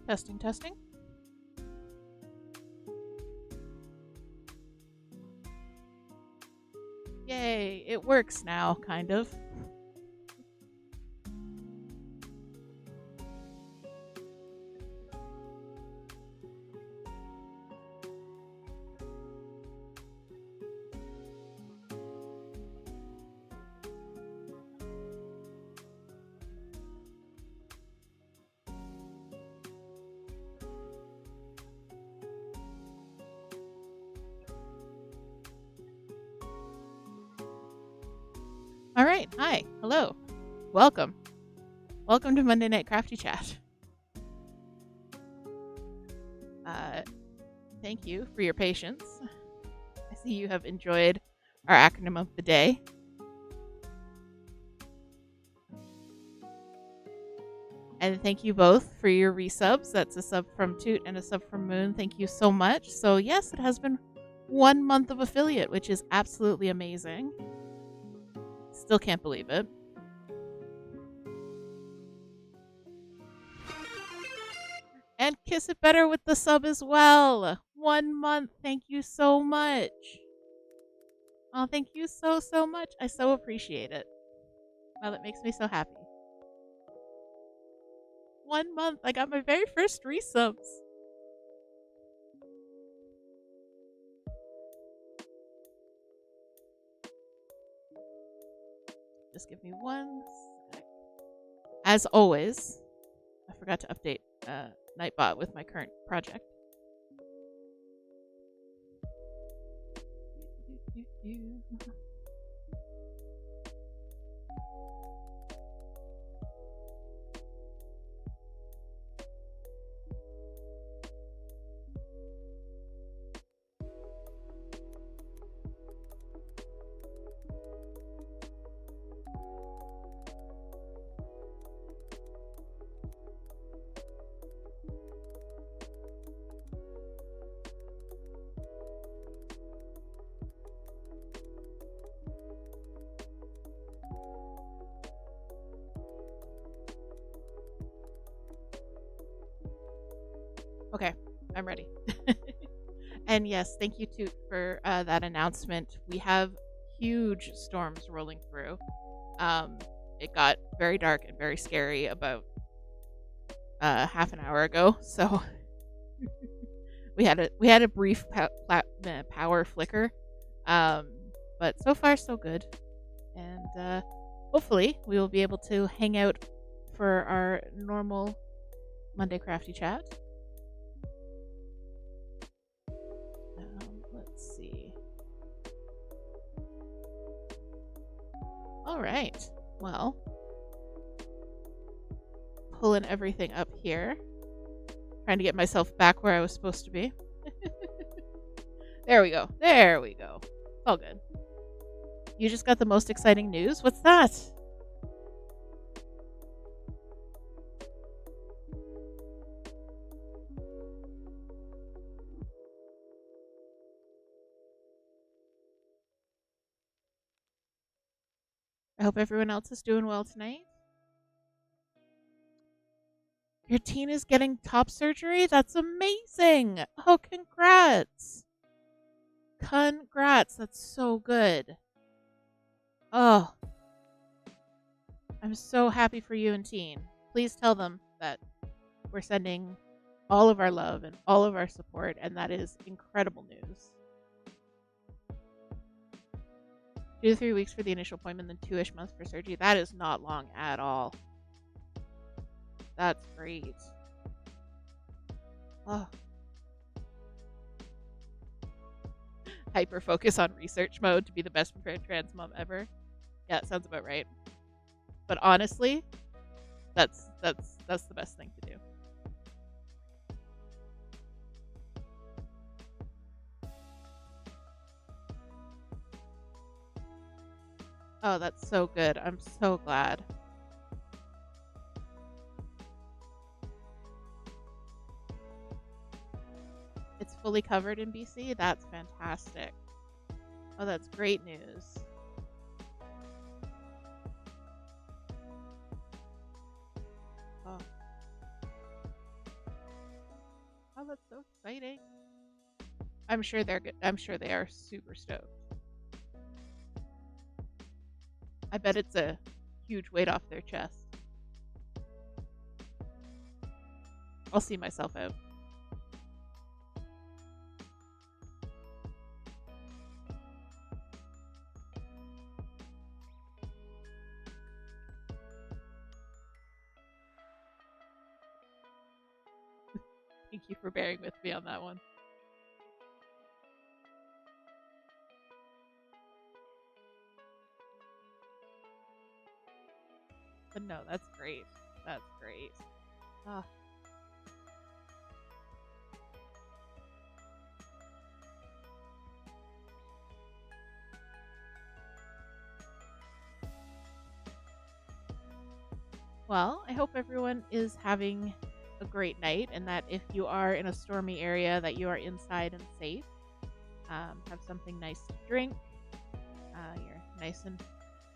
Testing, testing. Yay, it works now, kind of. All right, hi, hello, welcome. Welcome to Monday Night Crafty Chat. Thank you for your patience. I see you have enjoyed our acronym of the day. And thank you both for your resubs. That's a sub from Toot and a sub from Moon. Thank you so much. So yes, it has been 1 month of affiliate, which is absolutely amazing. Still can't believe it. And Kiss It Better with the sub as well. 1 month. Thank you so much. Oh, thank you so much. I so appreciate it. Wow, that makes me so happy. 1 month. I got my very first resubs. Just give me 1 sec. As always, I forgot to update Nightbot with my current project. Okay, I'm ready. And yes, thank you Toot for that announcement. We have huge storms rolling through. It got very dark and very scary about half an hour ago, so we had a brief power flicker, but so far so good, and hopefully we will be able to hang out for our normal Monday Crafty Chat. Let's see. All right. Well, pulling everything up here. Trying to get myself back where I was supposed to be. There we go. There we go. All good. You just got the most exciting news? What's that? I hope everyone else is doing well tonight. Your teen is getting top surgery? That's amazing! Oh, congrats! Congrats, that's so good. Oh, I'm so happy for you and teen. Please tell them that we're sending all of our love and all of our support, and that is incredible news. 2 to 3 weeks for the initial appointment, then 2-ish months for surgery. That is not long at all. That's great. Oh. Hyper focus on research mode to be the best trans mom ever. Yeah, it sounds about right. But honestly, that's the best thing to do. Oh, that's so good. I'm so glad. It's fully covered in BC? That's fantastic. Oh, that's great news. Oh. that's so exciting. I'm sure they're good. I'm sure they are super stoked. I bet it's a huge weight off their chest. I'll see myself out. Thank you for bearing with me on that one. But no, that's great. That's great. Ah. Well, I hope everyone is having a great night, and that if you are in a stormy area, that you are inside and safe. Have something nice to drink. You're nice and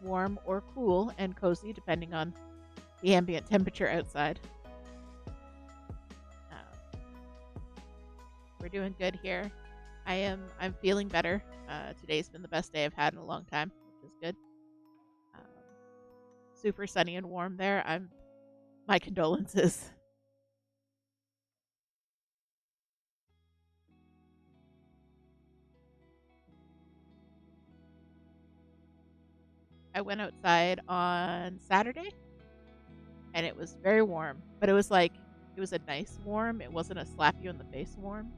warm or cool and cozy, depending on the ambient temperature outside. We're doing good here. I'm feeling better. Today's been the best day I've had in a long time, which is good. Super sunny and warm there. My condolences. I went outside on Saturday and it was very warm, but it was a nice warm. It wasn't a slap you in the face warm.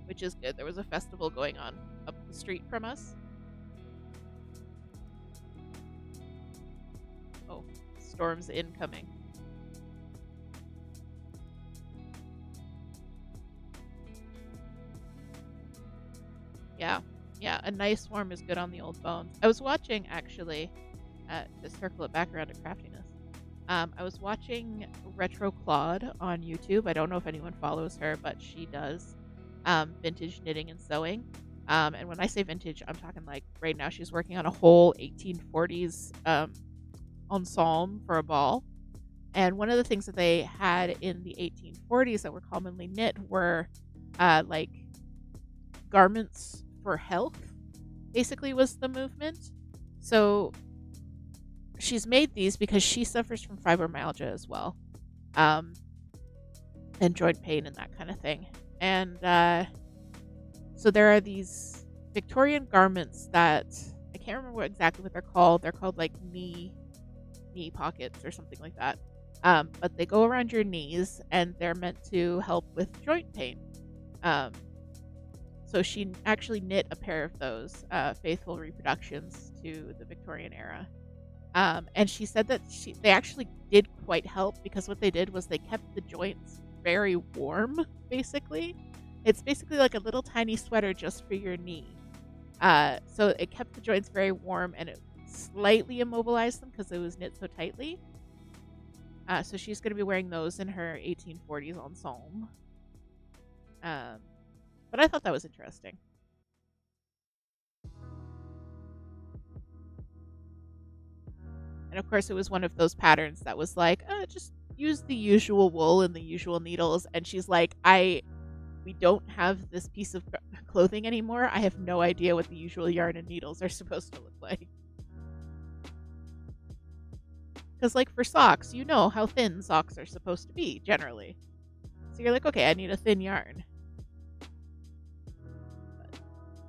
Which is good. There was a festival going on up the street from us. Oh, storms incoming. Yeah, a nice warm is good on the old bones. I was watching, actually, to circle it back around to craftiness. I was watching Retro Claude on YouTube. I don't know if anyone follows her, but she does vintage knitting and sewing. And when I say vintage, I'm talking like right now she's working on a whole 1840s ensemble for a ball. And one of the things that they had in the 1840s that were commonly knit were like garments for health, basically, was the movement. So she's made these because she suffers from fibromyalgia as well, and joint pain and that kind of thing. And so there are these Victorian garments that I can't remember exactly what they're called. They're called like knee pockets or something like that. But they go around your knees and they're meant to help with joint pain. So she actually knit a pair of those faithful reproductions to the Victorian era. And she said that they actually did quite help, because what they did was they kept the joints very warm, basically. It's basically like a little tiny sweater just for your knee. So it kept the joints very warm, and it slightly immobilized them because it was knit so tightly. So she's going to be wearing those in her 1840s ensemble. But I thought that was interesting. And of course, it was one of those patterns that was like, just use the usual wool and the usual needles. And she's like, we don't have this piece of clothing anymore. I have no idea what the usual yarn and needles are supposed to look like. Because, like, for socks, you know how thin socks are supposed to be, generally. So you're like, okay, I need a thin yarn.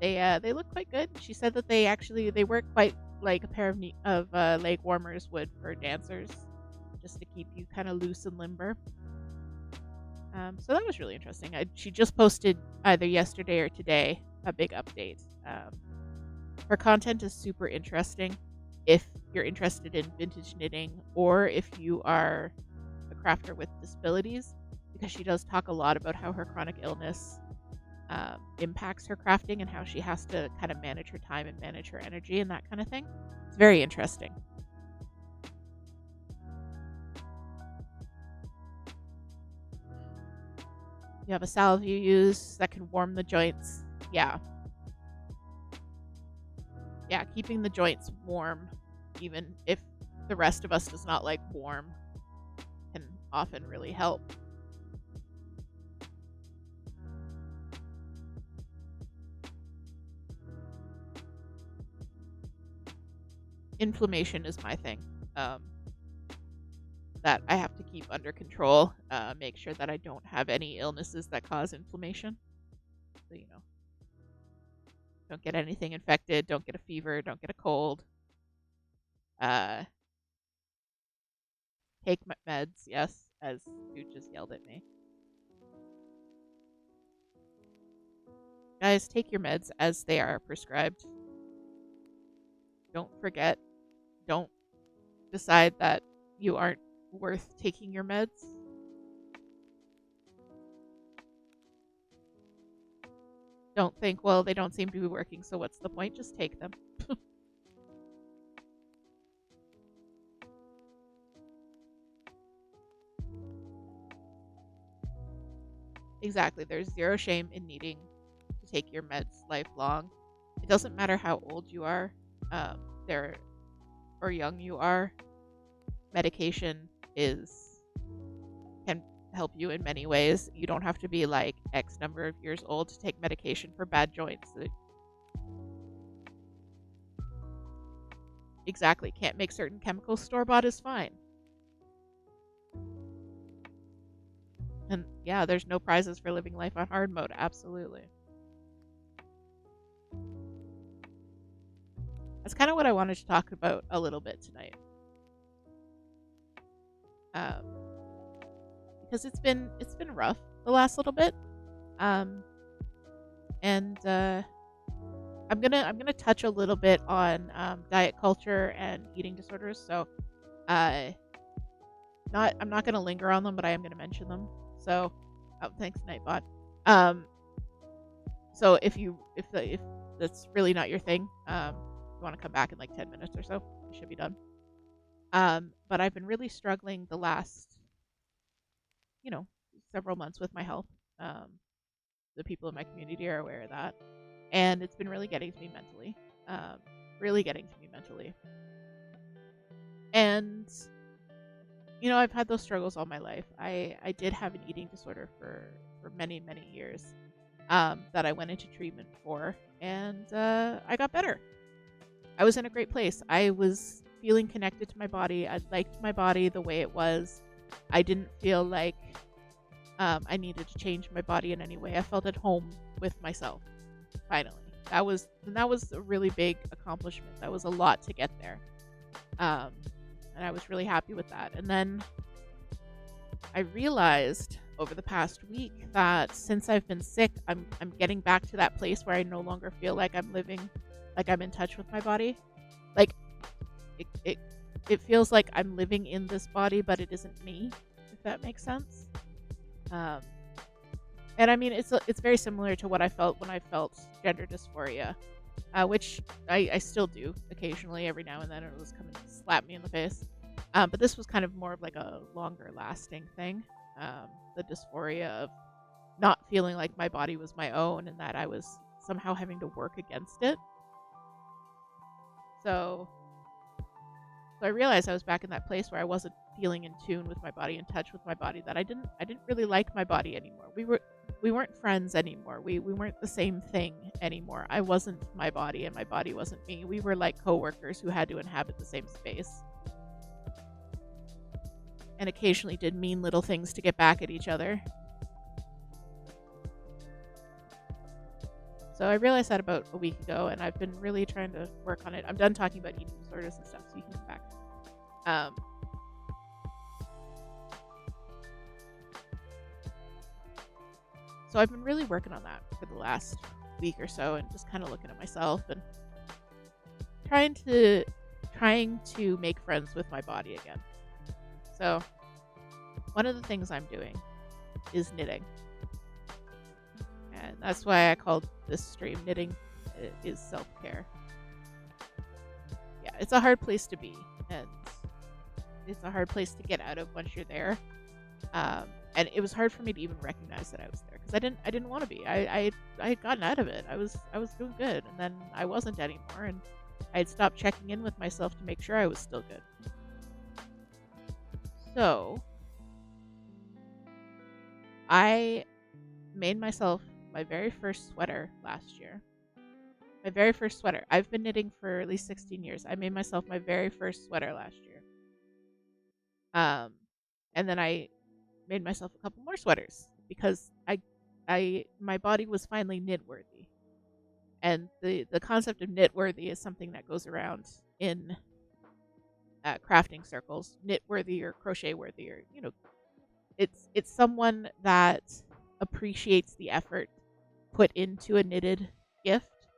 But they look quite good. She said that they work quite like a pair of leg warmers would for dancers, just to keep you kind of loose and limber. So that was really interesting. She just posted either yesterday or today a big update. Her content is super interesting if you're interested in vintage knitting, or if you are a crafter with disabilities, because she does talk a lot about how her chronic illness impacts her crafting and how she has to kind of manage her time and manage her energy and that kind of thing. It's very interesting. You have a salve you use that can warm the joints. Yeah, keeping the joints warm, even if the rest of us does not like warm can often really help. Inflammation is my thing. That I have to keep under control. Make sure that I don't have any illnesses that cause inflammation. So, don't get anything infected, don't get a fever, don't get a cold. Take my meds, yes, as dude just yelled at me. Guys, take your meds as they are prescribed. Don't forget. Don't decide that you aren't worth taking your meds. Don't think, well, they don't seem to be working, so what's the point? Just take them. Exactly. There's zero shame in needing to take your meds lifelong. It doesn't matter how old you are, there or young you are. Medication can help you in many ways. You don't have to be like X number of years old to take medication for bad joints. Exactly. Can't make certain chemicals, store-bought is fine. And yeah, there's no prizes for living life on hard mode. Absolutely. That's kind of what I wanted to talk about a little bit tonight. Because it's been rough the last little bit. And I'm gonna touch a little bit on diet culture and eating disorders. So I'm not gonna linger on them, but I am gonna mention them. So thanks, Nightbot. So if that's really not your thing, you want to come back in like 10 minutes or so, you should be done. But I've been really struggling the last, several months with my health. The people in my community are aware of that. And it's been really getting to me mentally. And, I've had those struggles all my life. I did have an eating disorder for many, many years that I went into treatment for. And I got better. I was in a great place. I was feeling connected to my body. I liked my body the way it was. I didn't feel like I needed to change my body in any way. I felt at home with myself. Finally, that was a really big accomplishment. That was a lot to get there, and I was really happy with that. And then I realized over the past week that since I've been sick, I'm getting back to that place where I no longer feel like I'm living, like I'm in touch with my body. Like it feels like I'm living in this body, but it isn't me. If that makes sense. And I mean, it's very similar to what I felt when I felt gender dysphoria, which I still do occasionally. Every now and then it was coming to slap me in the face. But this was kind of more of like a longer lasting thing. The dysphoria of not feeling like my body was my own and that I was somehow having to work against it. So I realized I was back in that place where I wasn't feeling in tune with my body, in touch with my body, that I didn't really like my body anymore. We weren't friends anymore. We weren't the same thing anymore. I wasn't my body and my body wasn't me. We were like coworkers who had to inhabit the same space. And occasionally did mean little things to get back at each other. So I realized that about a week ago, and I've been really trying to work on it. I'm done talking about eating disorders and stuff, so you can come back. So I've been really working on that for the last week or so, and just kind of looking at myself and trying to make friends with my body again. So one of the things I'm doing is knitting. And that's why I called this stream Knitting is Self-Care. Yeah, it's a hard place to be, and it's a hard place to get out of once you're there. And it was hard for me to even recognize that I was there, because I didn't want to be. I had gotten out of it. I was doing good, and then I wasn't anymore, and I had stopped checking in with myself to make sure I was still good. So I made myself my very first sweater last year. My very first sweater. I've been knitting for at least 16 years. I made myself my very first sweater last year. And then I made myself a couple more sweaters because my body was finally knit worthy. And the concept of knit worthy is something that goes around in crafting circles. Knit worthy or crochet worthy, or it's someone that appreciates the effort put into a knitted gift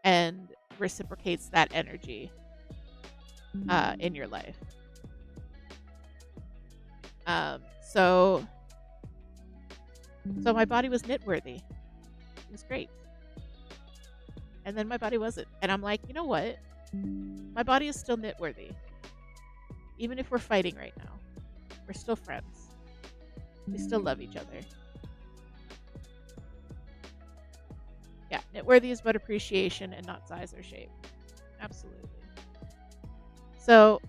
and reciprocates that energy in your life. So my body was knit worthy. It was great. And then my body wasn't. And I'm like, you know what? My body is still knit worthy. Even if we're fighting right now, we're still friends. We still love each other. Yeah, knit worthy is about appreciation and not size or shape. Absolutely. So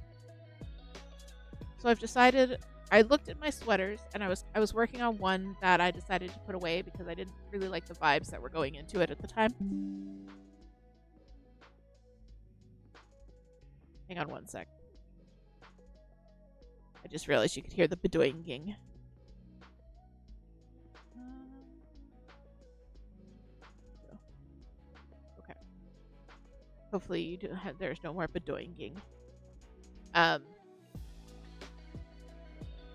I've decided. I looked at my sweaters and I was working on one that I decided to put away because I didn't really like the vibes that were going into it at the time. Hang on one sec. I just realized you could hear the bedoinging. Okay. Hopefully you do have, there's no more bedoinging. I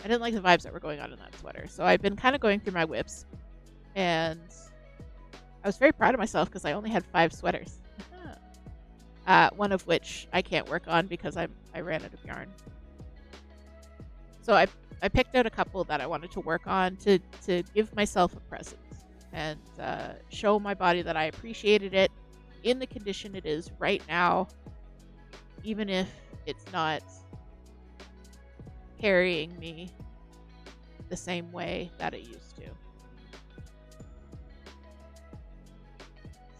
didn't like the vibes that were going on in that sweater. So I've been kind of going through my whips. And I was very proud of myself because I only had 5 sweaters. One of which I can't work on because I ran out of yarn. So I picked out a couple that I wanted to work on to give myself a present. And show my body that I appreciated it in the condition it is right now. Even if it's not carrying me the same way that it used to.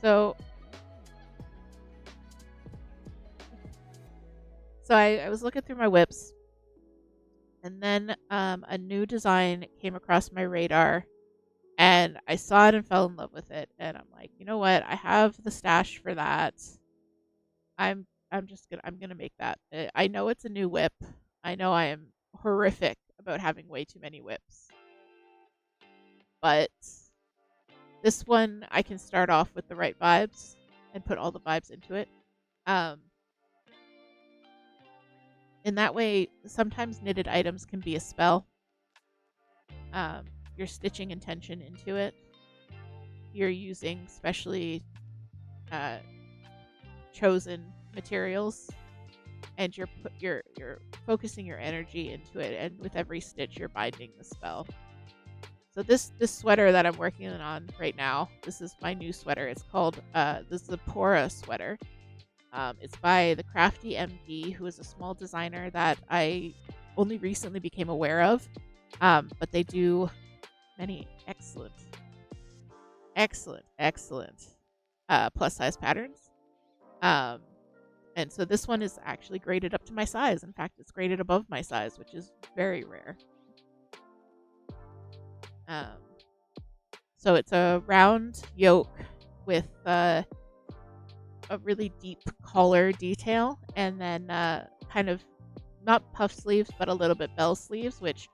So I was looking through my whips, and then a new design came across my radar, and I saw it and fell in love with it. And I'm like, you know what? I have the stash for that. I'm gonna make that. I know it's a new whip. I know I am horrific about having way too many whips. But this one I can start off with the right vibes and put all the vibes into it. In that way, sometimes knitted items can be a spell. You're stitching intention into it. You're using specially chosen materials, and you're focusing your energy into it, and with every stitch you're binding the spell. So this sweater that I'm working on right now, this is my new sweater. It's called the Zipporah sweater. It's by the Crafty MD, who is a small designer that I only recently became aware of. But they do many excellent plus size patterns. And so this one is actually graded up to my size. In fact, it's graded above my size, which is very rare. So it's a round yoke with a really deep collar detail, and then kind of not puff sleeves, but a little bit bell sleeves, which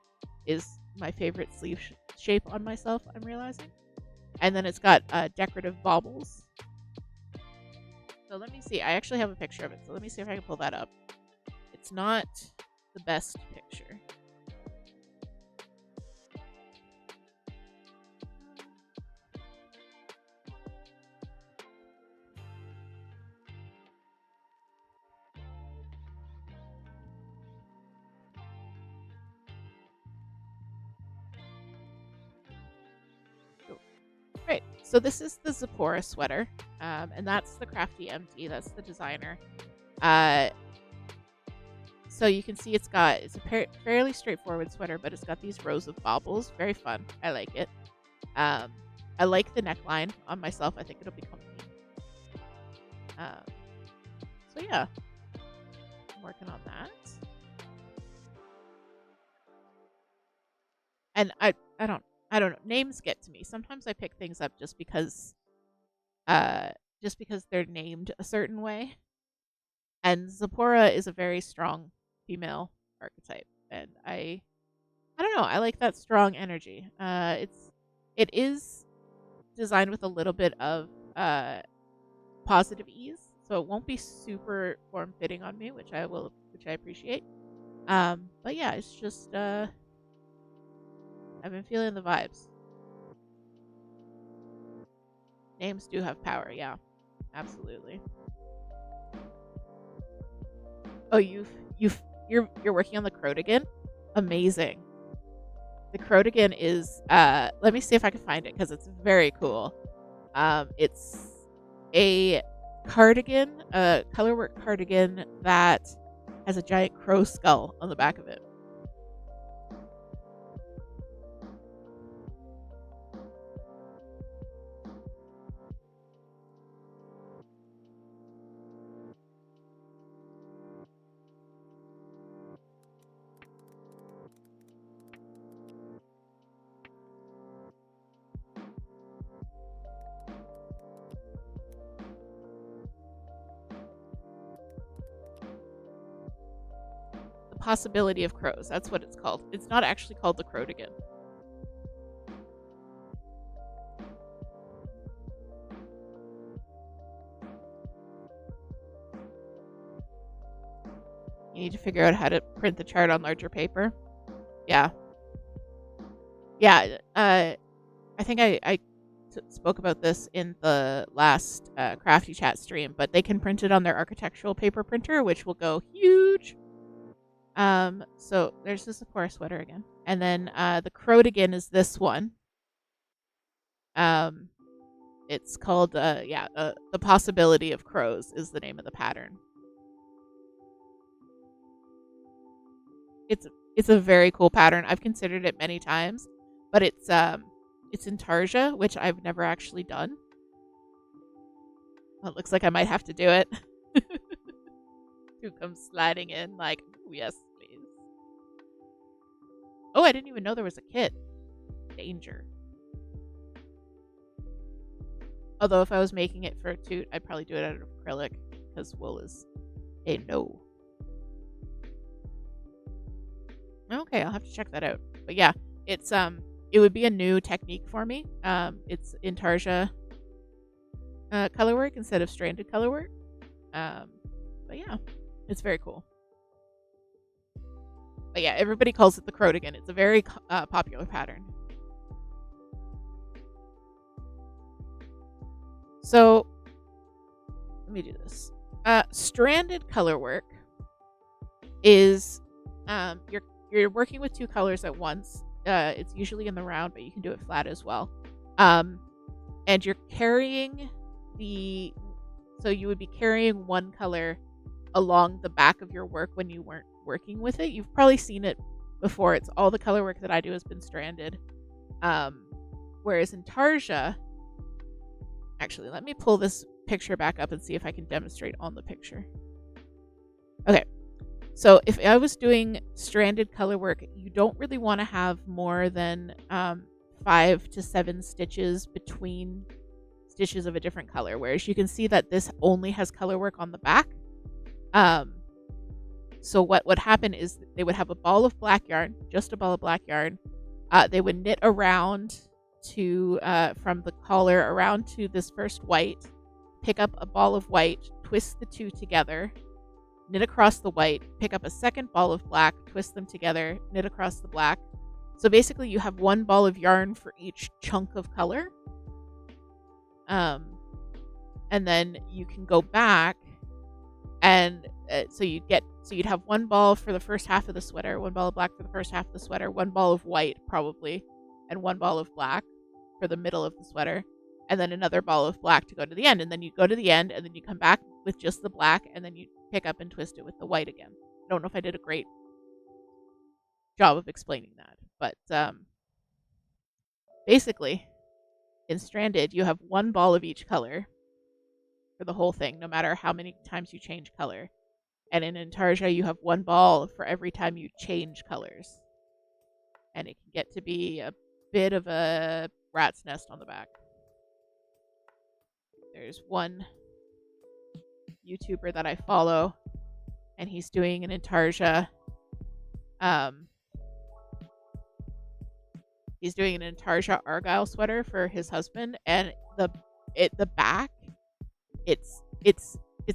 is my favorite sleeve shape on myself, I'm realizing. And then it's got decorative baubles. So let me see. I actually have a picture of it. So let me see if I can pull that up. It's not the best picture. Right, so this is the Zipporah sweater, and that's the Crafty MD, that's the designer. So you can see it's a fairly straightforward sweater, but it's got these rows of baubles. Very fun. I like it. I like the neckline on myself. I think it'll be comfy. So yeah, I'm working on that. And I don't know. Names get to me. Sometimes I pick things up uh just because they're named a certain way. And Zipporah is a very strong female archetype, and I don't know. I like that strong energy. It is designed with a little bit of positive ease, so it won't be super form fitting on me, which I appreciate. But yeah, it's just I've been feeling the vibes. Names do have power, yeah, absolutely. Oh, you're working on the Crodigan? Amazing. The Crodigan is let me see if I can find it because it's very cool. It's a cardigan, a colorwork cardigan that has a giant crow skull on the back of it. The Possibility of Crows. That's what it's called. It's not actually called the Crodigan. You need to figure out how to print the chart on larger paper. Yeah. Yeah. I think I spoke about this in the last Crafty Chat stream, but they can print it on their architectural paper printer, which will go huge. So there's the Sephora sweater again, and then the Crodigan is this one. It's called the Possibility of Crows is the name of the pattern. It's a very cool pattern. I've considered it many times, but it's intarsia, which I've never actually done. Well, it looks like I might have to do it. Who comes sliding in like, ooh, yes, please. Oh, I didn't even know there was a kit. Danger. Although if I was making it for a toot, I'd probably do it out of acrylic because wool is a no. Okay, I'll have to check that out. But yeah, it would be a new technique for me. It's intarsia colorwork instead of stranded colorwork. But yeah, it's very cool. But yeah, everybody calls it the Crodigan. It's a very popular pattern. So let me do this. Stranded colorwork is you're working with two colors at once. It's usually in the round, but you can do it flat as well. And you're carrying so you would be carrying one color along the back of your work when you weren't working with it. You've probably seen it before. It's all the color work that I do has been stranded. Whereas in Tarja, actually, let me pull this picture back up and see if I can demonstrate on the picture. Okay. So if I was doing stranded color work, you don't really want to have more than 5 to 7 stitches between stitches of a different color. Whereas you can see that this only has color work on the back. So what would happen is they would have a ball of black yarn, just a ball of black yarn. They would knit around to from the collar around to this first white, pick up a ball of white, twist the two together, knit across the white, pick up a second ball of black, twist them together, knit across the black. So basically you have one ball of yarn for each chunk of color. And then you can go back and so you'd have one ball for the first half of the sweater, one ball of black for the first half of the sweater, one ball of white probably, and one ball of black for the middle of the sweater, and then another ball of black to go to the end. And then you go to the end and then you come back with just the black and then you pick up and twist it with the white again. I don't know if I did a great job of explaining that, but basically in stranded you have one ball of each color for the whole thing, no matter how many times you change color. And in Intarsia, you have one ball for every time you change colors. and it can get to be a bit of a rat's nest on the back. There's one YouTuber that I follow, and he's doing an Intarsia. He's doing an Intarsia Argyle sweater for his husband, and the back, it's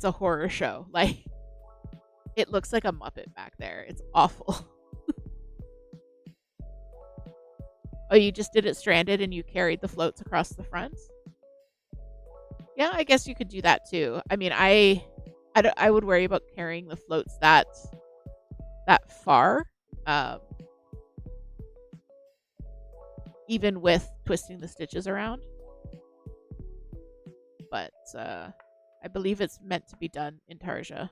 a horror show. Like, it looks like a Muppet back there. It's awful. Oh, you just did it stranded and you carried the floats across the front? Yeah, I guess you could do that too. I mean, I would worry about carrying the floats that far, even with twisting the stitches around. But I believe it's meant to be done in Tarja.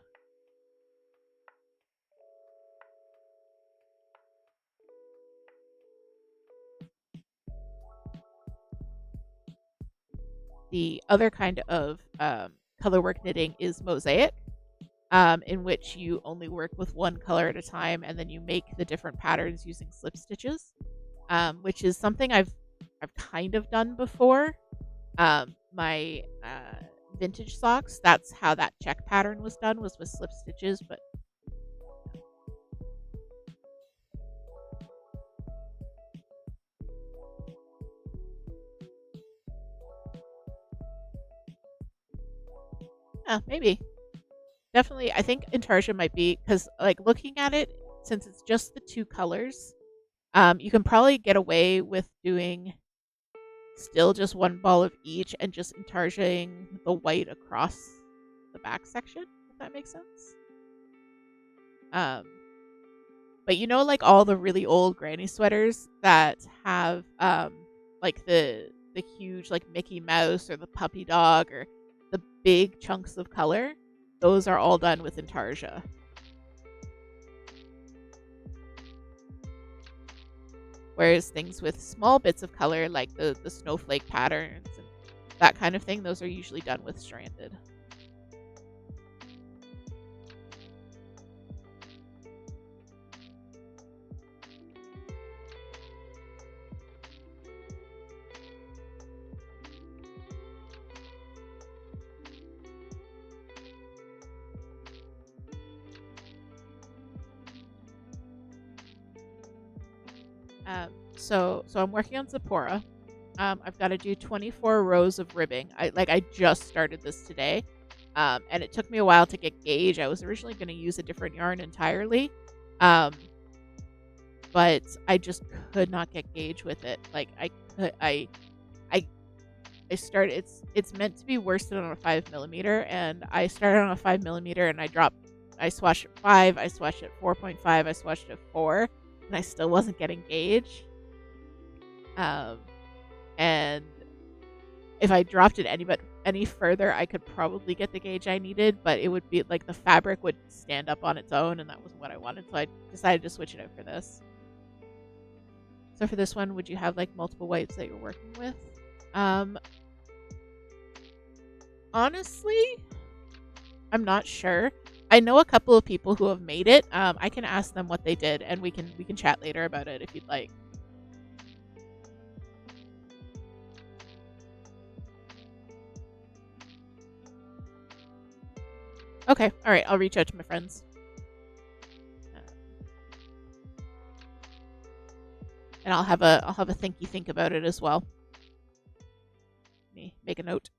The other kind of colorwork knitting is mosaic, in which you only work with one color at a time, and then you make the different patterns using slip stitches, which is something I've kind of done before. My vintage socks, that's how that check pattern was done, was with slip stitches, but maybe. Definitely, I think Intarsia might be, because, like, looking at it, since it's just the two colors, you can probably get away with doing still just one ball of each and just Intarsiaing the white across the back section, if that makes sense. But you know, like, all the really old granny sweaters that have like the huge, like, Mickey Mouse or the puppy dog or the big chunks of color, those are all done with Intarsia. Whereas things with small bits of color, like the snowflake patterns and that kind of thing, those are usually done with stranded. So I'm working on Zipporah. I've got to do 24 rows of ribbing. I just started this today, and it took me a while to get gauge. I was originally going to use a different yarn entirely, but I just could not get gauge with it. Like, I started. It's meant to be worsted on a 5mm, and I started on a 5mm, and I swatched at 5, I swatched at 4.5, I swatched at 4, and I still wasn't getting gauge. And if I dropped it any further, I could probably get the gauge I needed, but it would be like the fabric would stand up on its own, and that wasn't what I wanted, so I decided to switch it out for this. So for this one, would you have, like, multiple whites that you're working with? Honestly, I'm not sure. I know a couple of people who have made it. I can ask them what they did, and we can chat later about it if you'd like. Okay, all right. I'll reach out to my friends. And I'll have a thinky think about it as well. Let me make a note.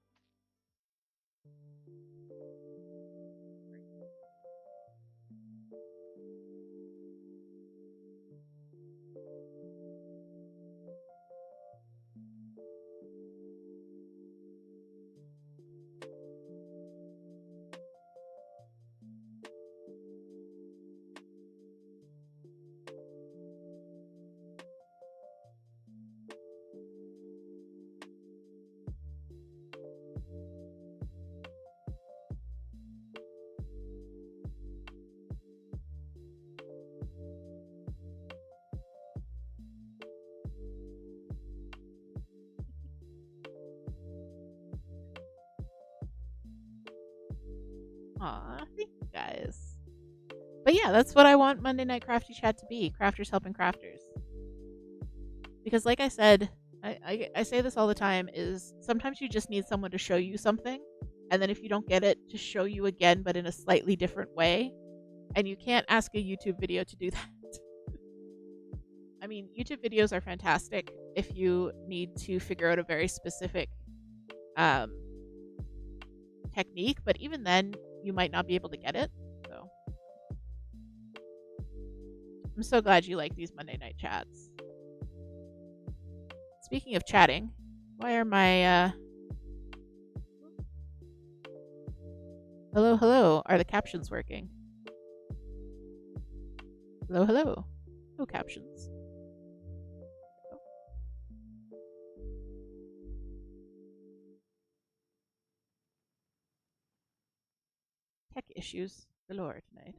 Aw, thank you guys. But yeah, that's what I want Monday Night Crafty Chat to be. Crafters helping crafters. Because like I said, I say this all the time, is sometimes you just need someone to show you something, and then if you don't get it, to show you again but in a slightly different way. And you can't ask a YouTube video to do that. I mean, YouTube videos are fantastic if you need to figure out a very specific um, technique, but even then, you might not be able to get it. So I'm so glad you like these Monday night chats. Speaking of chatting, why are my hello, hello, are the captions working? Hello, hello. No captions. Tech issues galore tonight.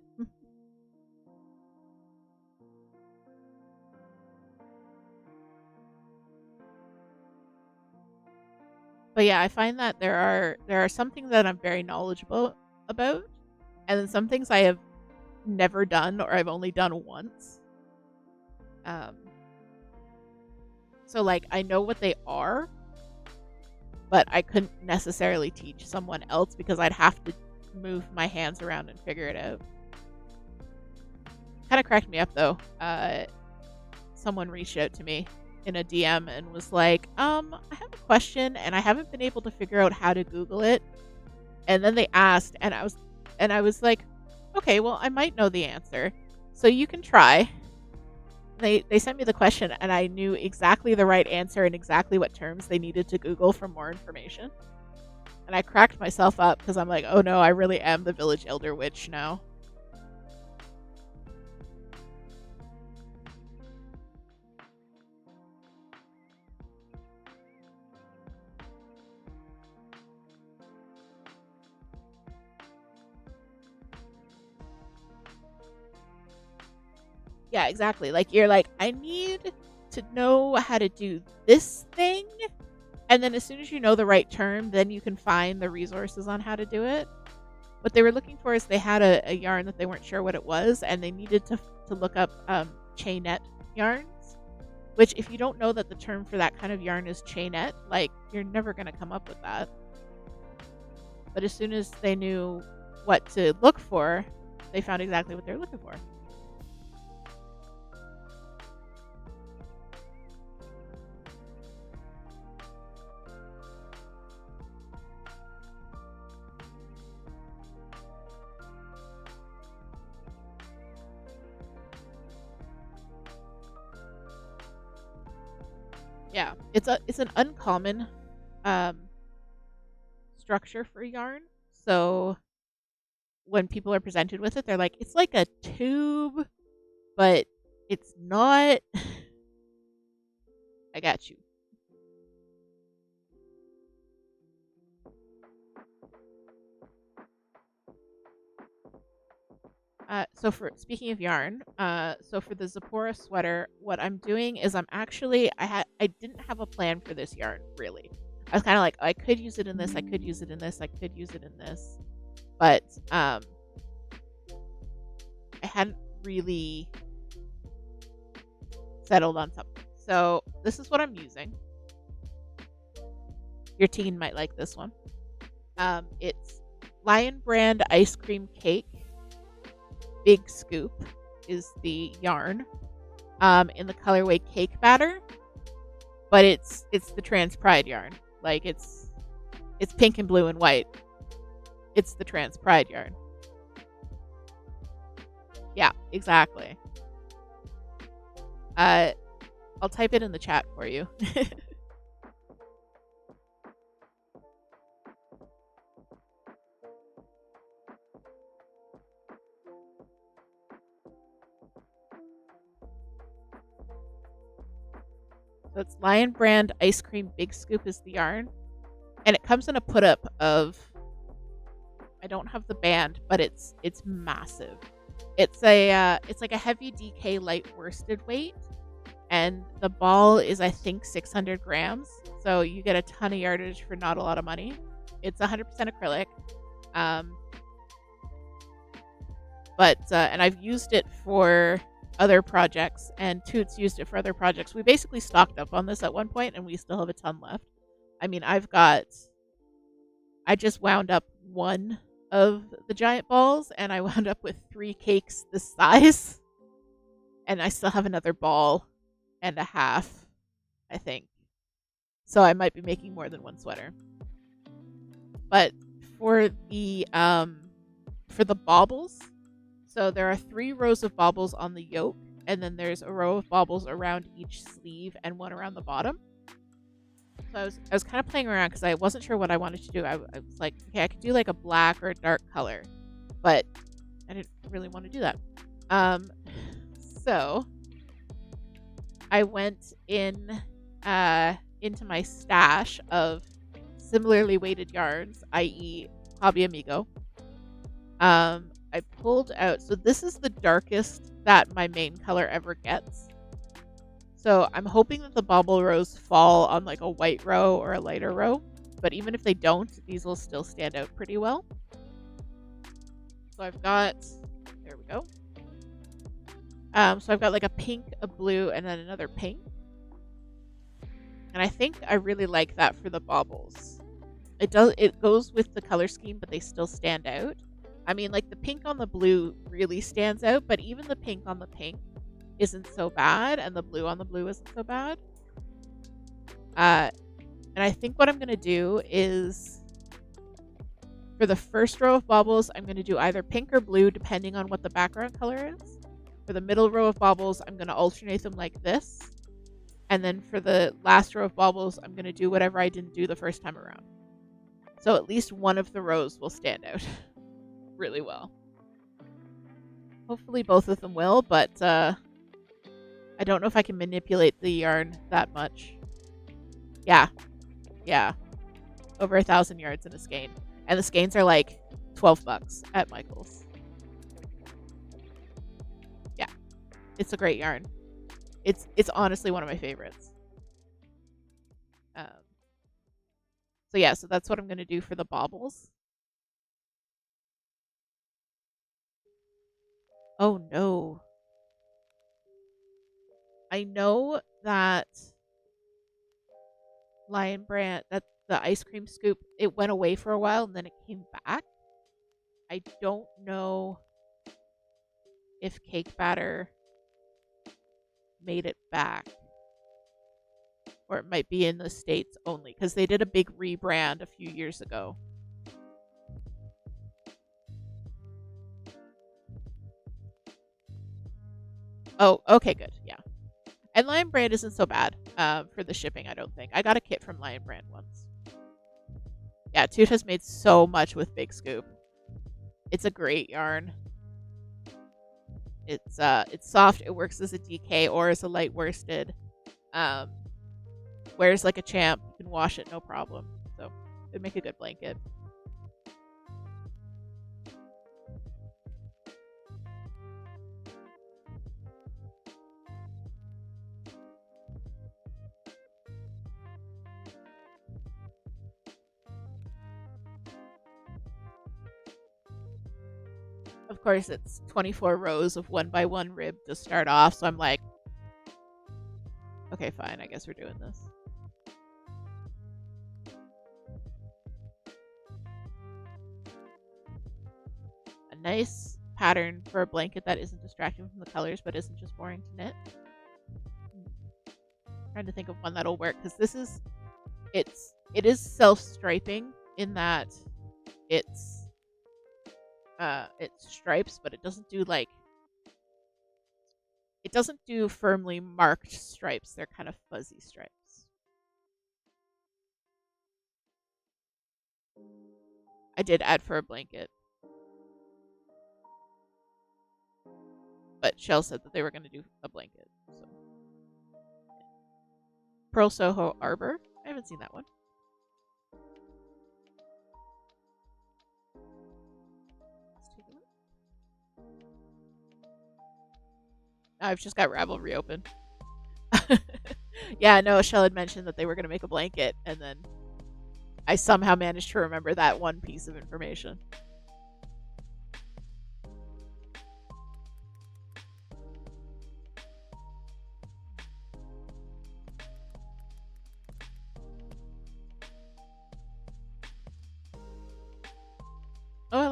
But yeah, I find that there are some things that I'm very knowledgeable about, and then some things I have never done or I've only done once. So like I know what they are, but I couldn't necessarily teach someone else because I'd have to move my hands around and figure it out. Kind of cracked me up though. Someone reached out to me in a DM and was like, I have a question and I haven't been able to figure out how to Google it. And then they asked, and I was like, okay, well, I might know the answer, so you can try. They sent me the question, and I knew exactly the right answer and exactly what terms they needed to Google for more information. And I cracked myself up because I'm like, oh no, I really am the village elder witch now. Yeah, exactly. Like, you're like, I need to know how to do this thing. And then as soon as you know the right term, then you can find the resources on how to do it. What they were looking for is they had a yarn that they weren't sure what it was, and they needed to look up chainette yarns. Which, if you don't know that the term for that kind of yarn is chainette, like, you're never going to come up with that. But as soon as they knew what to look for, they found exactly what they were looking for. Yeah, it's an uncommon structure for yarn. So when people are presented with it, they're like, it's like a tube, but it's not. I got you. So for speaking of yarn, so for the Zipporah sweater, what I'm doing is I didn't have a plan for this yarn really. I was kind of like, I could use it in this, I could use it in this, I could use it in this, but I hadn't really settled on something. So this is what I'm using. Your teen might like this one. It's Lion Brand Ice Cream Cake. Big Scoop is the yarn in the colorway Cake Batter, but it's the Trans Pride yarn. Like it's pink and blue and white. It's the Trans Pride yarn. Yeah, exactly. I'll type it in the chat for you. So it's Lion Brand Ice Cream Big Scoop is the yarn. And it comes in a put up of, I don't have the band, but it's massive. It's like a heavy DK light worsted weight, and the ball is, I think, 600 grams. So you get a ton of yardage for not a lot of money. It's 100% acrylic. But and I've used it for other projects, and Toots used it for other projects. We basically stocked up on this at one point, and we still have a ton left. I mean, I just wound up one of the giant balls, and I wound up with 3 cakes this size. And I still have another ball and a half, I think. So I might be making more than one sweater. But for the baubles, so there are 3 rows of baubles on the yoke, and then there's a row of baubles around each sleeve and one around the bottom. So I was kind of playing around because I wasn't sure what I wanted to do. I was like, okay, I could do like a black or a dark color, but I didn't really want to do that. So I went into my stash of similarly weighted yarns, i.e. Hobby Amigo. I pulled out, so this is the darkest that my main color ever gets. So I'm hoping that the bauble rows fall on like a white row or a lighter row, but even if they don't, these will still stand out pretty well. So I've got, there we go. So I've got like a pink, a blue, and then another pink. And I think I really like that for the baubles. It goes with the color scheme, but they still stand out. I mean, like the pink on the blue really stands out, but even the pink on the pink isn't so bad, and the blue on the blue isn't so bad. And I think what I'm going to do is, for the first row of baubles, I'm going to do either pink or blue, depending on what the background color is. For the middle row of baubles, I'm going to alternate them like this. And then for the last row of baubles, I'm going to do whatever I didn't do the first time around. So at least one of the rows will stand out really well. Hopefully both of them will, but I don't know if I can manipulate the yarn that much. Yeah. Over 1,000 yards in a skein. And the skeins are like $12 at Michael's. Yeah. It's a great yarn. It's honestly one of my favorites. So yeah, so that's what I'm going to do for the baubles. Oh no. I know that Lion Brand, that the ice cream scoop, it went away for a while and then it came back. I don't know if Cake Batter made it back, or it might be in the States only, because they did a big rebrand a few years ago. Oh, okay, good. Yeah. And Lion Brand isn't so bad for the shipping, I don't think. I got a kit from Lion Brand once. Yeah, Toot has made so much with Big Scoop. It's a great yarn. It's soft. It works as a DK or as a light worsted. Wears like a champ. You can wash it no problem. So it'd make a good blanket. Of course, it's 24 rows of 1x1 rib to start off, so I'm like, okay, fine, I guess we're doing this. A nice pattern for a blanket that isn't distracting from the colors, but isn't just boring to knit. Trying to think of one that'll work, because this is, it is self-striping in that it's stripes, but it doesn't do like, it doesn't do firmly marked stripes. They're kind of fuzzy stripes. I did add for a blanket, but Shell said that they were going to do a blanket. So, Pearl Soho Arbor. I haven't seen that one. I've just got Ravelry open. Yeah, no, Shell had mentioned that they were going to make a blanket, and then I somehow managed to remember that one piece of information.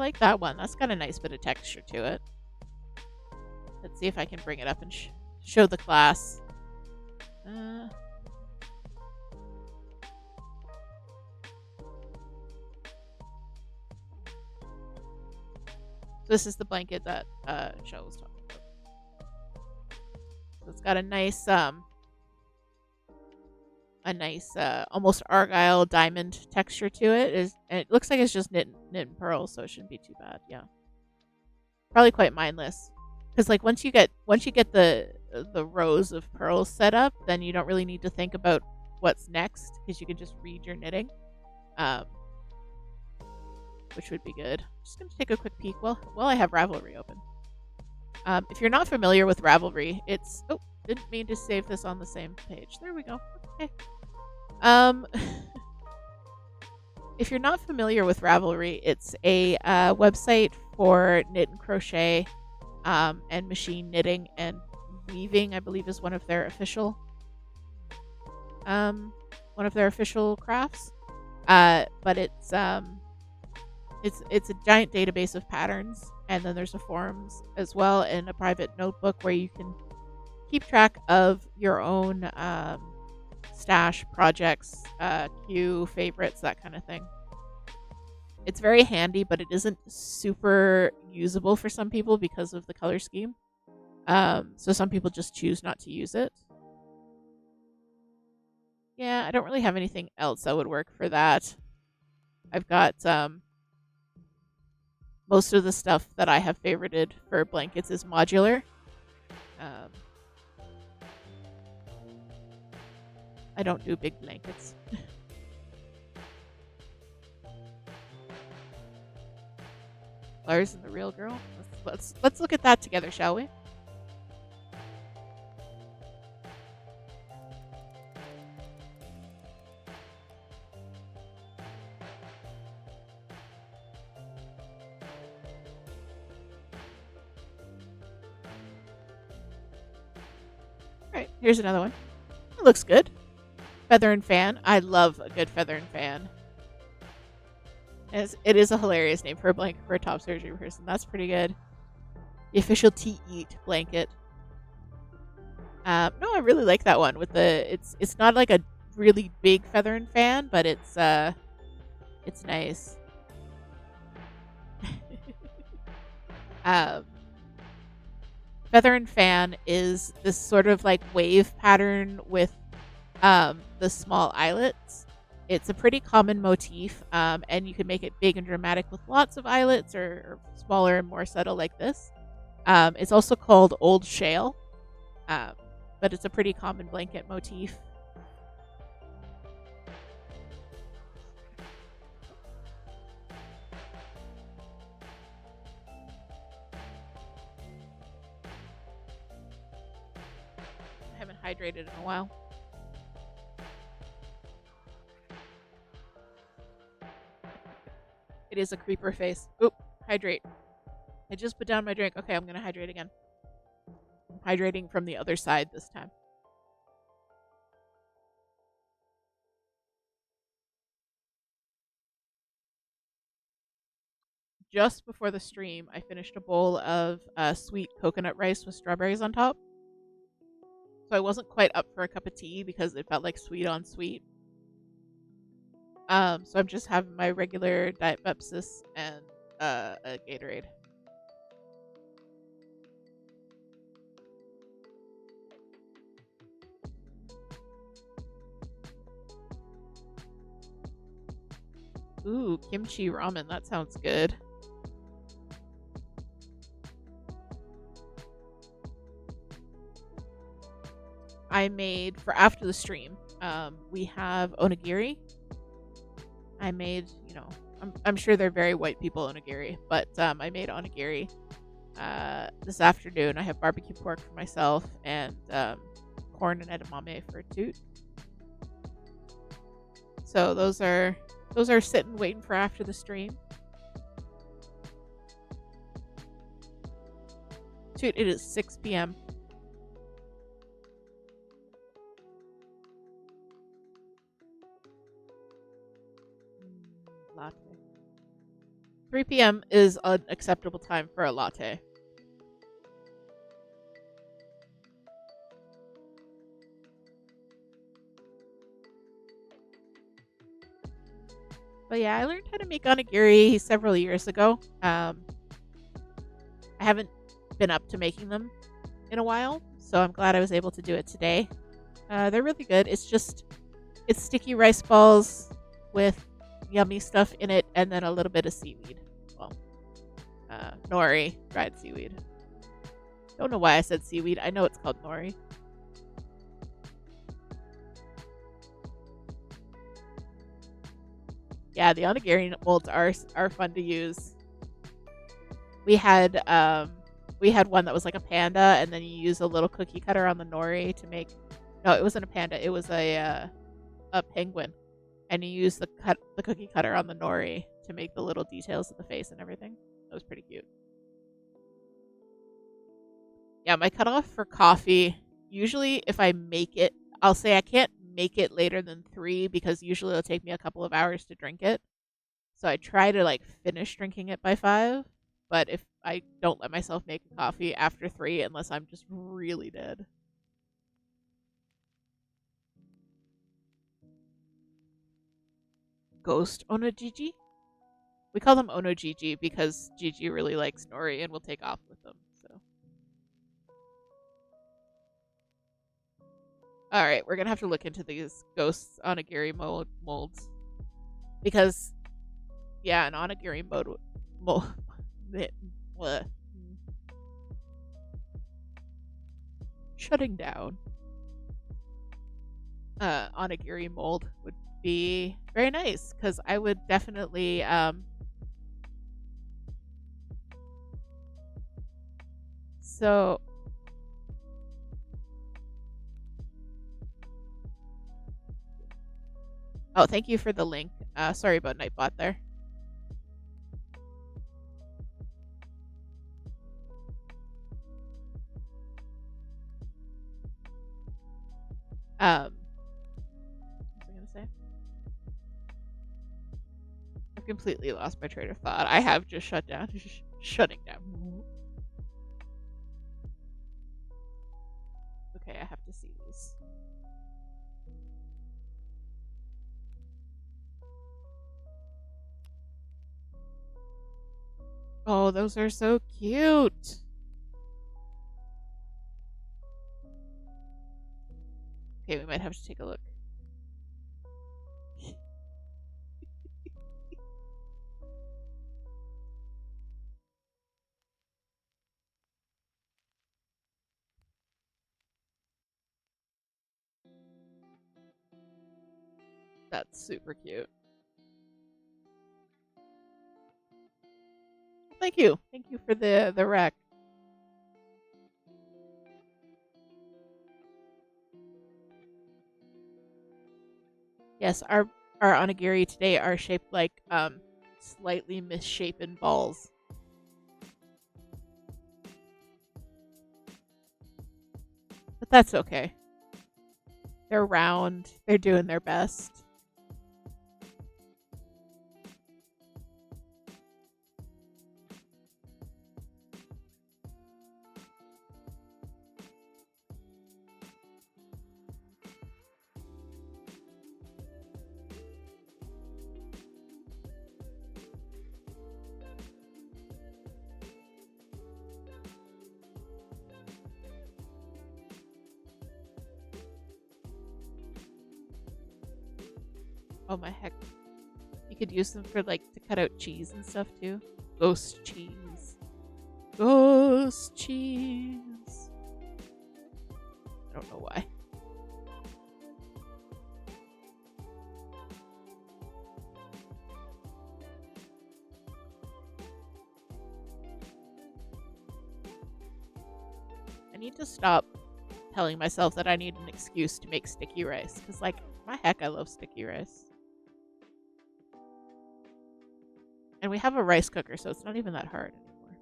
like that one. That's got a nice bit of texture to it. Let's see if I can bring it up and show the class. This is the blanket that Shell was talking about. So it's got a nice almost argyle diamond texture to it. And it looks like it's just knit and pearls, so it shouldn't be too bad. Yeah, probably quite mindless, because like once you get the rows of pearls set up, then you don't really need to think about what's next, because you can just read your knitting, which would be good. Just gonna take a quick peek while I have Ravelry open. If you're not familiar with Ravelry, it's didn't mean to save this on the same page. There we go. Okay. If you're not familiar with Ravelry, it's a website for knit and crochet, and machine knitting and weaving. I believe is one of their official crafts. But it's a giant database of patterns, and then there's a forums as well, and a private notebook where you can keep track of your own stash, projects, queue, favorites, that kind of thing. It's very handy, but it isn't super usable for some people because of the color scheme. So some people just choose not to use it. Yeah, I don't really have anything else that would work for that. I've got most of the stuff that I have favorited for blankets is modular. I don't do big blankets. Lars and the real girl. Let's look at that together, shall we? Alright, here's another one. It looks good. Feather and fan. I love a good feather and fan. It is a hilarious name for a blanket for a top surgery person. That's pretty good. The official Eat blanket. No, I really like that one with the. It's not like a really big feather and fan, but it's nice. Feather and fan is this sort of like wave pattern with the small eyelets. It's a pretty common motif, and you can make it big and dramatic with lots of eyelets, or smaller and more subtle like this. It's also called Old Shale, but it's a pretty common blanket motif. I haven't hydrated in a while. It is a creeper face. Oop, hydrate. I just put down my drink. Okay, I'm going to hydrate again. I'm hydrating from the other side this time. Just before the stream, I finished a bowl of sweet coconut rice with strawberries on top. So I wasn't quite up for a cup of tea because it felt like sweet on sweet. So I'm just having my regular Diet Pepsi and a Gatorade. Ooh, kimchi ramen. That sounds good. I made, for after the stream, we have onigiri. I made, I'm sure they're very white people onigiri, but I made onigiri this afternoon. I have barbecue pork for myself and corn and edamame for Toot. So those are sitting waiting for after the stream. Toot, it is 6 p.m. Latte. 3 p.m. is an acceptable time for a latte. But yeah, I learned how to make onigiri several years ago. I haven't been up to making them in a while, so I'm glad I was able to do it today. They're really good. It's sticky rice balls with yummy stuff in it, and then a little bit of seaweed. Well, nori, dried seaweed. Don't know why I said seaweed. I know it's called nori. Yeah, the onigiri molds are fun to use. We had one that was like a panda, and then you use a little cookie cutter on the nori to make. No, it wasn't a panda. It was a penguin, and you use the cookie cutter on the nori to make the little details of the face and everything. That was pretty cute. Yeah, my cutoff for coffee. Usually, if I make it, I'll say I can't make it later than 3 because usually it'll take me a couple of hours to drink it. So I try to like finish drinking it by 5. But if I don't let myself make a coffee after 3 unless I'm just really dead. Ghost Onojiji? We call them Onojiji because Gigi really likes Nori and will take off with them. So, all right, we're gonna have to look into these ghosts onigiri molds because, yeah, an onigiri mold. Shutting down. Onigiri mold would be very nice because I would definitely so oh, thank you for the link. Sorry about Nightbot there. What was I gonna say? I've completely lost my train of thought. I have just shut down. Shutting down. Okay, I have to see these. Oh, those are so cute. Okay, we might have to take a look. That's super cute. Thank you. Thank you for the rec. Yes, our onigiri today are shaped like slightly misshapen balls. But that's okay. They're round. They're doing their best. Oh my heck. You could use them for like to cut out cheese and stuff too. Ghost cheese. Ghost cheese. I don't know why. I need to stop telling myself that I need an excuse to make sticky rice. Because, like, my heck, I love sticky rice. And we have a rice cooker, so it's not even that hard anymore.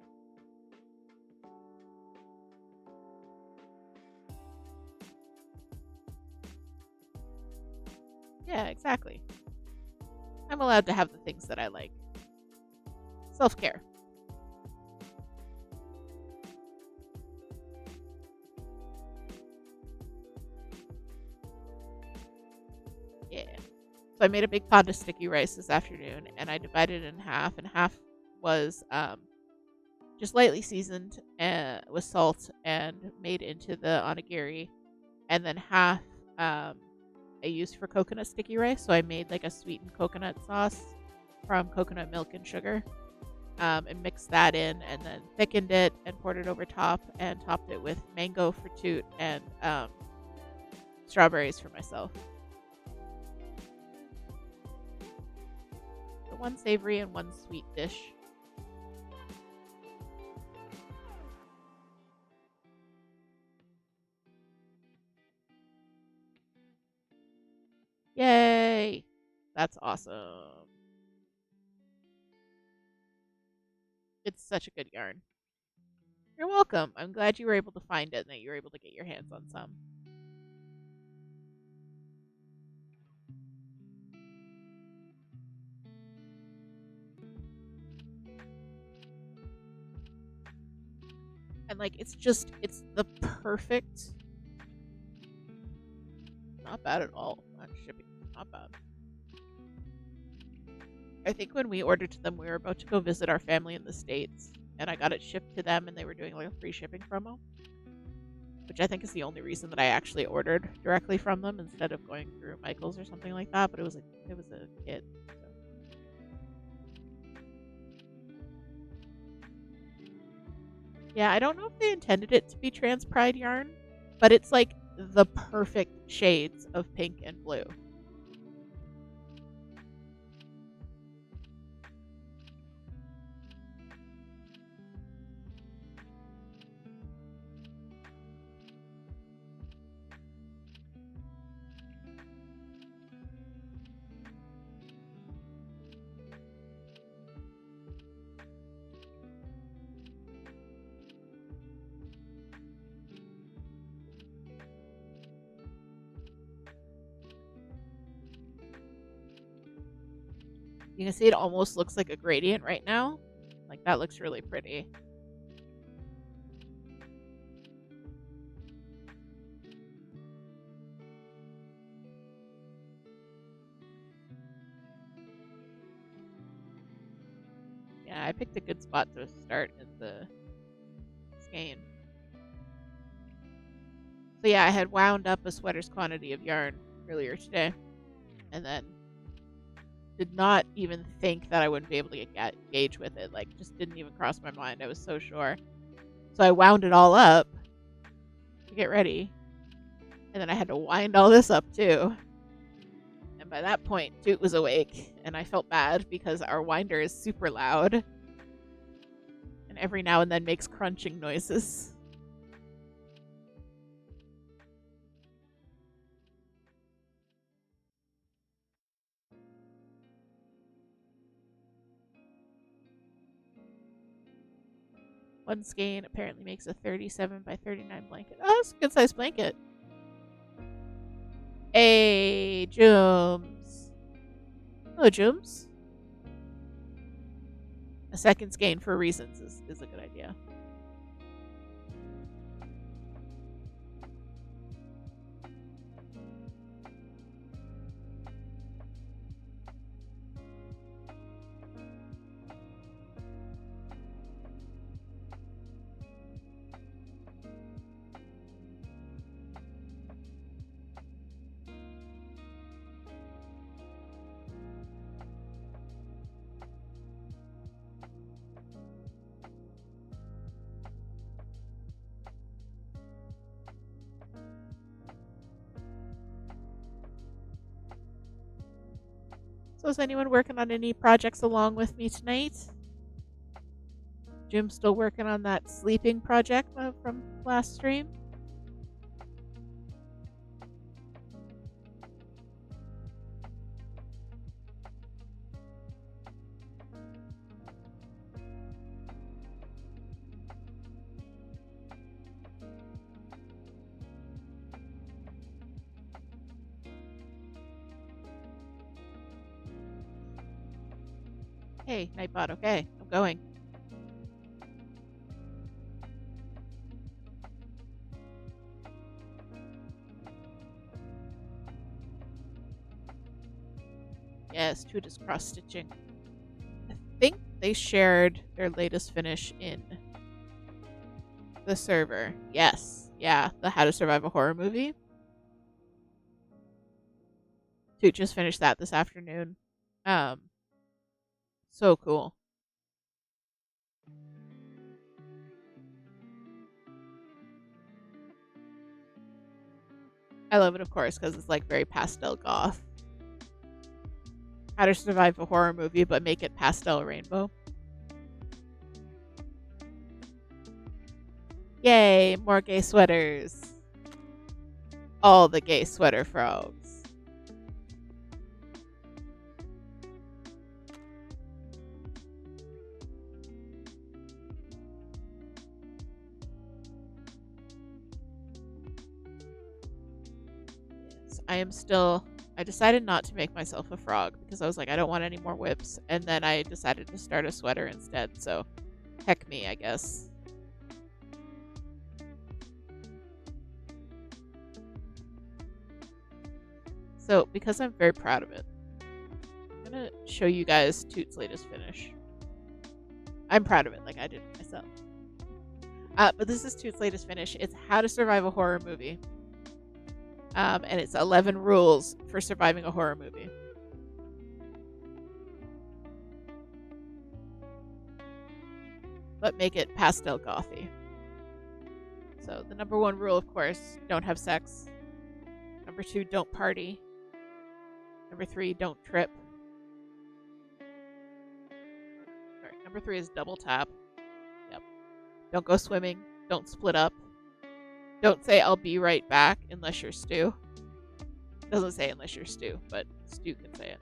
Yeah, exactly. I'm allowed to have the things that I like. self-care. Yeah. So I made a big pot of sticky rice this afternoon, and I divided it in half, and half was just lightly seasoned with salt and made into the onigiri, and then half I used for coconut sticky rice. So I made like a sweetened coconut sauce from coconut milk and sugar, and mixed that in, and then thickened it and poured it over top, and topped it with mango for Toot and strawberries for myself. So one savory and one sweet dish. Yay! That's awesome. It's such a good yarn. You're welcome. I'm glad you were able to find it and that you were able to get your hands on some. And like, it's the perfect. Not bad at all. On shipping, not bad. I think when we ordered to them, we were about to go visit our family in the States, and I got it shipped to them, and they were doing like a free shipping promo, which I think is the only reason that I actually ordered directly from them instead of going through Michael's or something like that. But it was a kid. So. Yeah, I don't know if they intended it to be trans pride yarn, but it's like the perfect shades of pink and blue. You can see it almost looks like a gradient right now. Like, that looks really pretty. Yeah, I picked a good spot to start in the skein. So yeah, I had wound up a sweater's quantity of yarn earlier today, and then did not even think that I wouldn't be able to get gauge with it. Like, just didn't even cross my mind. I was so sure. So I wound it all up to get ready, and then I had to wind all this up too. And by that point, Toot was awake, and I felt bad because our winder is super loud, and every now and then makes crunching noises. One skein apparently makes a 37 by 39 blanket. Oh, that's a good sized blanket. Hey, Jooms. Hello, Jooms. A second skein for reasons is a good idea. So is anyone working on any projects along with me tonight? Jim's still working on that sleeping project from last stream. Hey, Nightbot, okay. I'm going. Yes, Toot is cross stitching. I think they shared their latest finish in the server. Yes. Yeah, the How to Survive a Horror Movie. Toot just finished that this afternoon. So cool. I love it, of course, because it's like very pastel goth. How to Survive a Horror Movie, but make it pastel rainbow. Yay, more gay sweaters. All the gay sweater frogs. Yes, I decided not to make myself a frog because I was like, I don't want any more whips. And then I decided to start a sweater instead. So, heck me, I guess. So, because I'm very proud of it, I'm going to show you guys Toot's latest finish. I'm proud of it, like I did it myself. But this is Toot's latest finish. It's How to Survive a Horror Movie. And it's 11 rules for surviving a horror movie. But make it pastel gothy. So the number 1 rule, of course, don't have sex. Number 2, don't party. Number 3, don't trip. Sorry, number 3 is double tap. Yep. Don't go swimming. Don't split up. Don't say I'll be right back unless you're Stu. It doesn't say unless you're Stu, but Stu can say it.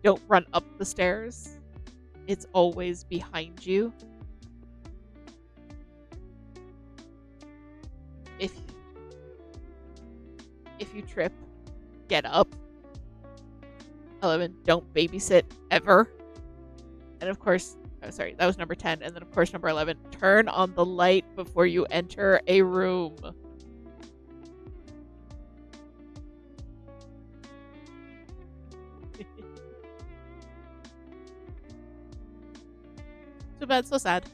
Don't run up the stairs. It's always behind you. If you trip, get up. 11, don't babysit ever. And of course, sorry, that was number 10. And then of course number 11, turn on the light before you enter a room. Too bad, so sad.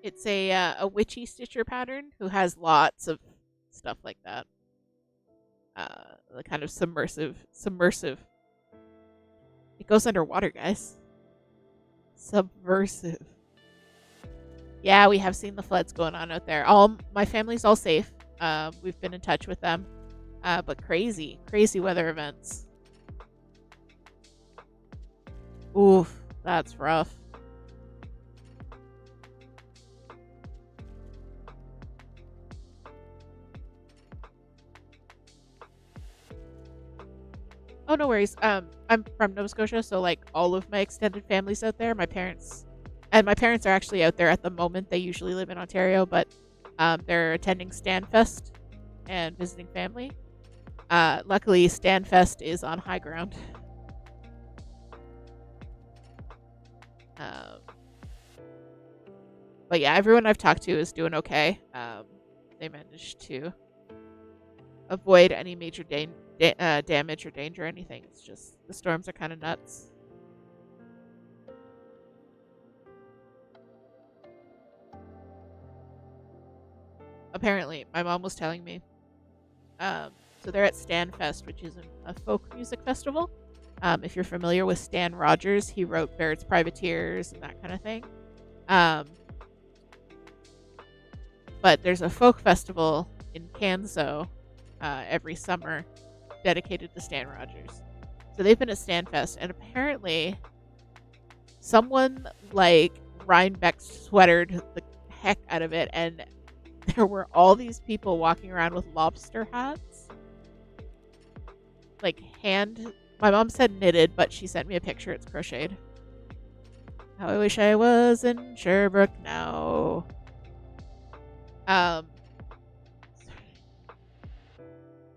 It's a witchy stitcher pattern who has lots of stuff like that. The kind of submersive. It goes underwater, guys. Subversive. Yeah, we have seen the floods going on out there. My family's all safe. We've been in touch with them. But crazy weather events. Oof, that's rough. Oh, no worries. I'm from Nova Scotia, so like all of my extended family's out there. My parents are actually out there at the moment. They usually live in Ontario, but they're attending Stanfest and visiting family. Luckily, Stanfest is on high ground. But yeah, everyone I've talked to is doing okay. They managed to avoid any major damage or danger or anything. It's just the storms are kind of nuts. Apparently, my mom was telling me. So they're at Stanfest, which is a folk music festival. If you're familiar with Stan Rogers, he wrote Barrett's Privateers and that kind of thing. But there's a folk festival in Canso every summer dedicated to Stan Rogers. So they've been at Stanfest, and apparently someone like Rhinebeck sweatered the heck out of it, and there were all these people walking around with lobster hats. Like my mom said knitted, but she sent me a picture. It's crocheted. How I wish I was in Sherbrooke now.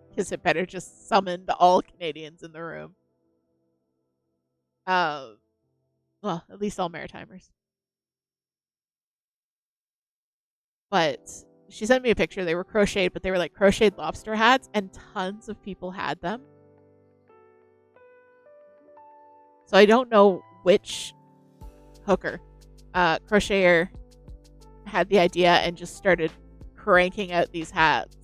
Because it better just summoned all Canadians in the room. Well, at least all Maritimers. But she sent me a picture. They were crocheted, but they were like crocheted lobster hats, and tons of people had them. So I don't know which hooker, crocheter had the idea and just started cranking out these hats.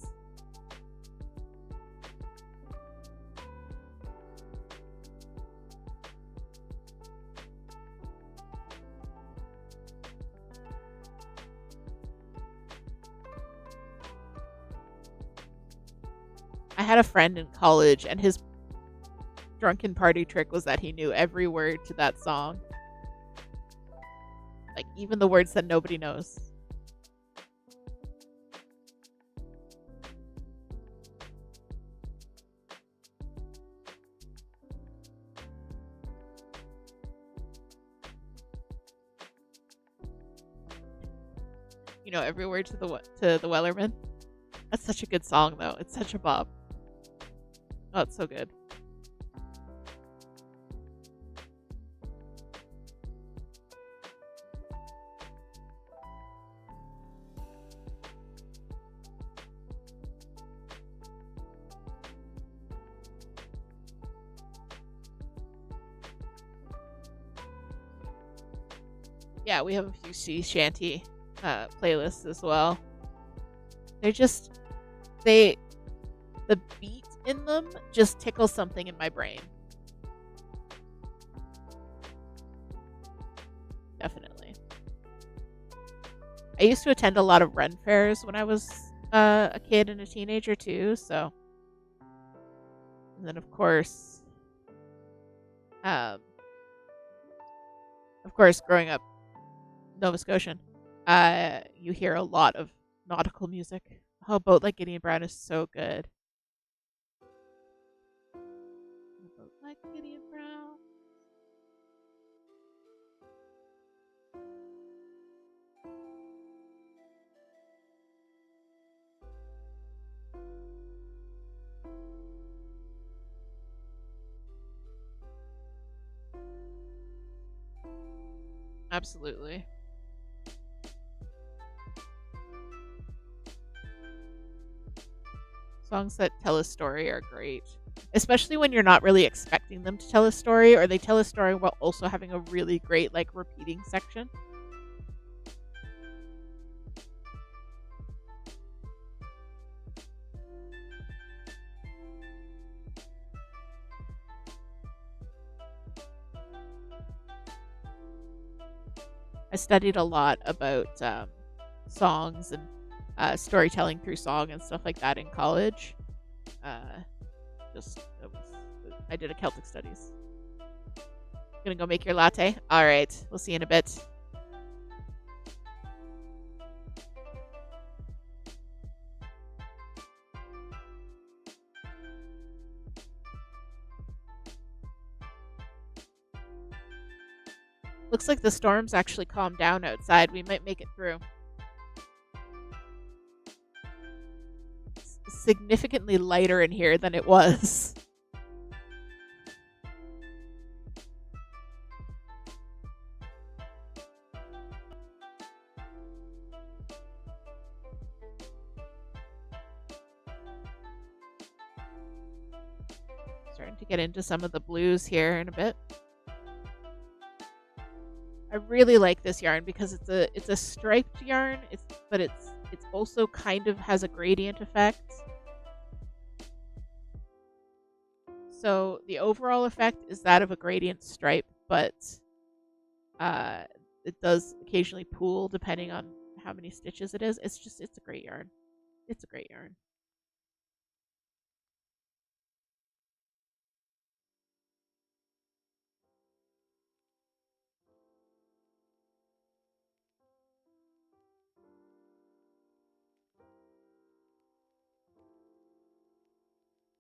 I had a friend in college, and his drunken party trick was that he knew every word to that song. Like, even the words that nobody knows. You know every word to the Wellerman. That's such a good song, though. It's such a bop. Oh, it's so good. Yeah, we have a few sea shanty playlists as well. They're just the beat in them just tickles something in my brain. Definitely. I used to attend a lot of Ren fairs when I was a kid and a teenager too, so. And then of course, growing up Nova Scotian, you hear a lot of nautical music. Oh, Boat Like Gideon Brown is so good. Boat Like Gideon Brown. Absolutely. Songs that tell a story are great, especially when you're not really expecting them to tell a story, or they tell a story while also having a really great like repeating section. I studied a lot about songs and storytelling through song and stuff like that in college. I did a Celtic studies. Gonna go make your latte? All right, we'll see you in a bit. Looks like the storm's actually calmed down outside. We might make it through. It's significantly lighter in here than it was. Starting to get into some of the blues here in a bit. I really like this yarn because it's a striped yarn. But it's also kind of has a gradient effect. So the overall effect is that of a gradient stripe, but it does occasionally pool depending on how many stitches it is. It's a great yarn. It's a great yarn.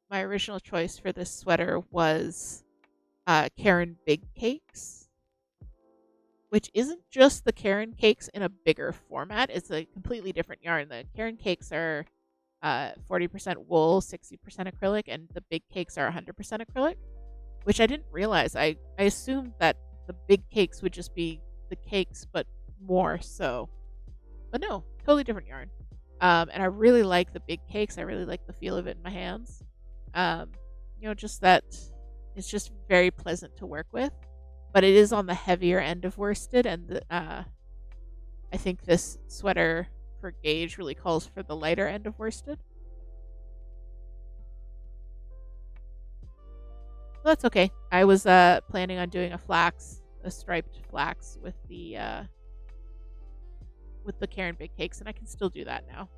My original choice for this sweater was Karen Big Cakes, which isn't just the Karen Cakes in a bigger format. It's a completely different yarn. The Karen Cakes are 40% wool, 60% acrylic, and the Big Cakes are 100% acrylic, which I didn't realize. I assumed that the big cakes would just be the cakes, but more so. But no, totally different yarn. And I really like the big cakes. I really like the feel of it in my hands. Um, just that it's just very pleasant to work with. But it is on the heavier end of worsted, and I think this sweater for gauge really calls for the lighter end of worsted. Well, that's okay. I was planning on doing a striped flax with the Karen Big Cakes, and I can still do that now.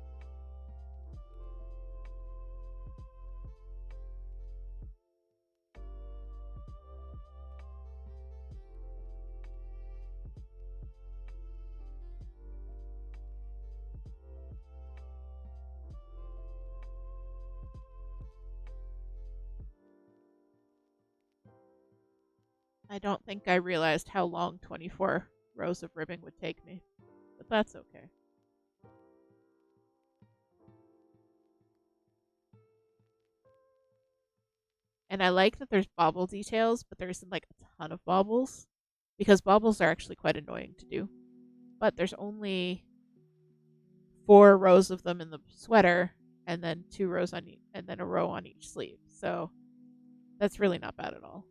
I don't think I realized how long 24 rows of ribbing would take me, but that's okay. And I like that there's bobble details, but there isn't like a ton of bobbles, because bobbles are actually quite annoying to do. But there's only 4 rows of them in the sweater, and then 2 rows on each, and then a row on each sleeve. So that's really not bad at all.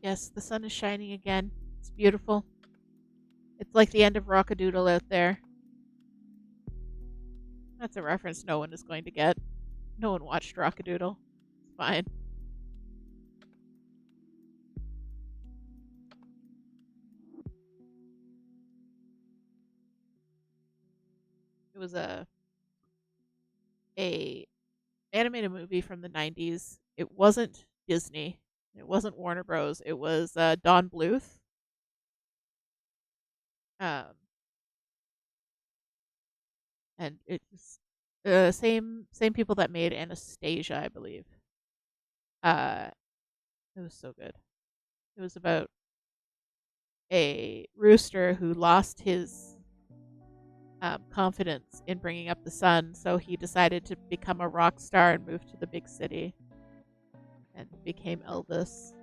Yes, the sun is shining again. It's beautiful. It's like the end of Rockadoodle out there. That's a reference no one is going to get. No one watched Rockadoodle. It's fine. It was a animated movie from the 90s. It wasn't Disney. It wasn't Warner Bros. It was Don Bluth. Um, and it's same people that made Anastasia, I believe. Uh, it was so good. It was about a rooster who lost his confidence in bringing up the sun, so he decided to become a rock star and move to the big city and became Elvis.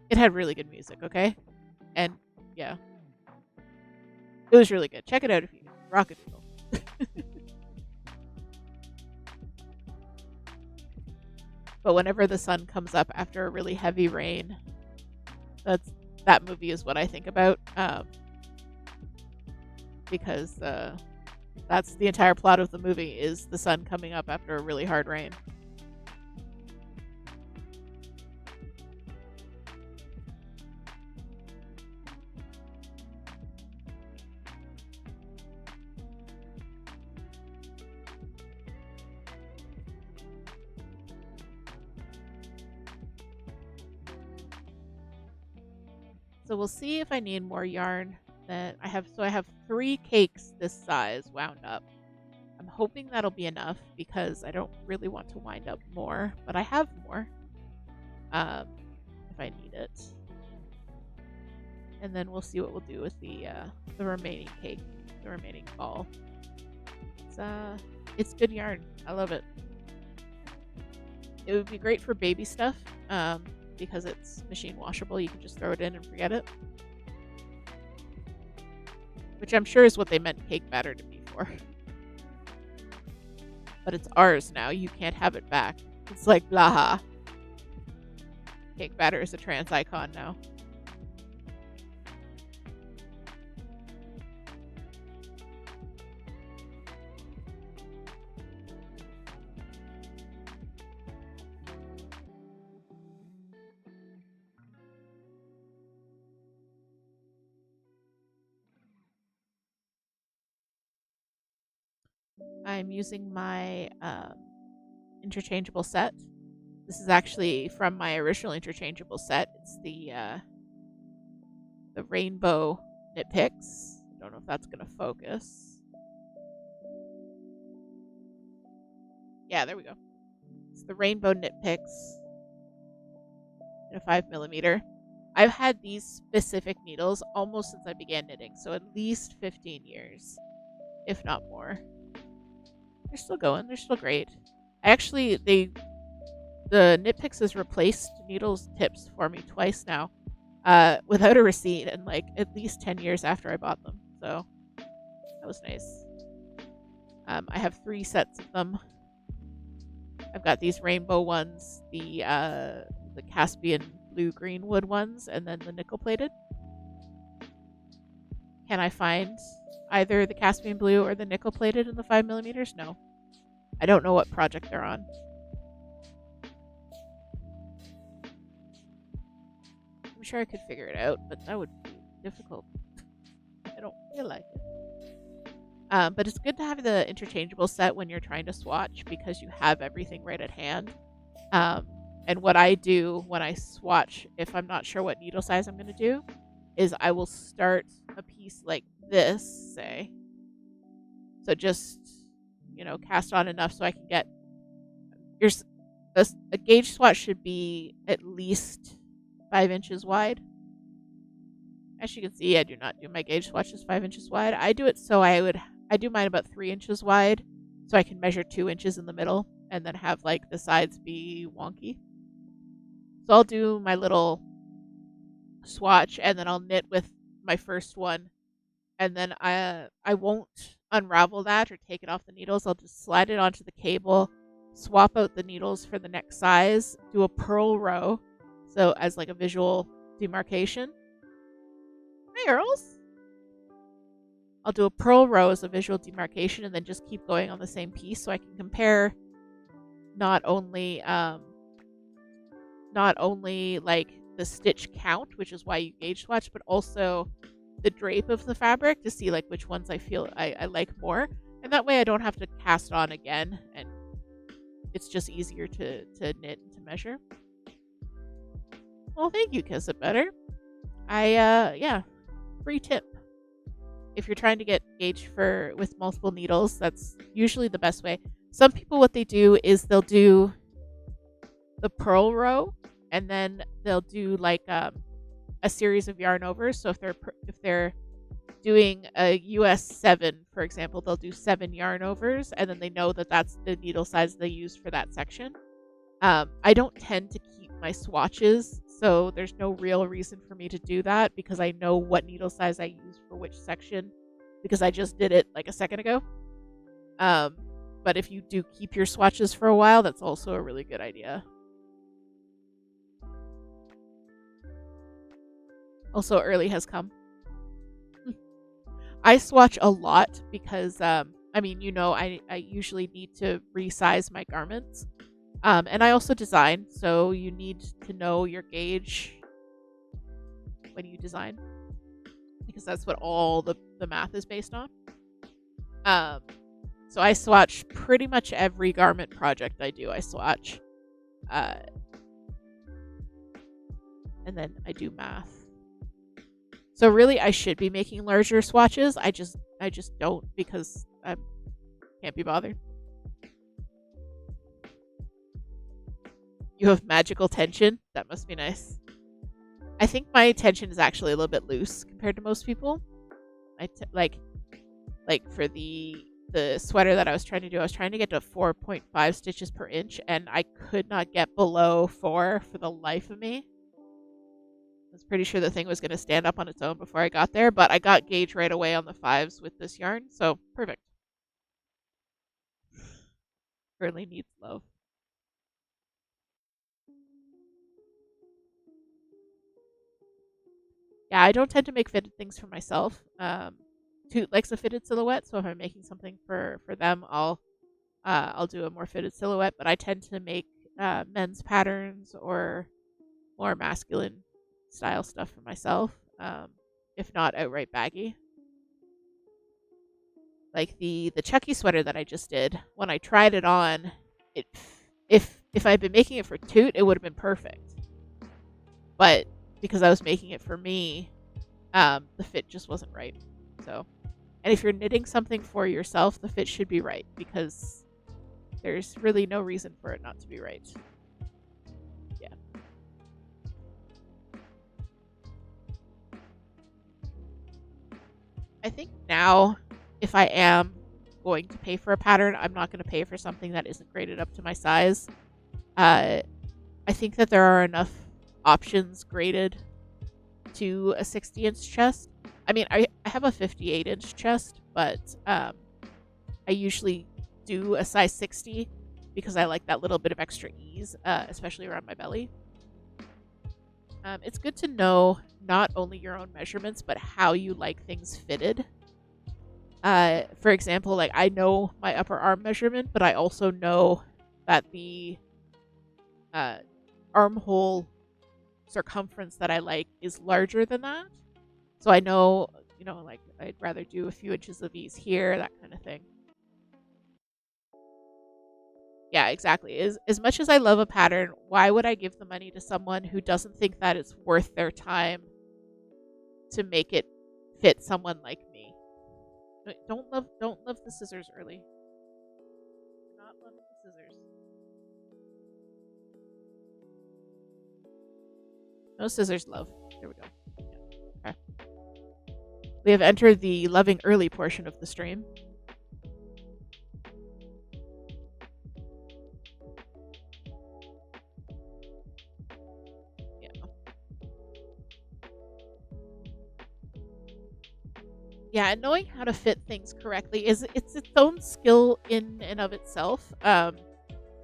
It had really good music, okay? And yeah, it was really good. Check it out if you Rockadoodle. But whenever the sun comes up after a really heavy rain, that movie is what I think about. Because that's the entire plot of the movie is the sun coming up after a really hard rain. So we'll see if I need more yarn that I have. So I have 3 cakes this size wound up. I'm hoping that'll be enough because I don't really want to wind up more, but I have more if I need it. And then we'll see what we'll do with the remaining cake, the remaining ball. It's good yarn. I love it. It would be great for baby stuff because it's machine washable. You can just throw it in and forget it. Which I'm sure is what they meant cake batter to be for. But it's ours now. You can't have it back. It's like, blah. Cake batter is a trans icon now. I'm using my interchangeable set. This is actually from my original interchangeable set. It's the rainbow nitpicks. I don't know if that's gonna focus. Yeah, there we go. It's the rainbow nitpicks in a 5mm. I've had these specific needles almost since I began knitting, so at least 15 years, if not more. They're still going. They're still great. Actually, the Knitpicks has replaced needles tips for me twice now, without a receipt, and like at least 10 years after I bought them. So that was nice. I have 3 sets of them. I've got these rainbow ones, the Caspian blue green wood ones, and then the nickel plated. Can I find either the Caspian blue or the nickel plated in the 5mm? No. I don't know what project they're on. I'm sure I could figure it out, but that would be difficult. I don't feel like it. But it's good to have the interchangeable set when you're trying to swatch because you have everything right at hand. And what I do when I swatch, if I'm not sure what needle size I'm going to do, is I will start a piece like this, say. So just, cast on enough so I can get... A gauge swatch should be at least 5 inches wide. As you can see, I do not do my gauge swatches 5 inches wide. I do it so I do mine about 3 inches wide, so I can measure 2 inches in the middle, and then have like the sides be wonky. So I'll do my little swatch, and then I'll knit with my first one, and then I won't unravel that or take it off the needles. I'll just slide it onto the cable, swap out the needles for the next size, do a purl row, so as like a visual demarcation. Hey, Earls! I'll do a purl row as a visual demarcation, and then just keep going on the same piece so I can compare not only like the stitch count, which is why you gauge swatch, but also the drape of the fabric to see like which ones I feel I like more. And that way I don't have to cast on again, and it's just easier to knit and to measure. Well, thank you, Kiss It Better. Free tip. If you're trying to get gauge with multiple needles, that's usually the best way. Some people, what they do is they'll do the purl row, and then they'll do like a series of yarn overs. So if they're doing a US 7, for example, they'll do 7 yarn overs, and then they know that that's the needle size they use for that section. I don't tend to keep my swatches, so there's no real reason for me to do that because I know what needle size I use for which section because I just did it like a second ago. But if you do keep your swatches for a while, that's also a really good idea. Also, early has come. I swatch a lot because, I usually need to resize my garments. And I also design, so you need to know your gauge when you design, because that's what all the math is based on. So I swatch pretty much every garment project I do. I swatch, and then I do math. So really, I should be making larger swatches. I just don't because I can't be bothered. You have magical tension? That must be nice. I think my tension is actually a little bit loose compared to most people. Like for the the sweater that I was trying to do, I was trying to get to 4.5 stitches per inch, and I could not get below 4 for the life of me. I was pretty sure the thing was going to stand up on its own before I got there, but I got gauge right away on the 5s with this yarn, so perfect. Really needs love. Yeah, I don't tend to make fitted things for myself. Toot likes a fitted silhouette, so if I'm making something for them, I'll do a more fitted silhouette. But I tend to make men's patterns or more masculine style stuff for myself, if not outright baggy. Like the Chucky sweater that I just did, when I tried it on, it if I'd been making it for Toot, it would have been perfect. But because I was making it for me, the fit just wasn't right. So, and if you're knitting something for yourself, the fit should be right because there's really no reason for it not to be right. Yeah. I think now, if I am going to pay for a pattern, I'm not going to pay for something that isn't graded up to my size. I think that there are enough options graded to a 60-inch chest. I mean, I have a 58-inch chest, but I usually do a size 60 because I like that little bit of extra ease, especially around my belly. It's good to know not only your own measurements, but how you like things fitted. For example, like I know my upper arm measurement, but I also know that the armhole circumference that I like is larger than that. So I know, like I'd rather do a few inches of ease here, that kind of thing. Yeah, exactly. As much as I love a pattern, why would I give the money to someone who doesn't think that it's worth their time to make it fit someone like me? Don't love the scissors early. Do not love the scissors. No scissors, love. There we go. Yeah. Okay. We have entered the loving early portion of the stream. Yeah. Yeah, and knowing how to fit things correctly is its own skill in and of itself. And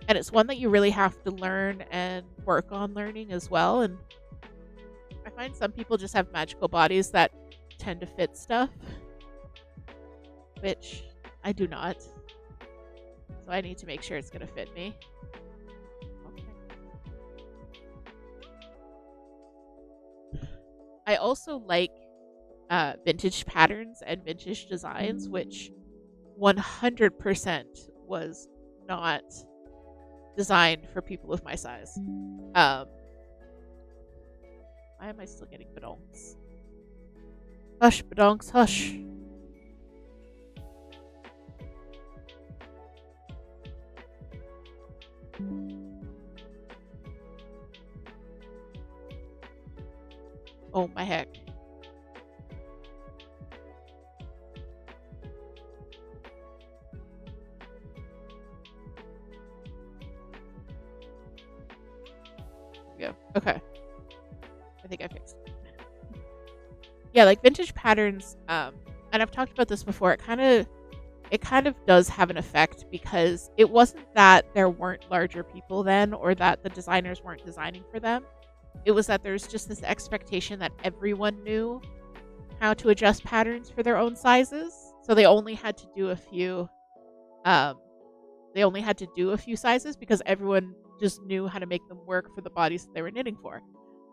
it's one that you really have to learn and work on learning as well. And I find some people just have magical bodies that tend to fit stuff, which I do not. So I need to make sure it's going to fit me. Okay. I also like vintage patterns and vintage designs, which 100% was not designed for people with my size. Why am I still getting badonks? Hush, badonks, hush. Oh my heck. There we go. Okay. I think I fixed it. Yeah, like vintage patterns, and I've talked about this before, it kind of does have an effect because it wasn't that there weren't larger people then or that the designers weren't designing for them. It was that there's just this expectation that everyone knew how to adjust patterns for their own sizes. So they only had to do a few sizes because everyone just knew how to make them work for the bodies that they were knitting for.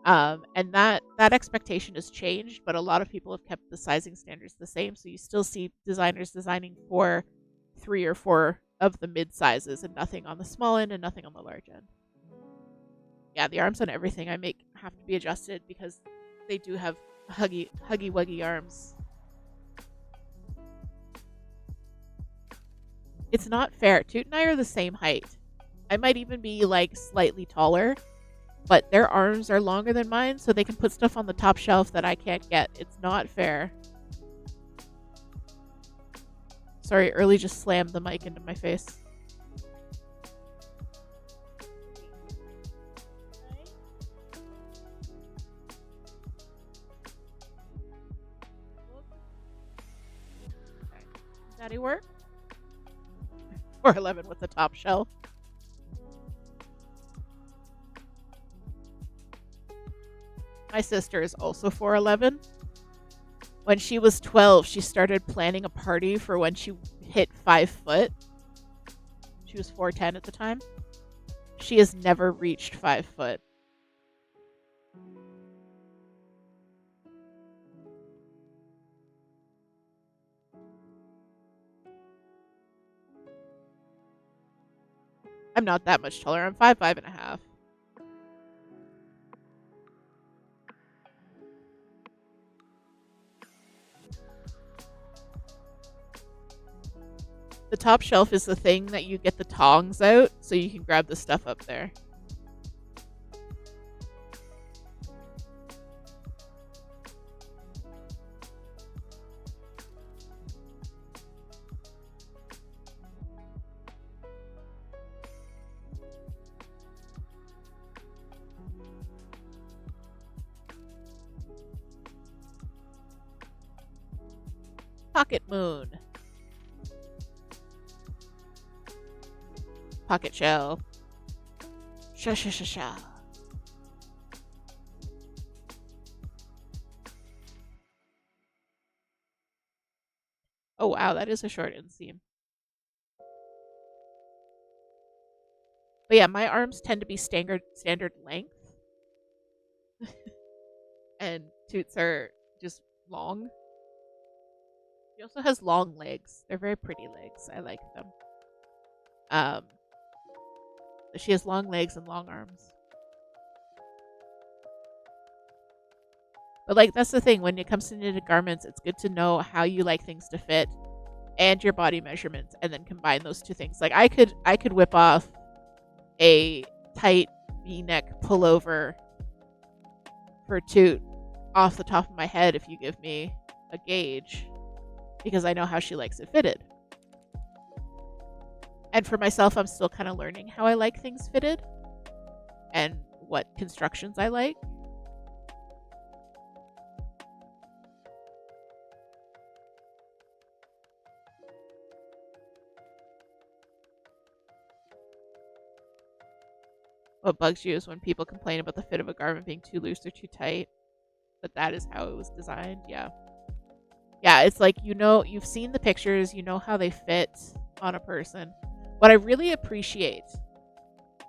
And that expectation has changed, but a lot of people have kept the sizing standards the same. So you still see designers designing for 3 or 4 of the mid sizes and nothing on the small end and nothing on the large end. Yeah, the arms on everything I make have to be adjusted because they do have huggy wuggy arms. It's not fair. Toot and I are the same height. I might even be like slightly taller, but their arms are longer than mine, so they can put stuff on the top shelf that I can't get. It's not fair. Sorry, Early just slammed the mic into my face. Daddy work? 4'11" with the top shelf. My sister is also 4'11". When she was 12, she started planning a party for when she hit 5 foot. She was 4'10" at the time. She has never reached 5 foot. I'm not that much taller. I'm 5'5.5". The top shelf is the thing that you get the tongs out so you can grab the stuff up there. Pocket moon. Pocket shell. Sha sha sha sha. Oh wow, that is a short inseam. But yeah, my arms tend to be standard length. And Toots are just long. She also has long legs. They're very pretty legs. I like them. She has long legs and long arms. But like that's the thing, when it comes to knitted garments, it's good to know how you like things to fit and your body measurements and then combine those two things. Like I could whip off a tight V-neck pullover for Toot off the top of my head if you give me a gauge, because I know how she likes it fitted. And for myself, I'm still kind of learning how I like things fitted and what constructions I like. What bugs you is when people complain about the fit of a garment being too loose or too tight, but that is how it was designed. Yeah, it's like, you've seen the pictures, you know how they fit on a person. What I really appreciate,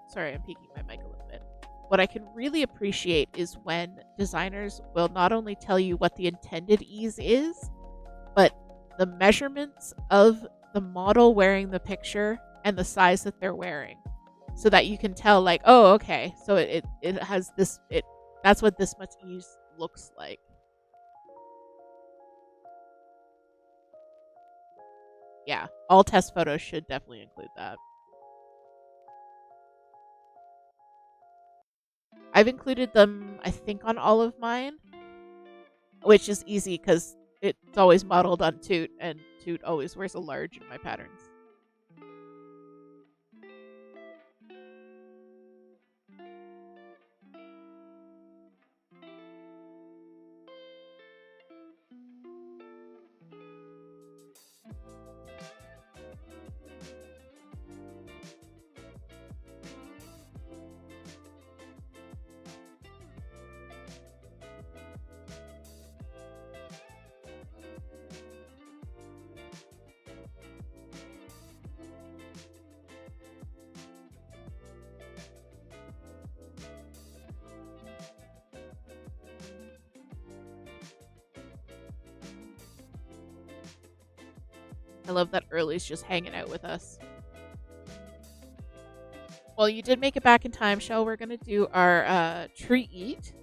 sorry, I'm peeking my mic a little bit. What I can really appreciate is when designers will not only tell you what the intended ease is, but the measurements of the model wearing the picture and the size that they're wearing, so that you can tell, like, oh, okay, so it has this, that's what this much ease looks like. Yeah, all test photos should definitely include that. I've included them, I think, on all of mine, which is easy because it's always modeled on Toot, and Toot always wears a large in my patterns. I love that Early's just hanging out with us. Well, you did make it back in time, Shell. We're going to do our treat eat.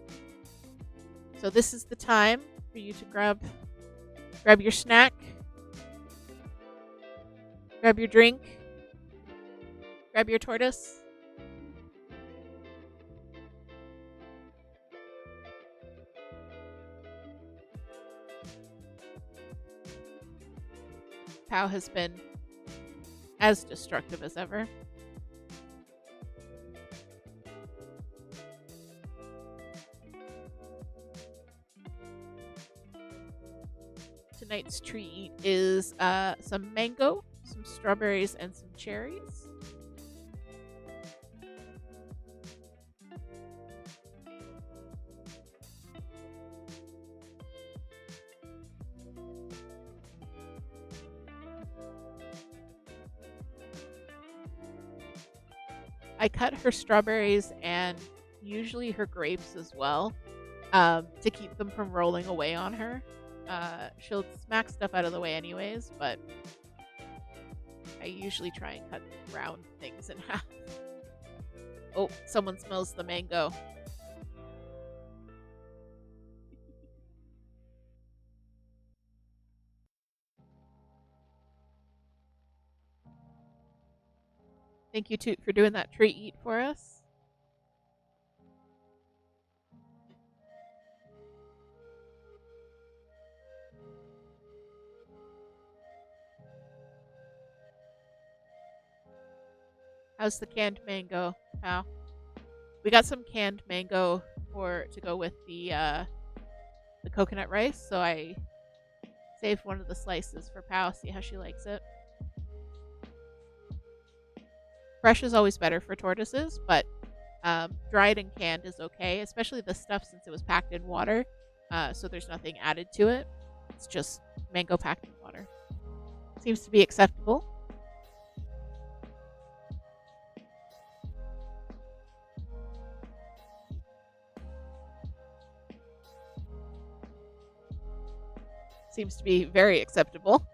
So this is the time for you to grab your snack, grab your drink, grab your tortoise. Pow has been as destructive as ever. Tonight's treat is some mango, some strawberries, and some cherries. I cut her strawberries and usually her grapes as well, to keep them from rolling away on her. She'll smack stuff out of the way anyways, but I usually try and cut round things in half. Oh, someone smells the mango. Thank you, Toot, for doing that treat eat for us. How's the canned mango, Pow? We got some canned mango to go with the coconut rice, so I saved one of the slices for Pow. See how she likes it. Fresh is always better for tortoises, but dried and canned is okay, especially the stuff since it was packed in water, so there's nothing added to it. It's just mango packed in water. Seems to be acceptable. Seems to be very acceptable.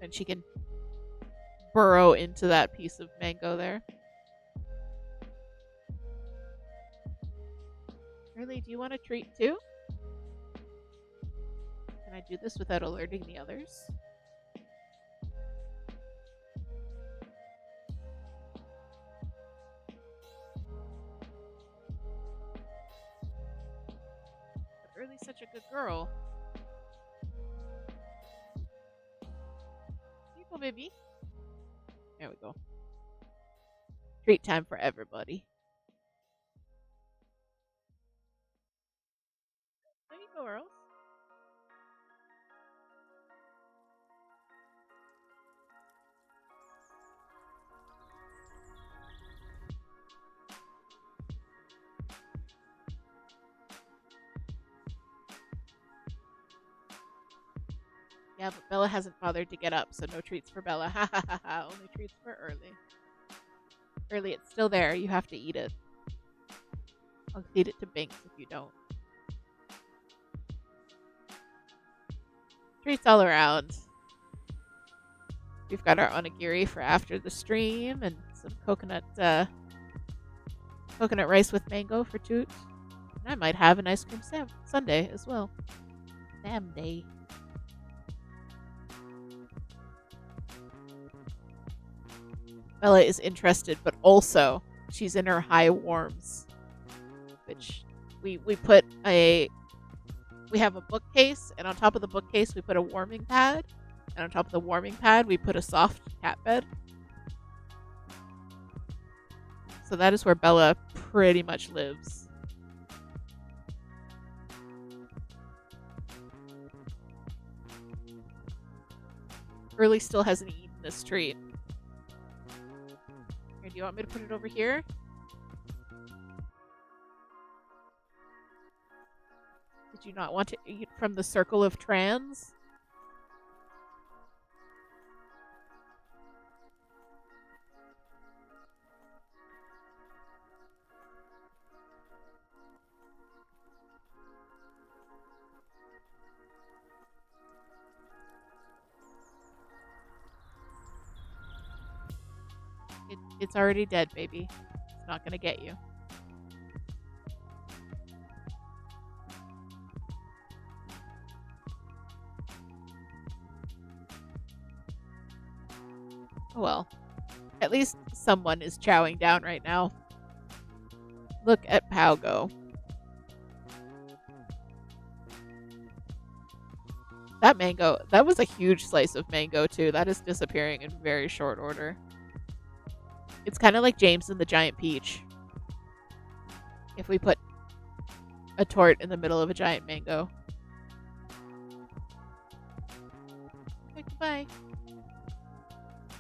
And she can burrow into that piece of mango there. Really, do you want a treat too? Can I do this without alerting the others? But Early's such a good girl. Here you go, baby. There we go. Treat time for everybody. There you go, Earls. Yeah, but Bella hasn't bothered to get up, so no treats for Bella. Ha ha ha ha. Only treats for Early. Early, it's still there. You have to eat it. I'll feed it to Binks if you don't. Treats all around. We've got our onigiri for after the stream and some coconut rice with mango for Toot. And I might have an ice cream sundae as well. Sam day. Bella is interested, but also she's in her high warms, which we have a bookcase, and on top of the bookcase we put a warming pad, and on top of the warming pad we put a soft cat bed. So that is where Bella pretty much lives. Early still hasn't eaten this treat. Do you want me to put it over here? Did you not want to eat from the circle of trans? It's already dead, baby. It's not gonna get you. Oh well. At least someone is chowing down right now. Look at Pow go. That mango, that was a huge slice of mango too. That is disappearing in very short order. It's kind of like James and the Giant Peach. If we put a tort in the middle of a giant mango. Okay, goodbye.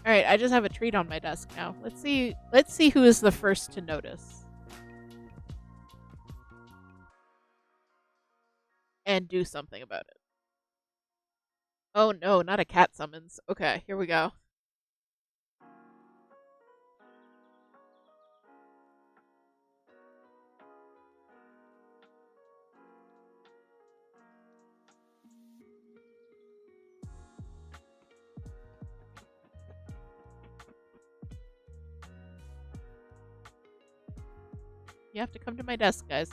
All right, I just have a treat on my desk now. Let's see who is the first to notice and do something about it. Oh no, not a cat summons. Okay, here we go. You have to come to my desk, guys.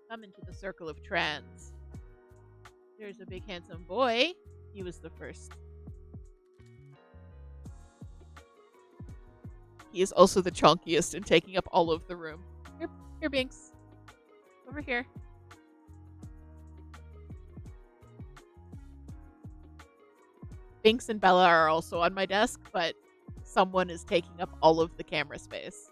Come into the circle of trans. There's a big handsome boy. He was the first. He is also the chunkiest and taking up all of the room. Here, Binks. Over here. Binks and Bella are also on my desk, but someone is taking up all of the camera space.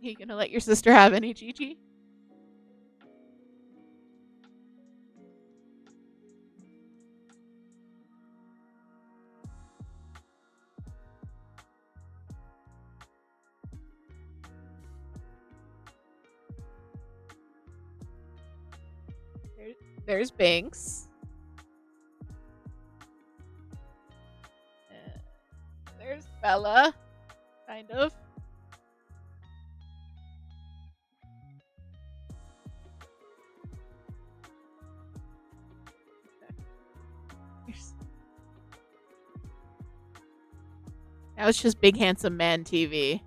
Are you gonna let your sister have any, Gigi? There's Binks. There's Bella. Kind of. Now it's just Big Handsome Man TV.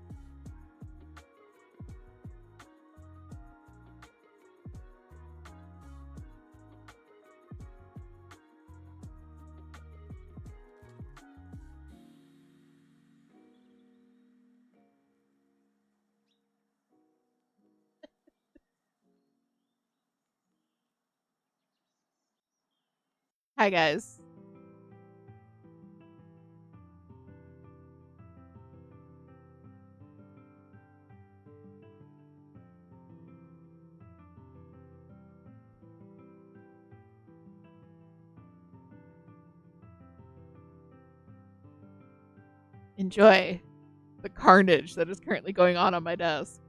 Hi, guys. Enjoy the carnage that is currently going on my desk.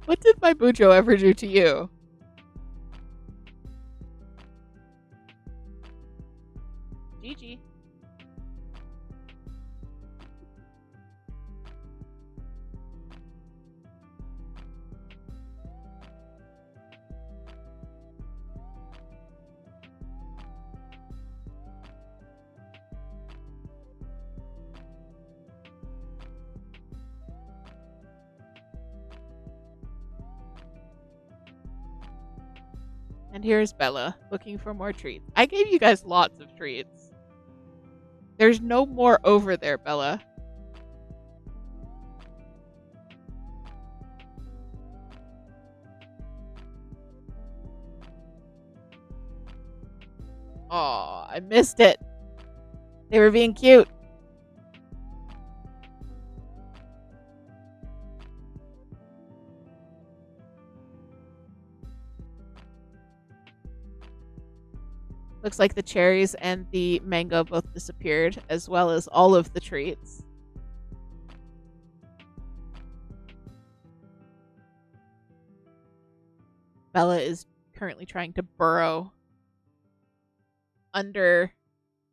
What did my Bujo ever do to you? Gigi. And here's Bella, looking for more treats. I gave you guys lots of treats. There's no more over there, Bella. Aw, I missed it. They were being cute. Looks like the cherries and the mango both disappeared, as well as all of the treats. Bella is currently trying to burrow under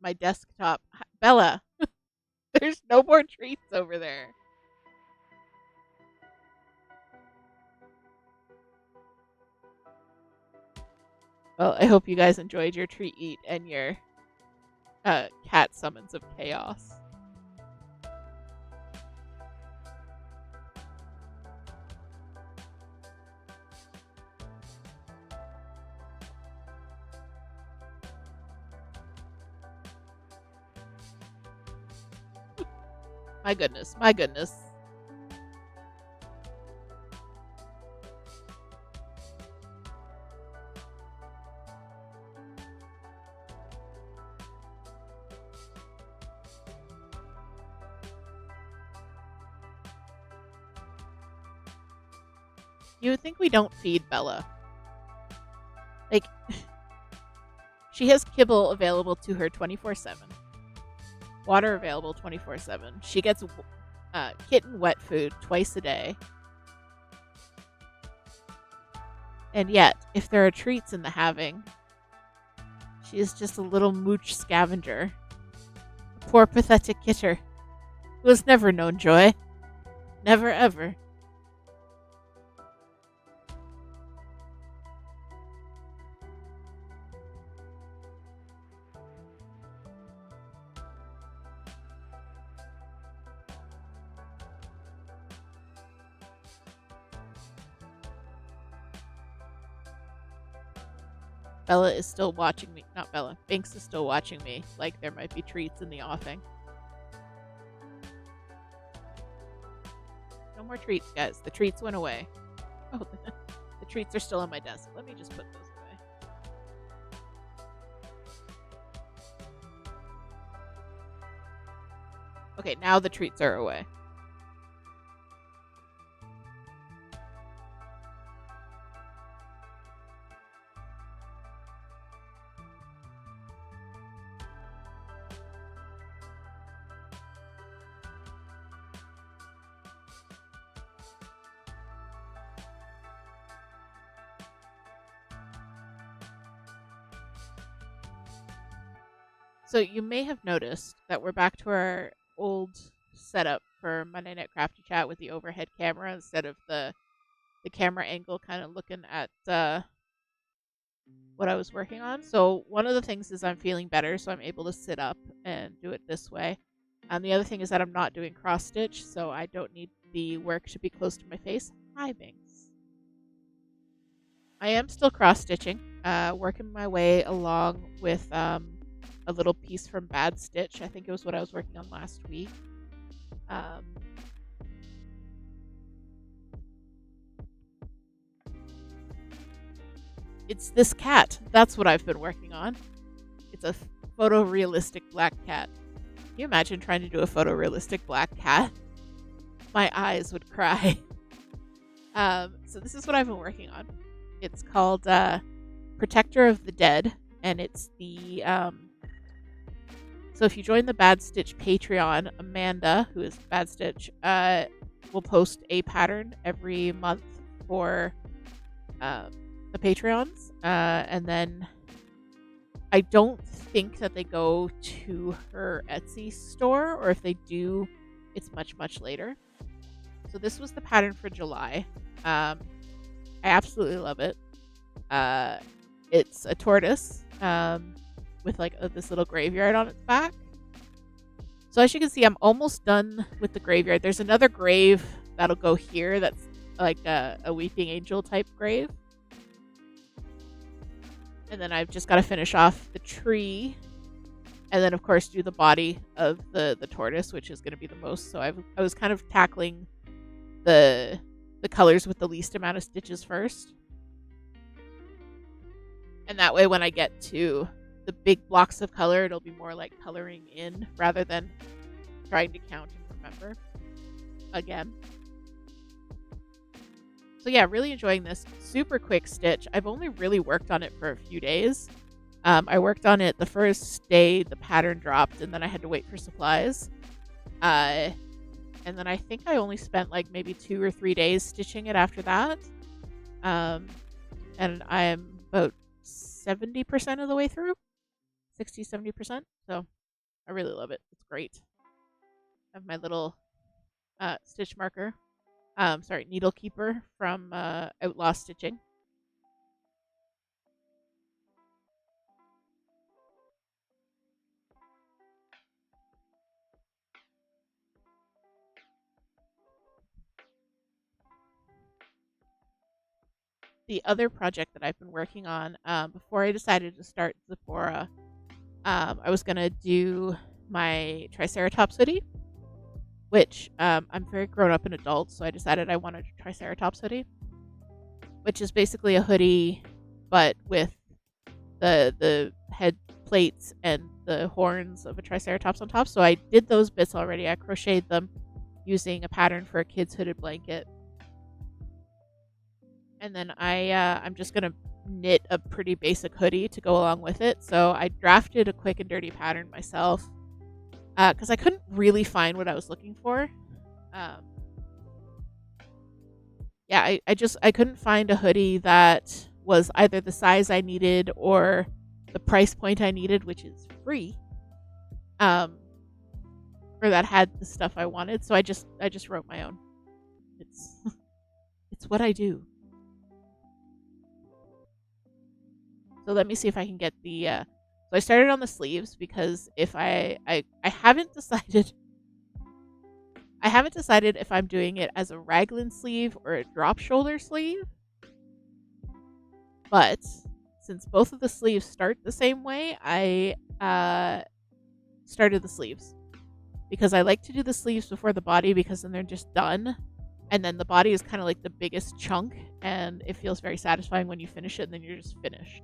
my desktop. Bella, there's no more treats over there. Well, I hope you guys enjoyed your treat eat and your cat summons of chaos. My goodness, my goodness. You would think we don't feed Bella. Like, she has kibble available to her 24/7. Water available 24/7. She gets kitten wet food twice a day. And yet, if there are treats in the having, she is just a little mooch scavenger. A poor pathetic kitter who has never known joy. Never ever. Bella is still watching me. Not Bella. Binks is still watching me like there might be treats in the offing. No more treats, guys. The treats went away. Oh, the treats are still on my desk. Let me just put those away. Okay, now the treats are away. So you may have noticed that we're back to our old setup for Monday Night Crafty Chat with the overhead camera instead of the camera angle kind of looking at what I was working on. So one of the things is I'm feeling better, so I'm able to sit up and do it this way. And the other thing is that I'm not doing cross stitch, so I don't need the work to be close to my face. Hi, Binks. I am still cross stitching, working my way along with a little piece from Bad Stitch. I think it was what I was working on last week. It's this cat. That's what I've been working on. It's a photorealistic black cat. Can you imagine trying to do a photorealistic black cat? My eyes would cry. So this is what I've been working on. It's called Protector of the Dead, and it's the so if you join the Bad Stitch Patreon, Amanda, who is Bad Stitch, will post a pattern every month for the Patreons, and then I don't think that they go to her Etsy store, or if they do, it's much, much later. So this was the pattern for July. I absolutely love it. It's a tortoise with like this little graveyard on its back. So as you can see, I'm almost done with the graveyard. There's another grave that'll go here that's like a weeping angel type grave. And then I've just got to finish off the tree. And then, of course, do the body of the tortoise, which is going to be the most. So I was kind of tackling the colors with the least amount of stitches first. And that way, when I get to the big blocks of color, it'll be more like coloring in rather than trying to count and remember again. So yeah, really enjoying this. Super quick stitch. I've only really worked on it for a few days. I worked on it the first day the pattern dropped, and then I had to wait for supplies. And then I think I only spent like maybe 2 or 3 days stitching it after that. And I'm about 70% of the way through. 60-70%. So I really love it. It's great. I have my little stitch marker. Needle keeper from Outlaw Stitching. the other project that I've been working on, before I decided to start Zipporah, I was gonna do my Triceratops hoodie, which I'm very grown up and adult, so I decided I wanted a Triceratops hoodie, which is basically a hoodie, but with the head plates and the horns of a Triceratops on top. So I did those bits already. I crocheted them using a pattern for a kid's hooded blanket, and then I'm just gonna knit a pretty basic hoodie to go along with it. So I drafted a quick and dirty pattern myself because I couldn't really find what I was looking for. Um, yeah, I couldn't find a hoodie that was either the size I needed or the price point I needed, which is free, or that had the stuff I wanted. So I just wrote my own. It's it's what I do. So let me see if I can get the. So I started on the sleeves because if I haven't decided. I haven't decided if I'm doing it as a raglan sleeve or a drop shoulder sleeve. But since both of the sleeves start the same way, I started the sleeves because I like to do the sleeves before the body because then they're just done. And then the body is kind of like the biggest chunk, and it feels very satisfying when you finish it and then you're just finished.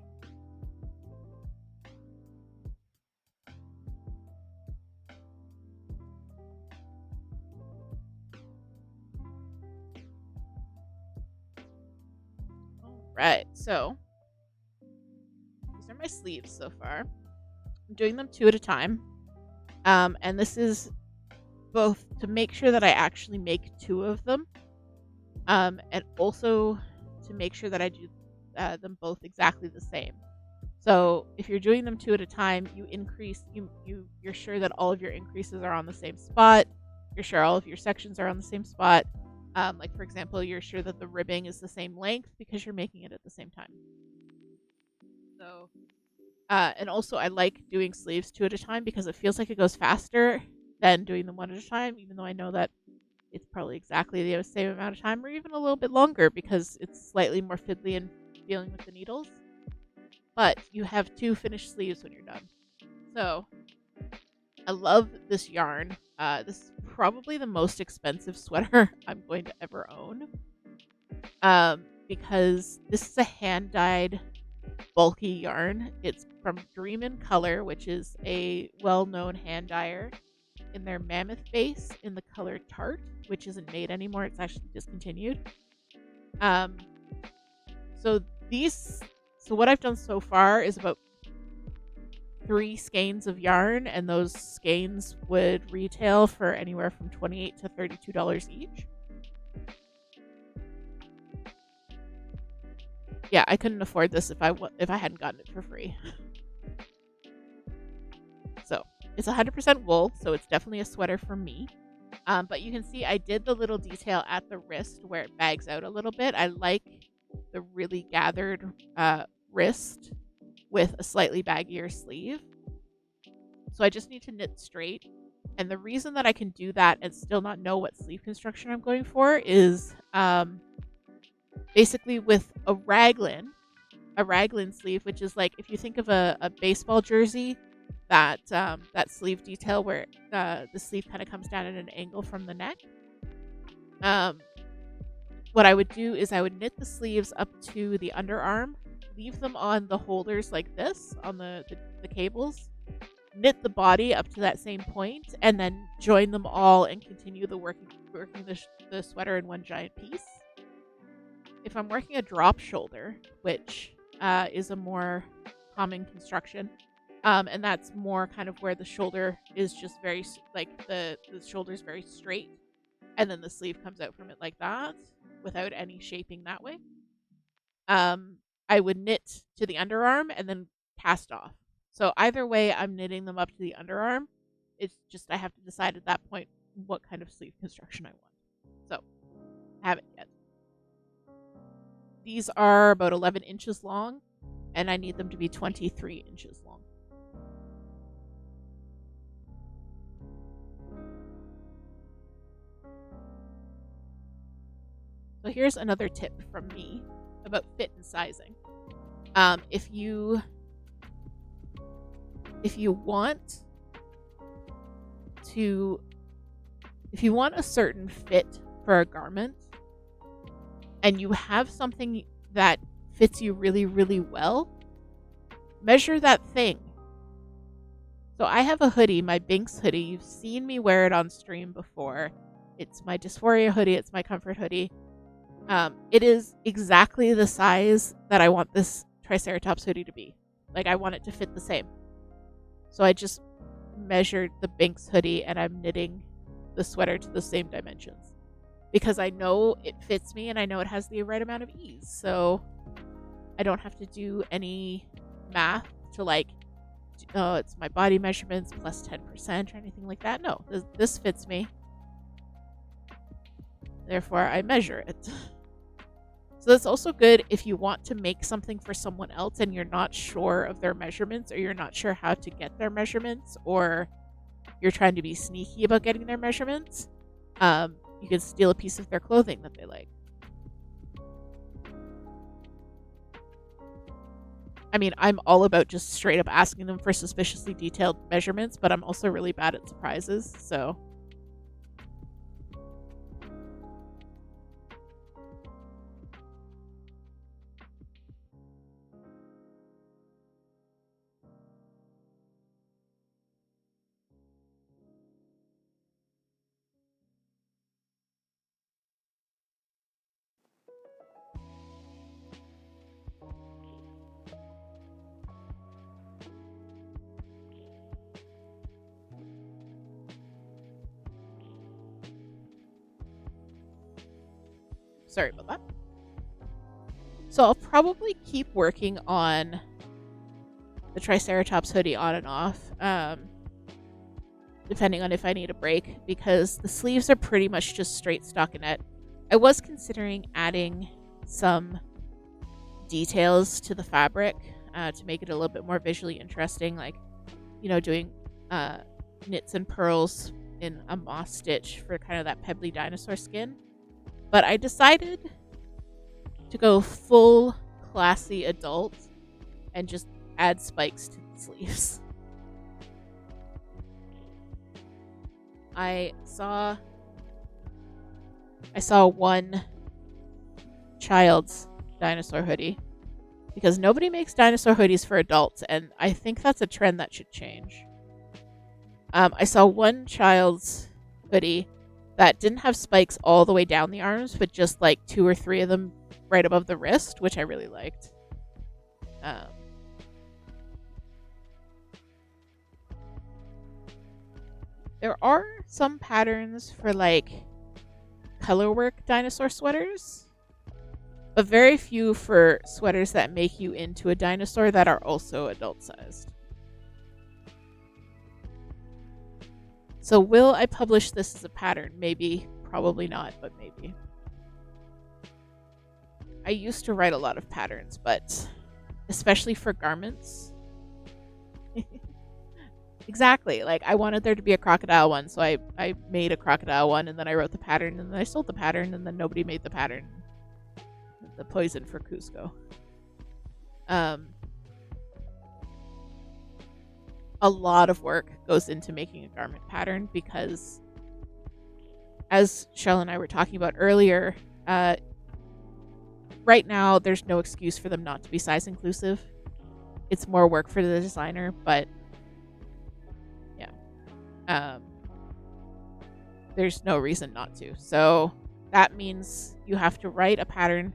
Alright, so these are my sleeves so far. I'm doing them 2 at a time. And this is both to make sure that I actually make 2 of them, and also to make sure that I do them both exactly the same. So if you're doing them 2 at a time, you're sure that all of your increases are on the same spot. You're sure all of your sections are on the same spot. Like for example, you're sure that the ribbing is the same length because you're making it at the same time. So, and also I like doing sleeves 2 at a time because it feels like it goes faster than doing them 1 at a time, even though I know that it's probably exactly the same amount of time or even a little bit longer because it's slightly more fiddly in dealing with the needles. But you have 2 finished sleeves when you're done. So I love this yarn. This is probably the most expensive sweater I'm going to ever own. Because this is a hand-dyed bulky yarn. It's from Dream in Color, which is a well-known hand dyer in their mammoth base in the color Tart, which isn't made anymore. It's actually discontinued. So what I've done so far is about 3 skeins of yarn, and those skeins would retail for anywhere from $28 to $32 each. Yeah, I couldn't afford this if I hadn't gotten it for free. So it's 100% wool, so it's definitely a sweater for me. But you can see I did the little detail at the wrist where it bags out a little bit. I like the really gathered wrist with a slightly baggier sleeve. So I just need to knit straight. And the reason that I can do that and still not know what sleeve construction I'm going for is basically with a raglan sleeve, which is like if you think of a baseball jersey, that sleeve detail where the sleeve kind of comes down at an angle from the neck. What I would do is I would knit the sleeves up to the underarm, leave them on the holders like this on the cables, knit the body up to that same point, and then join them all and continue the working the sweater in one giant piece. If I'm working a drop shoulder, which is a more common construction, and that's more kind of where the shoulder is just very, like the shoulder's very straight, and then the sleeve comes out from it like that, without any shaping that way. I would knit to the underarm and then cast off. So either way, I'm knitting them up to the underarm. It's just I have to decide at that point what kind of sleeve construction I want. So, I haven't yet. These are about 11 inches long, and I need them to be 23 inches long. So here's another tip from me about fit and sizing. If you want a certain fit for a garment and you have something that fits you really, really well, measure that thing. So I have a hoodie, my Binks hoodie. You've seen me wear it on stream before. It's my dysphoria hoodie. It's my comfort hoodie. It is exactly the size that I want this Triceratops hoodie to be. Like, I want it to fit the same. So I just measured the Binks hoodie and I'm knitting the sweater to the same dimensions. Because I know it fits me and I know it has the right amount of ease. So I don't have to do any math to like, oh, it's my body measurements plus 10% or anything like that. No, this fits me. Therefore, I measure it. So that's also good if you want to make something for someone else and you're not sure of their measurements, or you're not sure how to get their measurements, or you're trying to be sneaky about getting their measurements. You can steal a piece of their clothing that they like. I mean, I'm all about just straight up asking them for suspiciously detailed measurements, but I'm also really bad at surprises, so... Sorry about that. So I'll probably keep working on the Triceratops hoodie on and off, depending on if I need a break, because the sleeves are pretty much just straight stockinette. I was considering adding some details to the fabric to make it a little bit more visually interesting, like, you know, doing knits and pearls in a moss stitch for kind of that pebbly dinosaur skin. But I decided to go full classy adult and just add spikes to the sleeves. I saw one child's dinosaur hoodie, because nobody makes dinosaur hoodies for adults, and I think that's a trend that should change. I saw one child's hoodie that didn't have spikes all the way down the arms, but just like 2 or 3 of them right above the wrist, which I really liked. There are some patterns for like colorwork dinosaur sweaters, but very few for sweaters that make you into a dinosaur that are also adult sized. So will I publish this as a pattern? Maybe, probably not, but maybe. I used to write a lot of patterns, but especially for garments. Exactly. Like, I wanted there to be a crocodile one, so I made a crocodile one, and then I wrote the pattern, and then I sold the pattern, and then nobody made the pattern. The poison for Cusco. A lot of work goes into making a garment pattern, because as Shell and I were talking about earlier, right now there's no excuse for them not to be size inclusive. It's more work for the designer, but yeah, there's no reason not to. So that means you have to write a pattern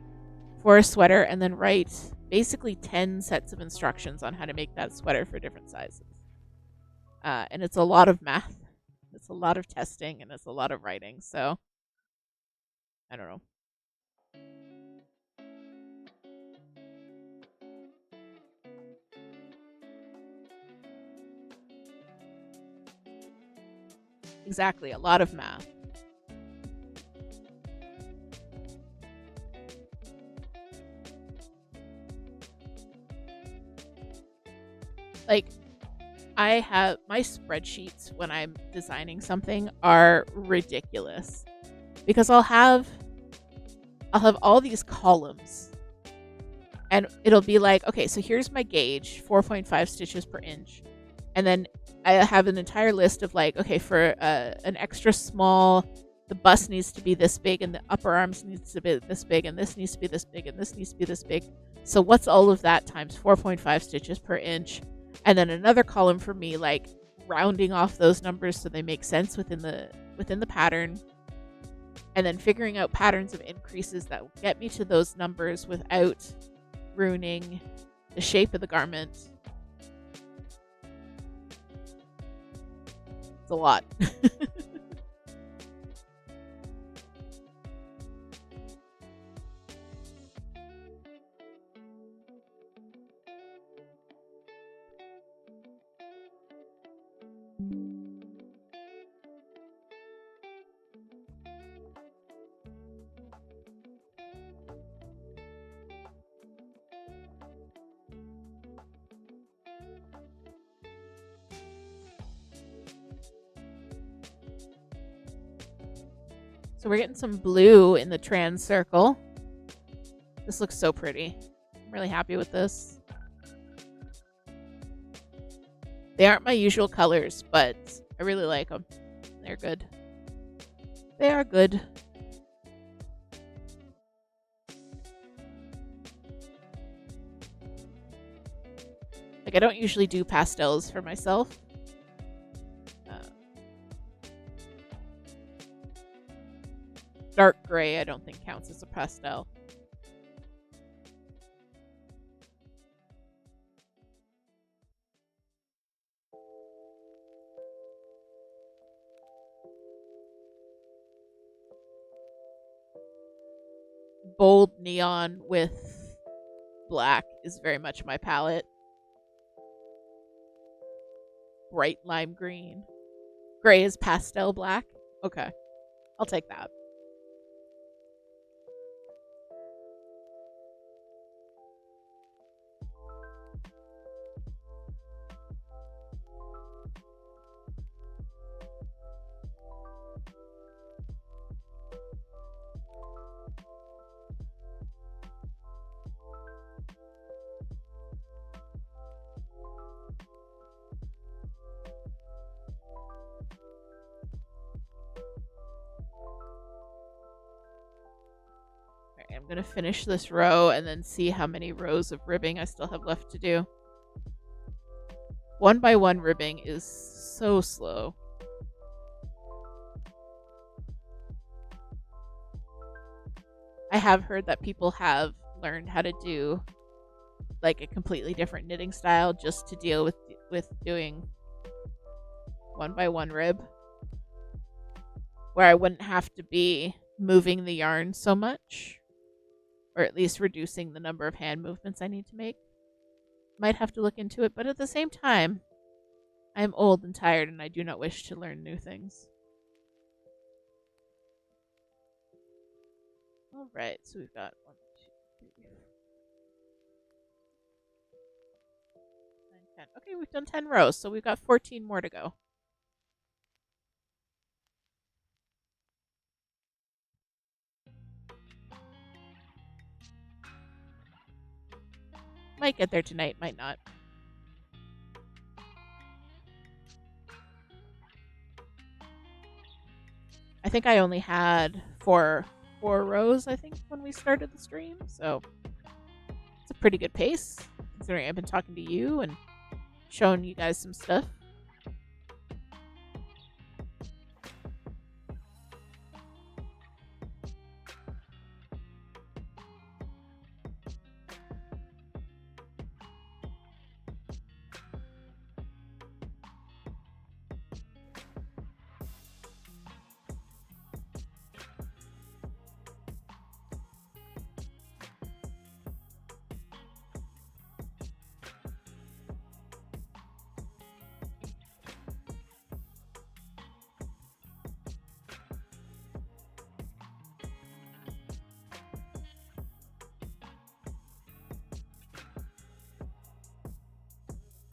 for a sweater and then write basically 10 sets of instructions on how to make that sweater for different sizes. And it's a lot of math, it's a lot of testing, and it's a lot of writing. So I don't know. Exactly, a lot of math. Like, I have my spreadsheets when I'm designing something are ridiculous, because I'll have all these columns And it'll be like, okay, so here's my gauge, 4.5 stitches per inch. And then I have an entire list of like, okay, for an extra small, the bust needs to be this big, and the upper arms needs to be this big, and this needs to be this big, and this needs to be this big. So what's all of that times 4.5 stitches per inch? And then another column for me, like rounding off those numbers so they make sense within the pattern. And then figuring out patterns of increases that will get me to those numbers without ruining the shape of the garment. It's a lot. So we're getting some blue in the trans circle. This looks so pretty. I'm really happy with this. They aren't my usual colors, but I really like them. They're good. They are good. Like, I don't usually do pastels for myself. Dark gray I don't think counts as a pastel. Bold neon with black is very much my palette. Bright lime green. Gray is pastel black. Okay, I'll take that. I'm going to finish this row and then see how many rows of ribbing I still have left to do. 1 by 1 ribbing is so slow. I have heard that people have learned how to do like a completely different knitting style just to deal with doing 1 by 1 rib, where I wouldn't have to be moving the yarn so much. Or at least reducing the number of hand movements I need to make. Might have to look into it, but at the same time, I am old and tired and I do not wish to learn new things. Alright, so we've got 1, 2, 3, 4, 9, 10. Okay, we've done 10 rows, so we've got 14 more to go. Might get there tonight, might not. I think I only had four rows, I think, when we started the stream, so it's a pretty good pace, considering I've been talking to you and showing you guys some stuff.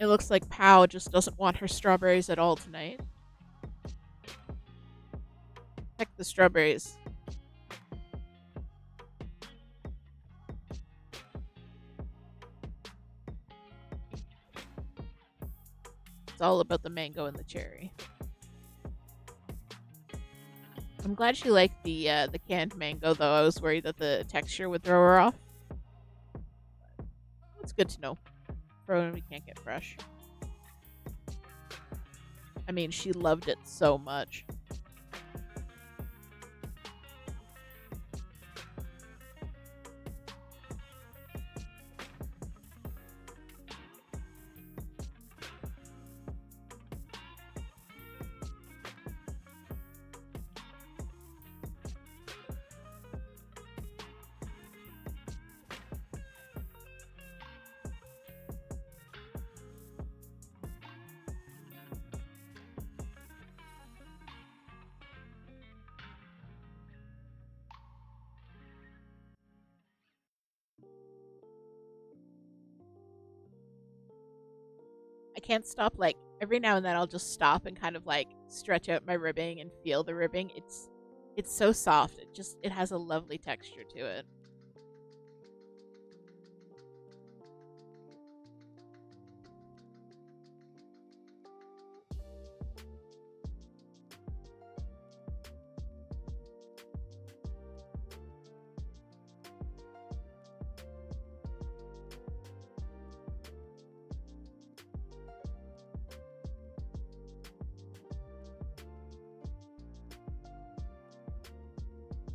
It looks like Pow just doesn't want her strawberries at all tonight. Heck the strawberries. It's all about the mango and the cherry. I'm glad she liked the canned mango, though. I was worried that the texture would throw her off. It's good to know. Frozen, we can't get fresh. I mean, she loved it so much. I can't stop, like, every now and then I'll just stop and kind of like stretch out my ribbing and feel the ribbing. It's so soft. It has a lovely texture to it.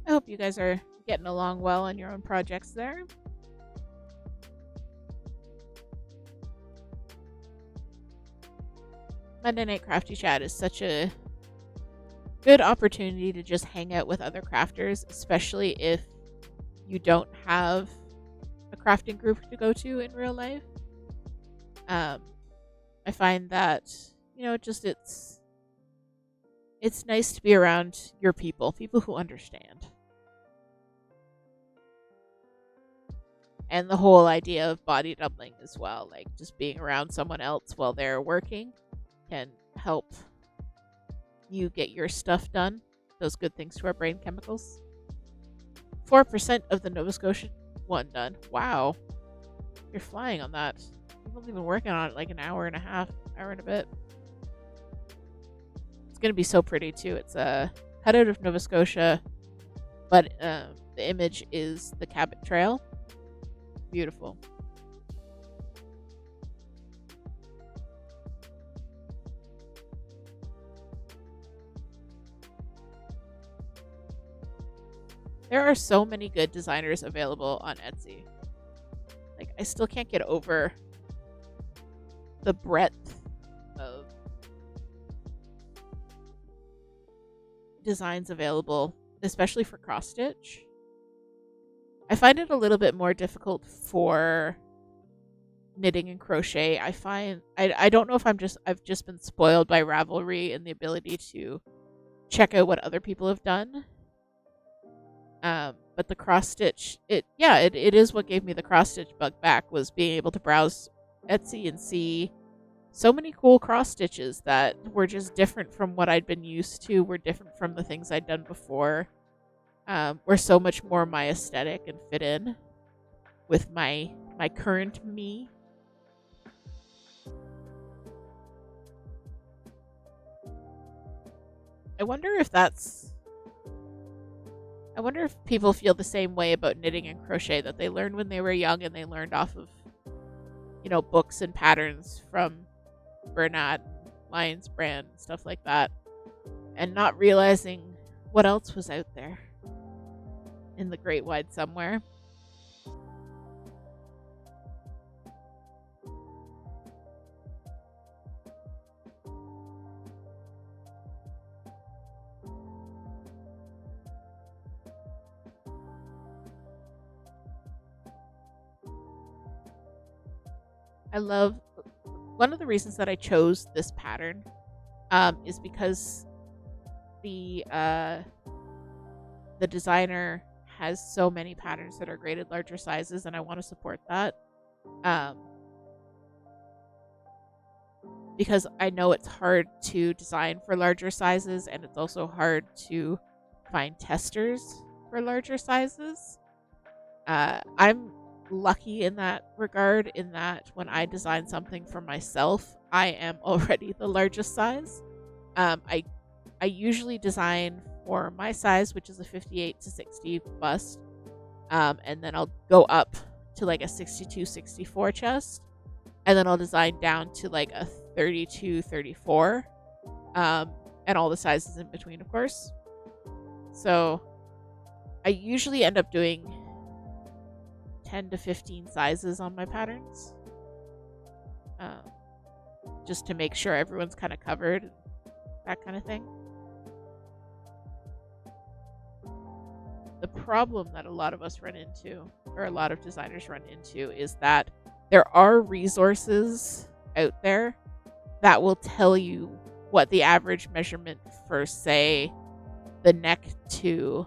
I hope you guys are getting along well on your own projects there. Monday Night Crafty Chat is such a good opportunity to just hang out with other crafters, especially if you don't have a crafting group to go to in real life. I find that, it's nice to be around your people who understand. And the whole idea of body doubling as well, like just being around someone else while they're working can help you get your stuff done. Those good things to our brain chemicals. 4% of the Nova Scotia one done. Wow. You're flying on that. You've only been working on it like an hour and a half, hour and a bit. It's going to be so pretty too. It's a cutout of Nova Scotia, but the image is the Cabot Trail. Beautiful. There are so many good designers available on Etsy. Like, I still can't get over the breadth of designs available, especially for cross stitch. I find it a little bit more difficult for knitting and crochet. I don't know if I've just been spoiled by Ravelry and the ability to check out what other people have done. But the cross stitch, it is what gave me the cross stitch bug back, was being able to browse Etsy and see so many cool cross stitches that were just different from what I'd been used to, were different from the things I'd done before. Were so much more my aesthetic and fit in with my current me. I wonder if people feel the same way about knitting and crochet, that they learned when they were young and they learned off of, books and patterns from Bernat, Lyons Brand, stuff like that, and not realizing what else was out there in the great wide somewhere. One of the reasons that I chose this pattern is because the designer has so many patterns that are graded larger sizes, and I want to support that. Because I know it's hard to design for larger sizes, and it's also hard to find testers for larger sizes. I'm lucky in that regard, in that when I design something for myself, I am already the largest size. I usually design for my size, which is a 58 to 60 bust, and then I'll go up to like a 62, 64 chest, and then I'll design down to like a 32, 34, and all the sizes in between, of course. So I usually end up doing 10 to 15 sizes on my patterns, just to make sure everyone's kind of covered, that kind of thing. The problem that a lot of us run into, or a lot of designers run into, is that there are resources out there that will tell you what the average measurement for, say, the neck to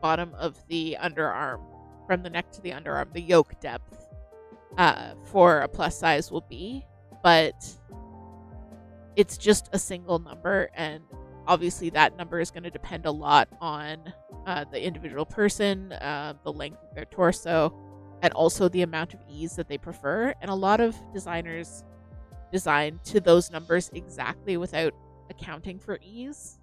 bottom of the underarm, from the neck to the underarm, the yoke depth for a plus size will be, but it's just a single number, and obviously that number is going to depend a lot on the individual person, the length of their torso, and also the amount of ease that they prefer. And a lot of designers design to those numbers exactly without accounting for ease.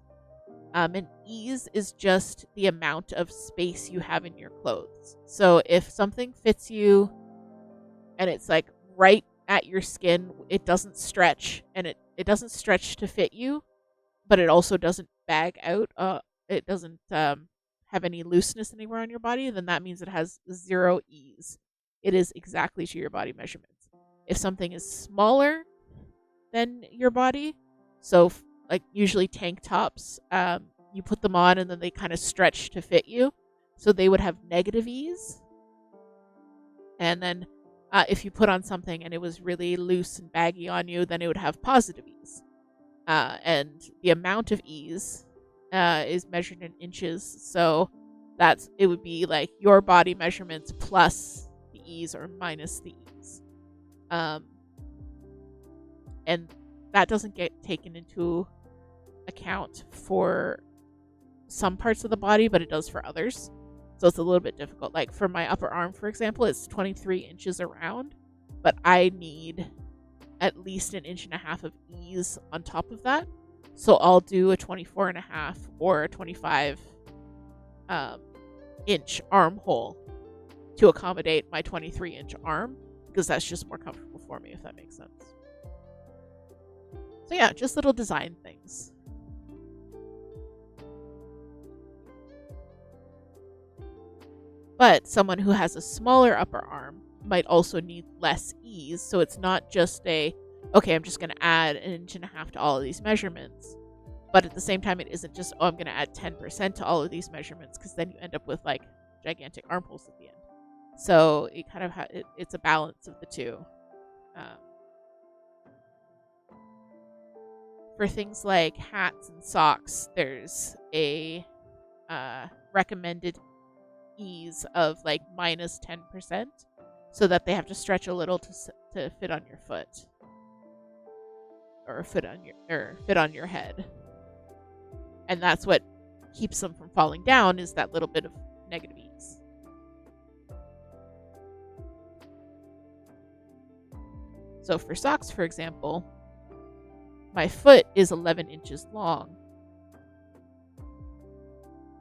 And ease is just the amount of space you have in your clothes. So if something fits you and it's like right at your skin, it doesn't stretch, and it doesn't stretch to fit you, but it also doesn't bag out, it doesn't have any looseness anywhere on your body, then that means it has zero ease. It is exactly to your body measurements. If something is smaller than your body, so like usually tank tops, you put them on and then they kind of stretch to fit you, so they would have negative ease. And then if you put on something and it was really loose and baggy on you, then it would have positive ease. And the amount of ease is measured in inches, so it would be like your body measurements plus the ease or minus the ease. And that doesn't get taken into account for some parts of the body, but it does for others. So it's a little bit difficult. Like for my upper arm, for example, it's 23 inches around, but I need at least 1.5 inches of ease on top of that. So I'll do a 24.5 or a 25 inch armhole to accommodate my 23-inch arm, because that's just more comfortable for me, if that makes sense. So yeah, just little design things. But someone who has a smaller upper arm might also need less ease, so it's not just okay, I'm just going to add 1.5 inches to all of these measurements. But at the same time, it isn't just, I'm going to add 10% to all of these measurements, because then you end up with like gigantic armholes at the end. So it kind of it's a balance of the two. For things like hats and socks, there's a recommended ease of like minus 10%, so that they have to stretch a little to fit on your foot, or fit on your head. And that's what keeps them from falling down, is that little bit of negative ease. So for socks, for example, my foot is 11 inches long,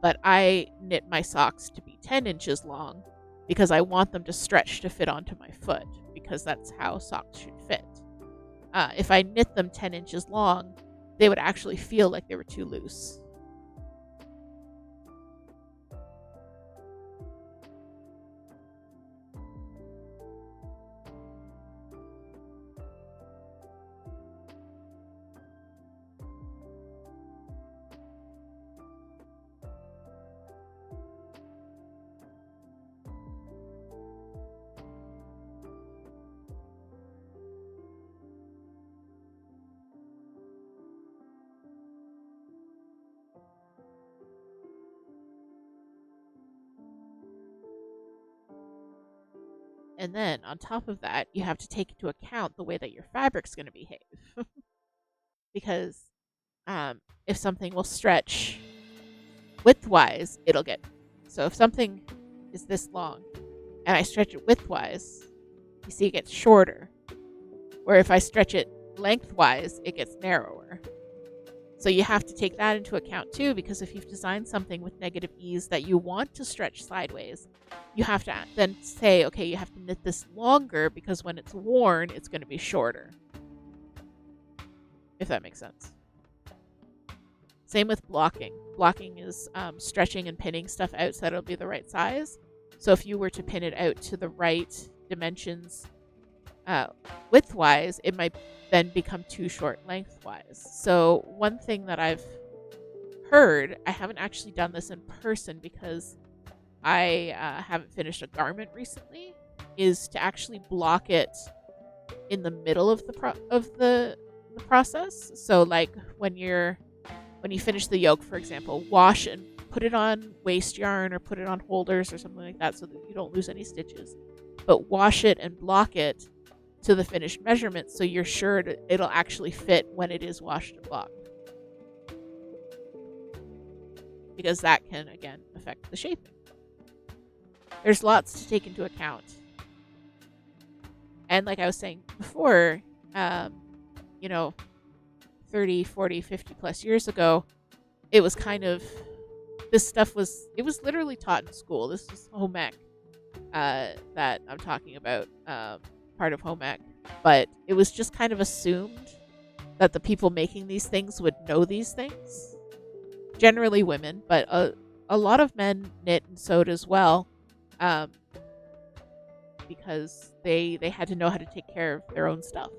but I knit my socks to be 10 inches long because I want them to stretch to fit onto my foot, because that's how socks should fit. If I knit them 10 inches long, they would actually feel like they were too loose. And then on top of that, you have to take into account the way that your fabric's going to behave. Because if something will stretch widthwise, it'll get... So if something is this long and I stretch it widthwise, you see it gets shorter. Where if I stretch it lengthwise, it gets narrower. So you have to take that into account too, because if you've designed something with negative ease that you want to stretch sideways, you have to then say, okay, you have to knit this longer because when it's worn, it's going to be shorter. If that makes sense. Same with blocking. Blocking is stretching and pinning stuff out so that it'll be the right size. So if you were to pin it out to the right dimensions widthwise, it might then become too short lengthwise. So one thing that I've heard, I haven't actually done this in person because I haven't finished a garment recently, is to actually block it in the middle of the process. So like when you finish the yoke, for example, wash and put it on waste yarn or put it on holders or something like that so that you don't lose any stitches. But wash it and block it to the finished measurement so you're sure it'll actually fit when it is washed and blocked. Because that can, again, affect the shaping. There's lots to take into account. And like I was saying before, 30, 40, 50 plus years ago, it was kind of, it was literally taught in school. This is home ec that I'm talking about, part of home ec. But it was just kind of assumed that the people making these things would know these things. Generally women, but a lot of men knit and sewed as well, because they had to know how to take care of their own stuff.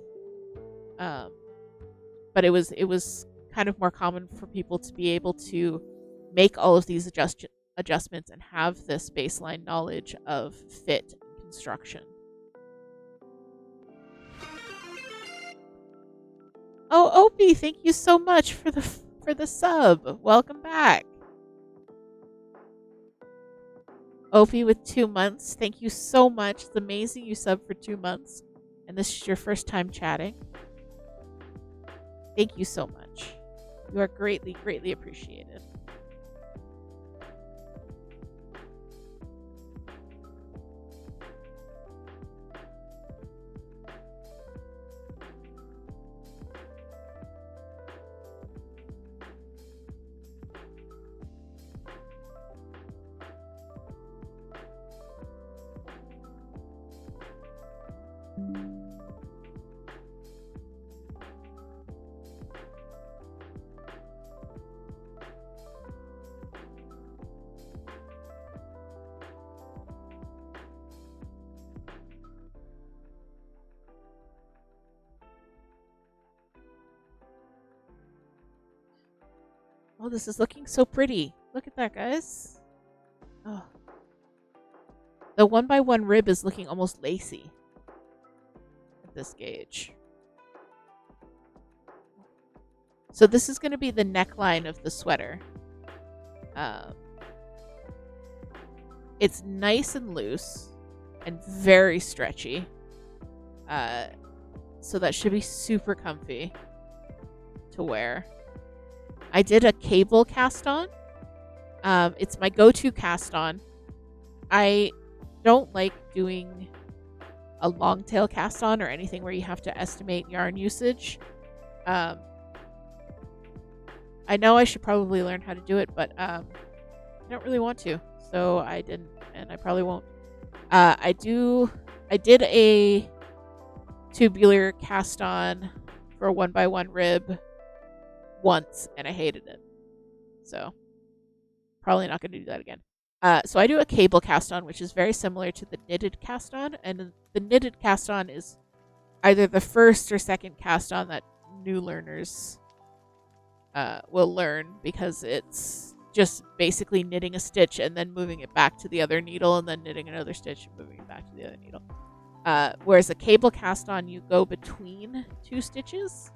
But it was kind of more common for people to be able to make all of these adjustments and have this baseline knowledge of fit and construction. Oh, Opie, thank you so much for the sub. Welcome back. Opie with 2 months. Thank you so much. It's amazing you subbed for 2 months. And this is your first time chatting. Thank you so much. You are greatly, greatly appreciated. Oh, this is looking so pretty. Look at that, guys. Oh. The 1x1 rib is looking almost lacy at this gauge. So this is going to be the neckline of the sweater. It's nice and loose and very stretchy. So that should be super comfy to wear. I did a cable cast on. It's my go-to cast on. I don't like doing a long tail cast on or anything where you have to estimate yarn usage. I know I should probably learn how to do it, but I don't really want to, so I didn't, and I probably won't. I did a tubular cast on for a 1x1 rib once, and I hated it, so probably not going to do that again. So I do a cable cast on, which is very similar to the knitted cast on, and the knitted cast on is either the first or second cast on that new learners will learn, because it's just basically knitting a stitch and then moving it back to the other needle and then knitting another stitch and moving it back to the other needle. Whereas a cable cast on, you go between two stitches,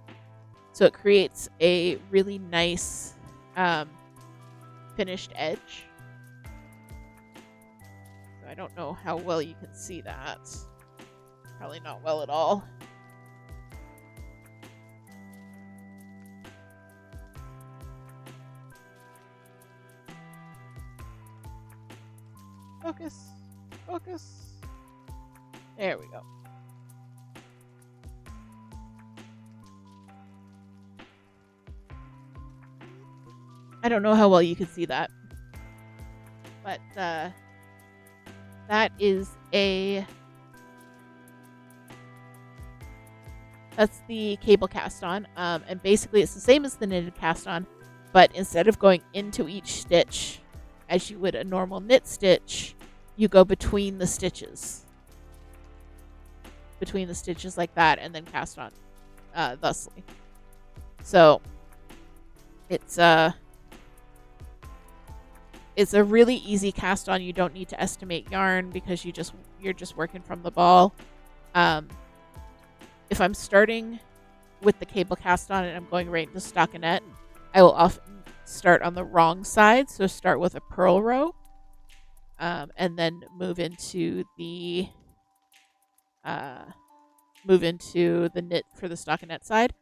so it creates a really nice finished edge. So I don't know how well you can see that. Probably not well at all. Focus. Focus. There we go. I don't know how well you can see that, but that is that's the cable cast on, and basically it's the same as the knitted cast on, but instead of going into each stitch as you would a normal knit stitch, you go between the stitches like that, and then cast on thusly. So it's a really easy cast on. You don't need to estimate yarn because you're just working from the ball. If I'm starting with the cable cast on and I'm going right into stockinette, I will often start on the wrong side. So start with a purl row, and then move into the knit for the stockinette side.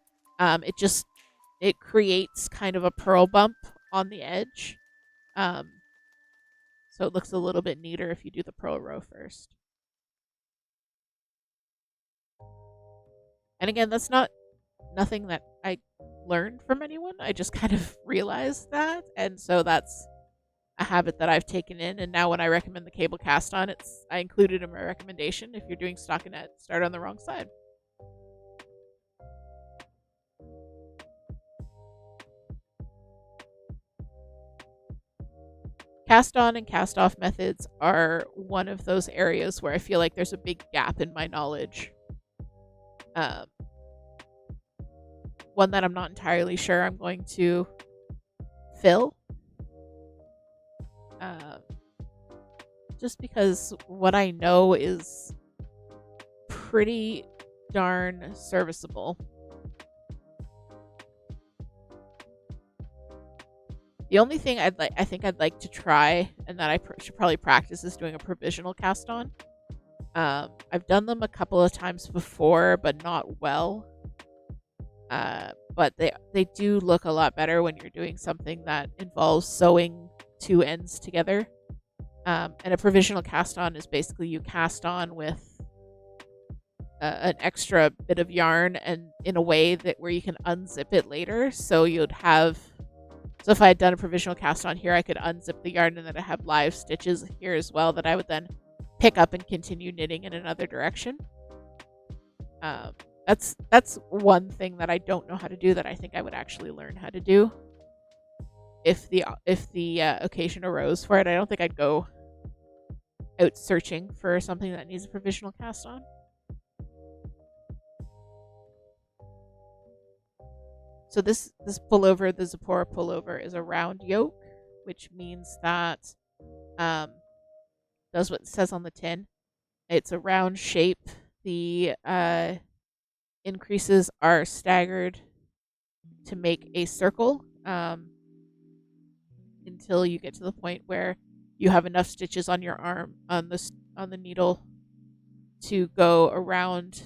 It creates kind of a purl bump on the edge. So it looks a little bit neater if you do the purl row first. And again, that's nothing that I learned from anyone. I just kind of realized that. And so that's a habit that I've taken in. And now when I recommend the cable cast on, I include it in my recommendation. If you're doing stockinette, start on the wrong side. Cast on and cast off methods are one of those areas where I feel like there's a big gap in my knowledge. One that I'm not entirely sure I'm going to fill. Just because what I know is pretty darn serviceable. The only thing I think I'd like to try, and that I should probably practice, is doing a provisional cast on. I've done them a couple of times before, but not well. But they do look a lot better when you're doing something that involves sewing two ends together. And a provisional cast on is basically you cast on with an extra bit of yarn, and in a way where you can unzip it later. So if I had done a provisional cast on here, I could unzip the yarn, and then I have live stitches here as well that I would then pick up and continue knitting in another direction. That's one thing that I don't know how to do that I think I would actually learn how to do if the occasion arose for it. I don't think I'd go out searching for something that needs a provisional cast on. So this pullover, the Zipporah pullover, is a round yoke, which means that does what it says on the tin. It's a round shape. The increases are staggered to make a circle until you get to the point where you have enough stitches on your arm on the needle to go around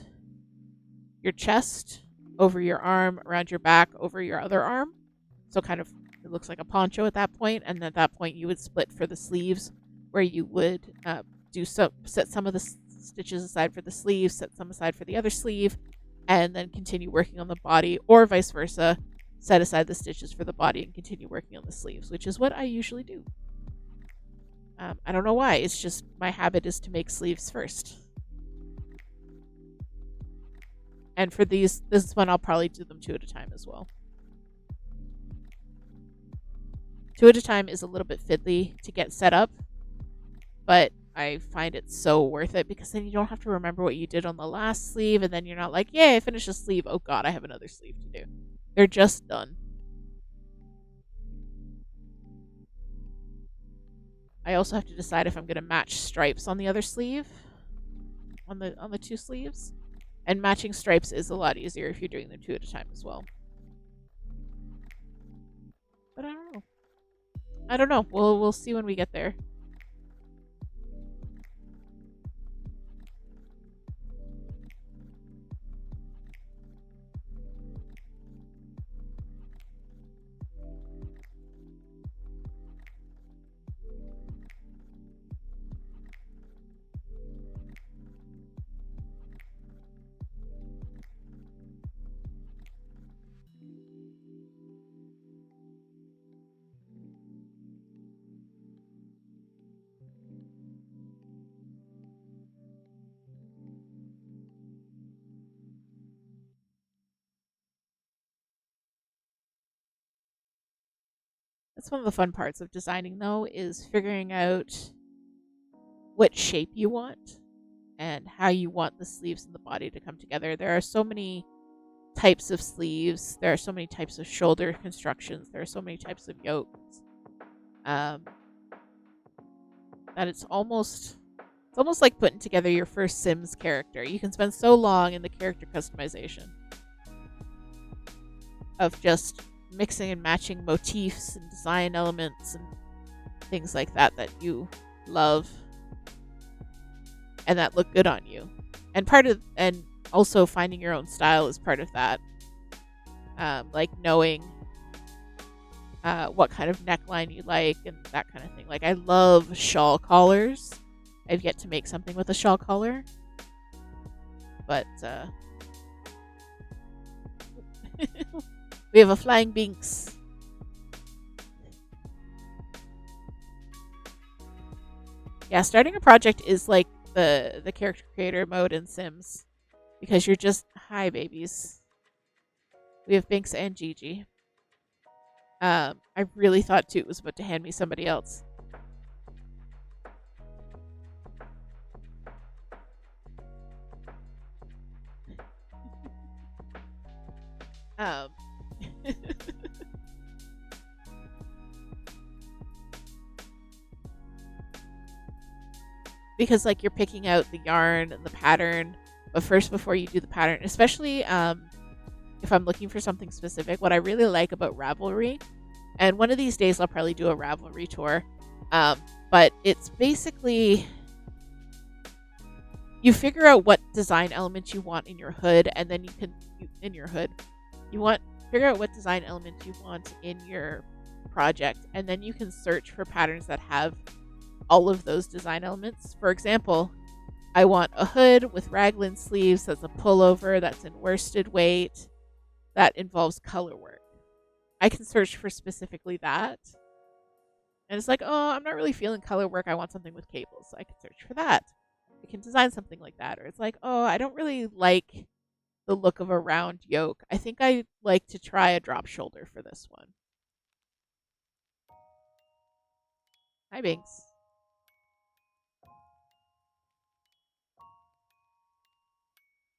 your chest, over your arm, around your back, over your other arm. So kind of it looks like a poncho at that point, and at that point you would split for the sleeves, where you would set some of the stitches aside for the sleeves, set some aside for the other sleeve, and then continue working on the body, or vice versa, set aside the stitches for the body and continue working on the sleeves, which is what I usually do. I don't know why, it's just my habit is to make sleeves first. And for this one, I'll probably do them 2 at a time as well. 2 at a time is a little bit fiddly to get set up, but I find it so worth it, because then you don't have to remember what you did on the last sleeve, and then you're not like, yay, I finished a sleeve. Oh god, I have another sleeve to do. They're just done. I also have to decide if I'm going to match stripes on the other sleeve, on the 2 sleeves. And matching stripes is a lot easier if you're doing them 2 at a time as well. But I don't know. We'll see when we get there. That's one of the fun parts of designing, though, is figuring out what shape you want and how you want the sleeves and the body to come together. There are so many types of sleeves. There are so many types of shoulder constructions. There are so many types of yokes. Um, that it's almost like putting together your first Sims character. You can spend so long in the character customization of just mixing and matching motifs and design elements and things like that that you love and that look good on you. And also finding your own style is part of that. Like knowing what kind of neckline you like and that kind of thing. Like I love shawl collars. I've yet to make something with a shawl collar, but we have a flying Binks. Yeah, starting a project is like the character creator mode in Sims because you're just hi babies. We have Binks and Gigi. I really thought Toot was about to hand me somebody else. Because like you're picking out the yarn and the pattern, but first before you do the pattern, especially if I'm looking for something specific, what I really like about Ravelry, and one of these days I'll probably do a Ravelry tour, but it's basically you figure out what design elements you want in your hood, and then figure out what design elements you want in your project, and then you can search for patterns that have all of those design elements. For example, I want a hood with raglan sleeves that's a pullover that's in worsted weight that involves color work. I can search for specifically that. And it's like, oh, I'm not really feeling color work. I want something with cables. So I can search for that. I can design something like that. Or it's like, oh, I don't really like the look of a round yoke. I think I like to try a drop shoulder for this one. Hi, Binks.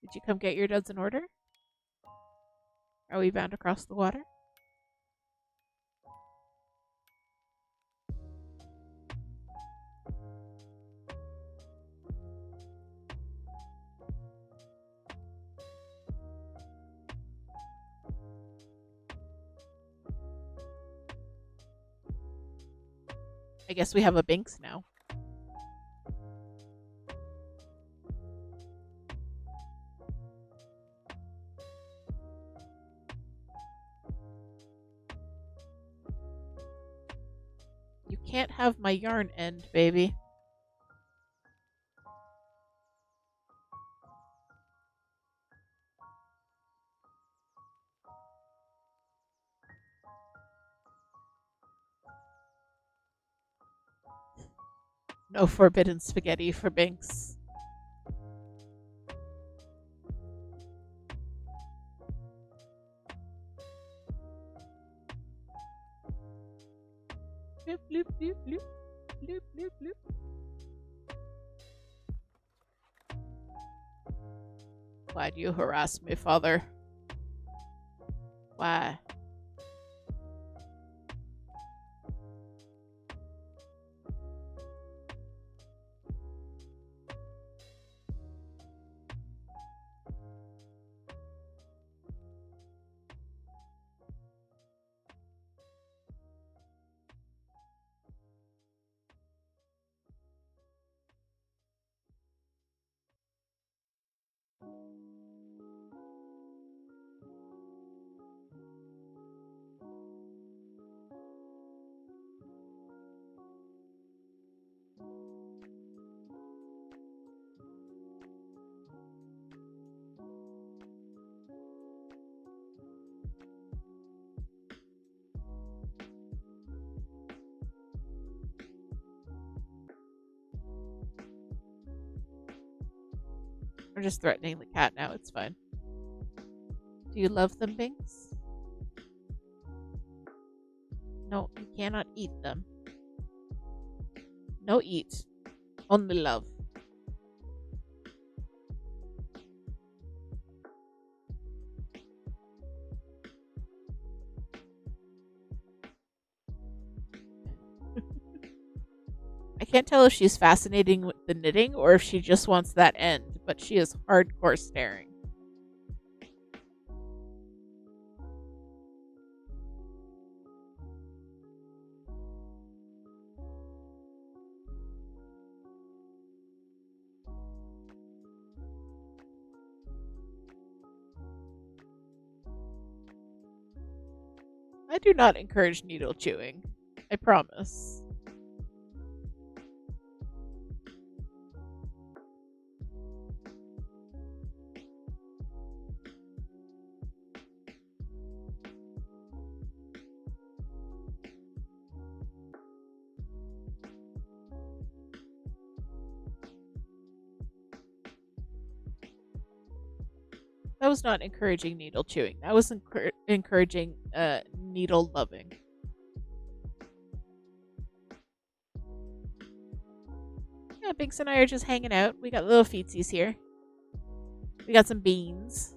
Did you come get your duds in order? Are we bound across the water? I guess we have a Binks now. You can't have my yarn end, baby. No forbidden spaghetti for Binks. Bloop, bloop, bloop, bloop. Bloop, bloop, bloop. Why do you harass me, father? Why? We're just threatening the cat now. It's fine. Do you love them, Binks? No, you cannot eat them. No eat. Only love. I can't tell if she's fascinating with the knitting or if she just wants that end, but she is hardcore staring. I do not encourage needle chewing. I promise. That was not encouraging needle chewing. That was encouraging needle loving. Yeah, Binks and I are just hanging out. We got little feetsies here. We got some beans.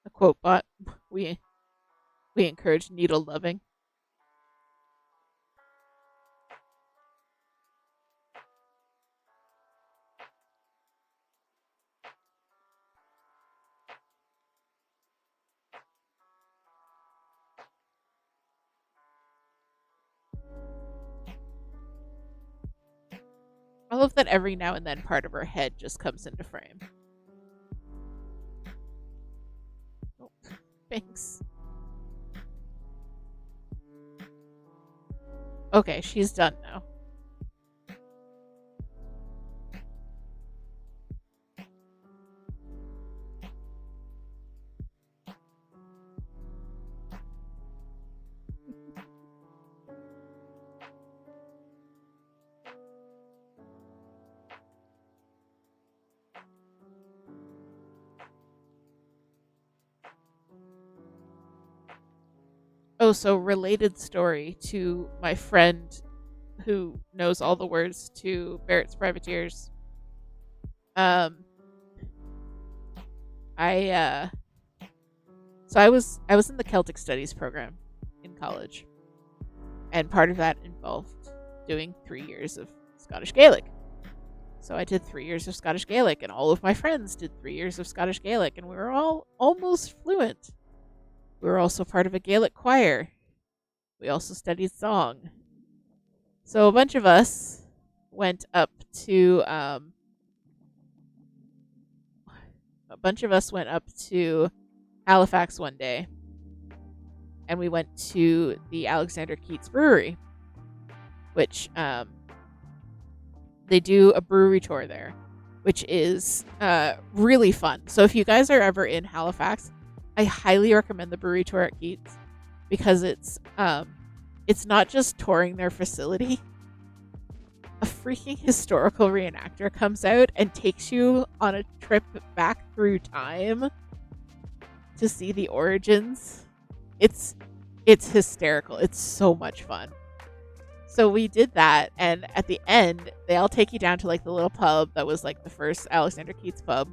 A quote bot. We we encourage needle loving. I love that every now and then part of her head just comes into frame. Oh, Binks. Okay, she's done now. Oh, so related story to my friend who knows all the words to Barrett's Privateers. Um, I so I was in the Celtic Studies program in college, and part of that involved doing 3 years of Scottish Gaelic. So I did 3 years of Scottish Gaelic, and all of my friends did 3 years of Scottish Gaelic, and we were all almost fluent. We were also part of a Gaelic choir. We also studied song. So a bunch of us went up to Halifax one day, and we went to the Alexander Keats Brewery, which they do a brewery tour there, which is really fun. So if you guys are ever in Halifax, I highly recommend the brewery tour at Keats, because it's not just touring their facility. A freaking historical reenactor comes out and takes you on a trip back through time to see the origins. It's hysterical. It's so much fun. So we did that, and at the end, they all take you down to like the little pub that was like the first Alexander Keats pub.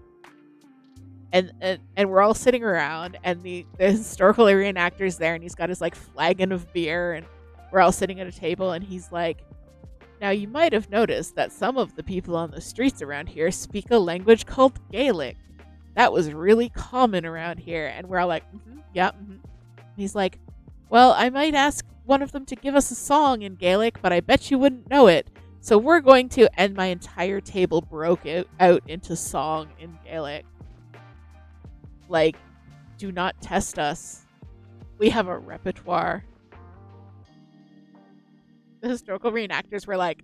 And we're all sitting around, and the historical reenactor's there, and he's got his like flagon of beer, and we're all sitting at a table, and he's like, now you might have noticed that some of the people on the streets around here speak a language called Gaelic. That was really common around here. And we're all like, yeah. He's like, well, I might ask one of them to give us a song in Gaelic, but I bet you wouldn't know it. So we're going to, and my entire table broke out into song in Gaelic. Like, do not test us. We have a repertoire. The historical reenactors were like,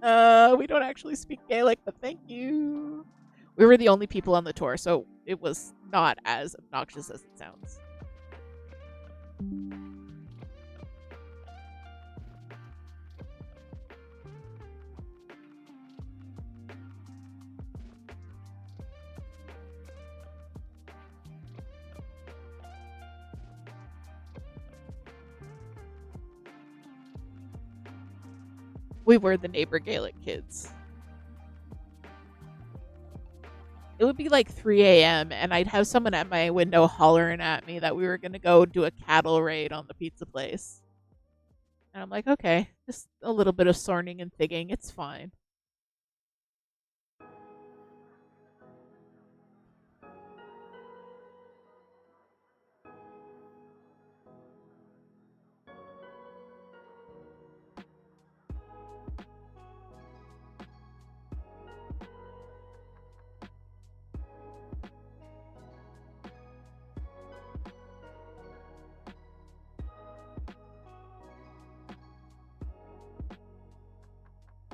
we don't actually speak Gaelic, but thank you. We were the only people on the tour, so it was not as obnoxious as it sounds. We were the neighbor Gaelic kids. It would be like 3 a.m. and I'd have someone at my window hollering at me that we were going to go do a cattle raid on the pizza place. And I'm like, okay, just a little bit of sorning and thigging. It's fine.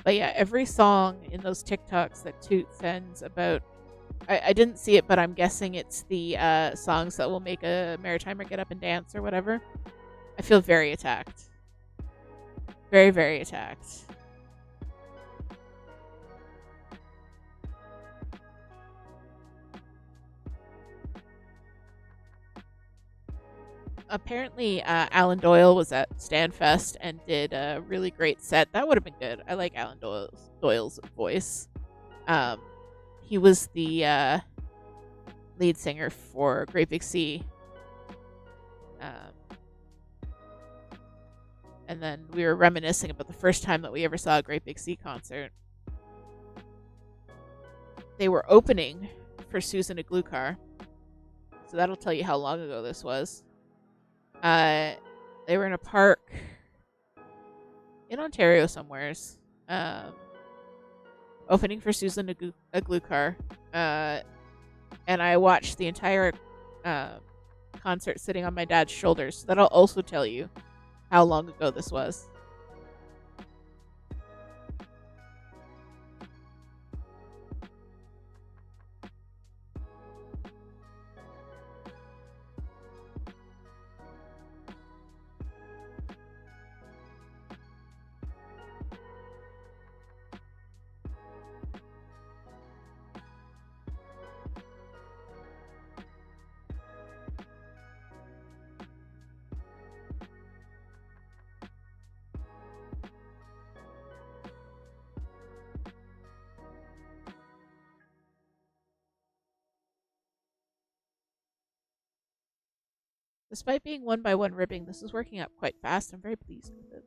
But yeah, every song in those TikToks that Toot sends about, I didn't see it, but I'm guessing it's the songs that will make a Maritimer get up and dance or whatever. I feel very attacked. Very, very attacked. Apparently, Alan Doyle was at Stanfest and did a really great set. That would have been good. I like Alan Doyle's voice. He was the lead singer for Great Big Sea. And then we were reminiscing about the first time that we ever saw a Great Big Sea concert. They were opening for Susan Aglukar. So that'll tell you how long ago this was. They were in a park in Ontario somewheres, opening for Susan Aglukar, and I watched the entire concert sitting on my dad's shoulders. So that'll also tell you how long ago this was. Despite being one by one ribbing, this is working out quite fast. I'm very pleased with it.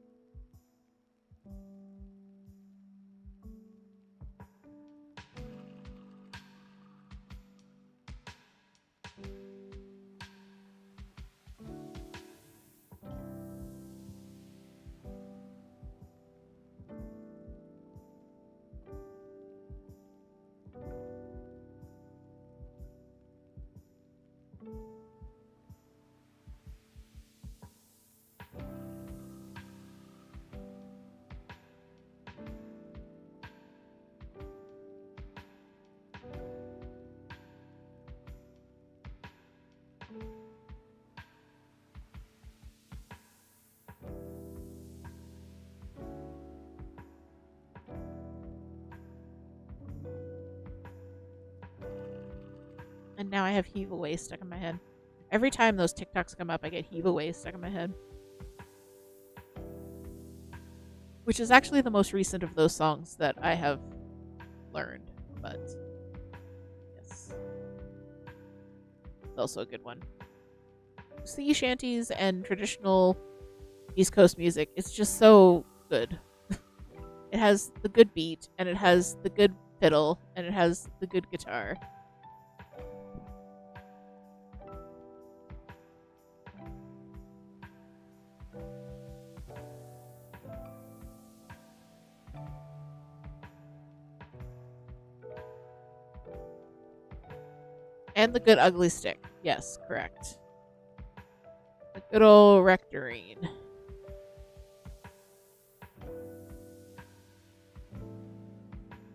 And now I have heave away stuck in my head. Every time those TikToks come up, I get heave away stuck in my head. Which is actually the most recent of those songs that I have learned. But yes. It's also a good one. Sea shanties and traditional East Coast music, it's just so good. It has the good beat, and it has the good fiddle, and it has the good guitar. And the good ugly stick. Yes, correct. The good old rectorine.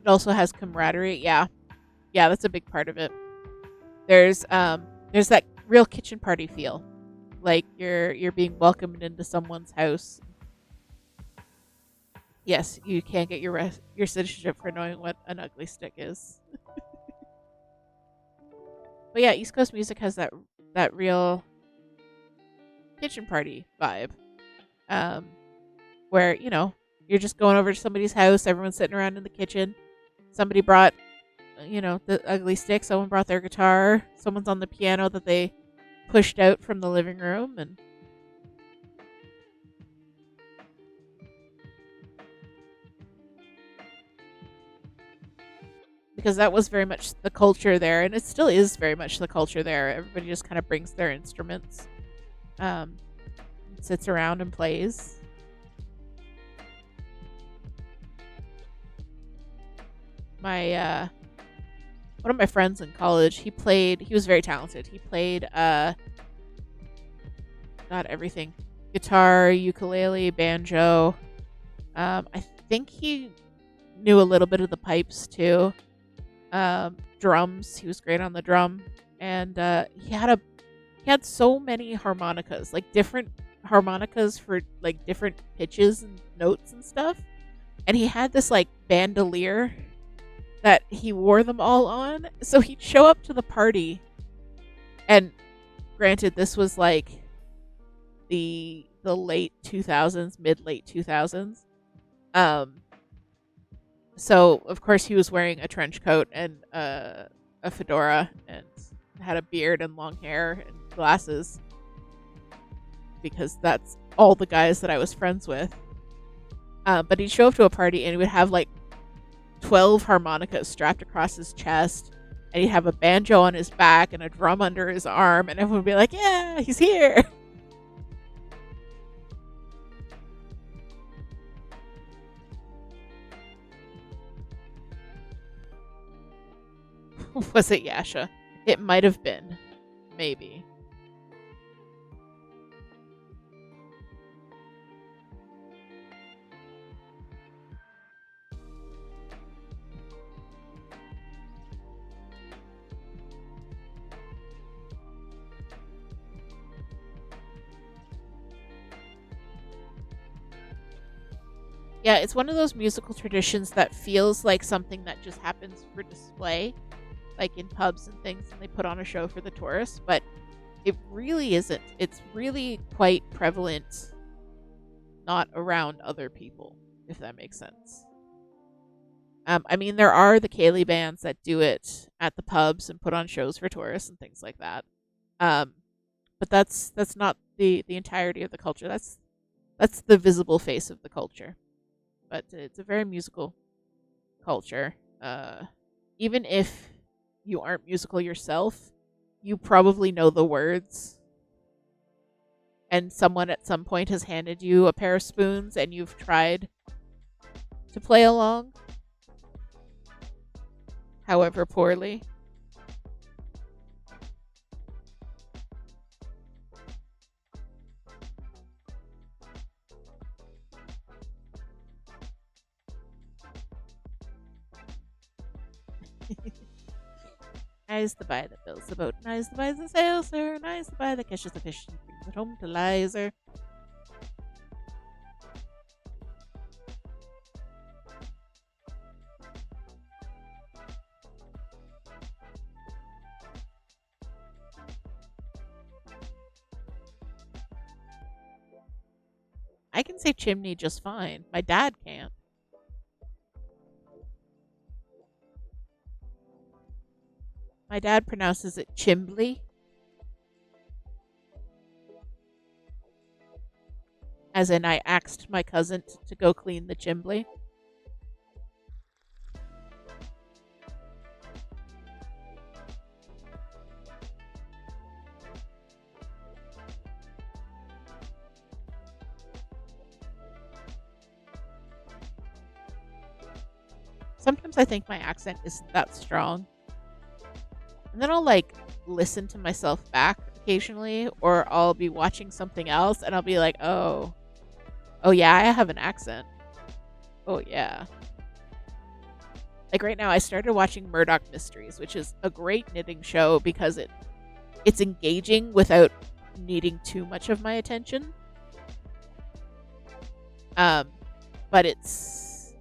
It also has camaraderie. Yeah. Yeah, that's a big part of it. There's that real kitchen party feel. Like you're being welcomed into someone's house. Yes, you can't get your citizenship for knowing what an ugly stick is. But yeah, East Coast music has that real kitchen party vibe, where You're just going over to somebody's house. Everyone's sitting around in the kitchen. Somebody brought, the ugly stick. Someone brought their guitar. Someone's on the piano that they pushed out from the living room, and because that was very much the culture there, and it still is very much the culture there. Everybody just kind of brings their instruments, um, sits around and plays. My one of my friends in college, he was very talented. He played God, everything. Guitar, ukulele, banjo. I think he knew a little bit of the pipes too. Drums. He was great on the drum, and he had so many harmonicas, like different harmonicas for like different pitches and notes and stuff. And he had this like bandolier that he wore them all on. So he'd show up to the party, and granted, this was like the late 2000s, mid late 2000s. Um, so of course he was wearing a trench coat and a fedora, and had a beard and long hair and glasses, because that's all the guys that I was friends with. But he'd show up to a party and he would have like 12 harmonicas strapped across his chest, and he'd have a banjo on his back and a drum under his arm, and everyone would be like, yeah, he's here. Was it Yasha? It might have been. Maybe. Yeah, it's one of those musical traditions that feels like something that just happens for display, like in pubs and things, and they put on a show for the tourists, but it really isn't. It's really quite prevalent, not around other people, if that makes sense. I mean, there are the Kaylee bands that do it at the pubs and put on shows for tourists and things like that. Um, but that's not the entirety of the culture. That's the visible face of the culture. But it's a very musical culture. Even if you aren't musical yourself, you probably know the words, and someone at some point has handed you a pair of spoons and you've tried to play along, however poorly. Nice the buy that builds the boat, nice the buy the sail, sir, nice the buy that catches the fish and brings it home to Lizer. I can say chimney just fine. My dad can't. My dad pronounces it chimbly, as in I asked my cousin to go clean the chimbly. Sometimes I think my accent isn't that strong. And then I'll like listen to myself back occasionally, or I'll be watching something else and I'll be like, oh yeah, I have an accent. Oh yeah. Like right now, I started watching Murdoch Mysteries, which is a great knitting show because it's engaging without needing too much of my attention. Um, but it's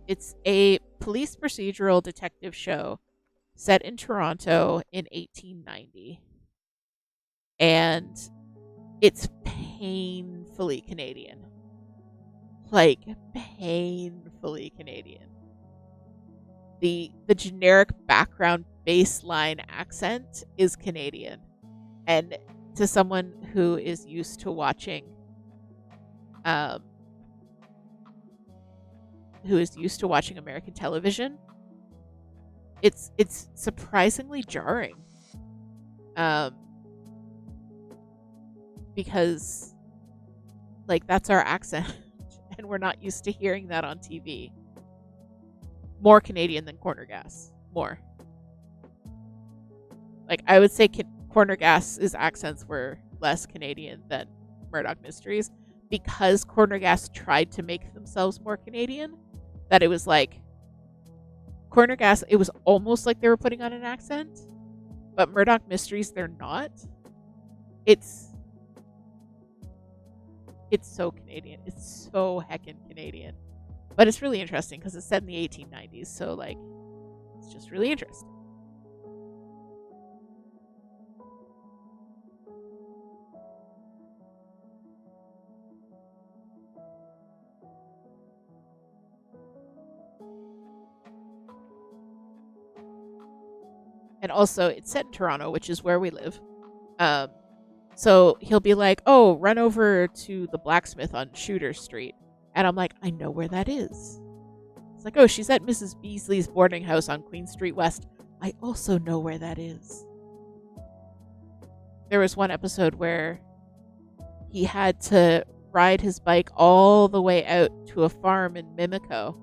a police procedural detective show set in Toronto in 1890, and it's painfully Canadian. like painfully Canadian. The generic background baseline accent is Canadian. And to someone who is used to watching American television, it's surprisingly jarring. Because like that's our accent and we're not used to hearing that on TV. More Canadian than Corner Gas. More. Like I would say Corner Gas's accents were less Canadian than Murdoch Mysteries, because Corner Gas tried to make themselves more Canadian, that it was like Corner Gas, it was almost like they were putting on an accent, but Murdoch Mysteries, they're not. It's so Canadian. It's so heckin' Canadian. But it's really interesting because it's set in the 1890s, so like it's just really interesting. And also, it's set in Toronto, which is where we live. So he'll be like, "Oh, run over to the blacksmith on Shooter Street," and I'm like, "I know where that is." It's like, "Oh, she's at Mrs. Beasley's boarding house on Queen Street West." I also know where that is. There was one episode where he had to ride his bike all the way out to a farm in Mimico,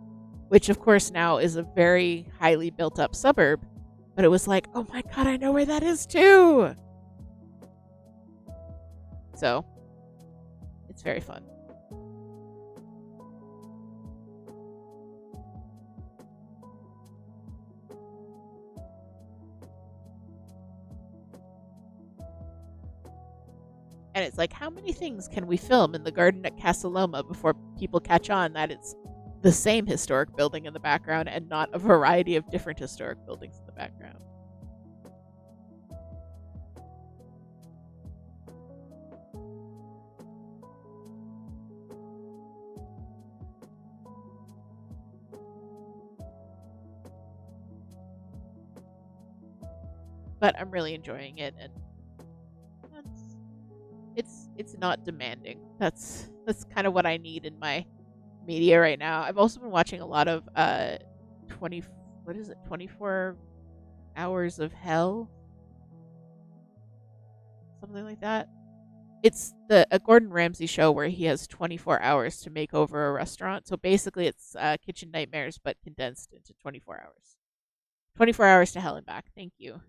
which of course now is a very highly built up suburb. But it was like, oh my god, I know where that is too. So, it's very fun. And it's like, how many things can we film in the garden at Casa Loma before people catch on that it's the same historic building in the background and not a variety of different historic buildings in the background? But I'm really enjoying it, and it's not demanding. That's kind of what I need in my media right now. I've also been watching a lot of 24 Hours of Hell, something like that. It's a Gordon Ramsay show where he has 24 hours to make over a restaurant. So basically, it's Kitchen Nightmares but condensed into 24 hours. 24 hours to hell and back. Thank you.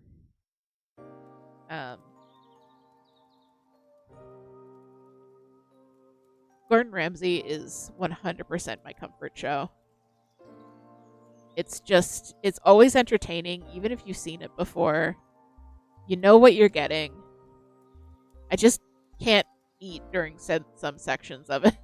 Gordon Ramsay is 100% my comfort show. It's always entertaining, even if you've seen it before. You know what you're getting. I just can't eat during some sections of it.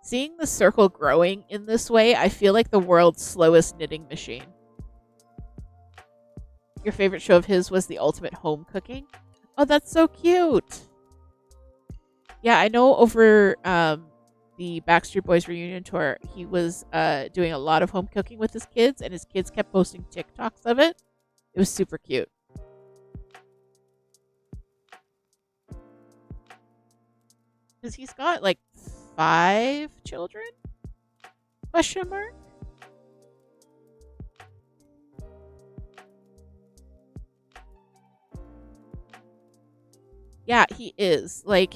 Seeing the circle growing in this way, I feel like the world's slowest knitting machine. Your favorite show of his was The Ultimate Home Cooking? Oh, that's so cute. Yeah, I know over the Backstreet Boys reunion tour, he was doing a lot of home cooking with his kids, and his kids kept posting TikToks of it. It was super cute. Because he's got like 5 children? Question mark? Yeah, he is. Like,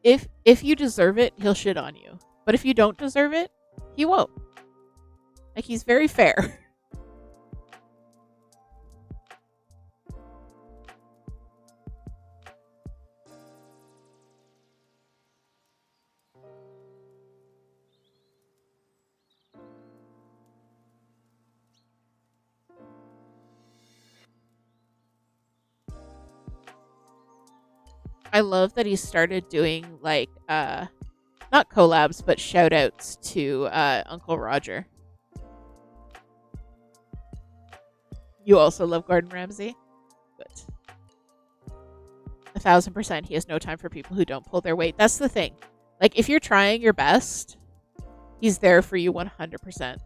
if you deserve it, he'll shit on you. But if you don't deserve it, he won't. Like, he's very fair. I love that he started doing like not collabs but shout outs to Uncle Roger. You also love Gordon Ramsay? Good. 1,000%. He has no time for people who don't pull their weight. That's the thing. Like, if you're trying your best, he's there for you 100%.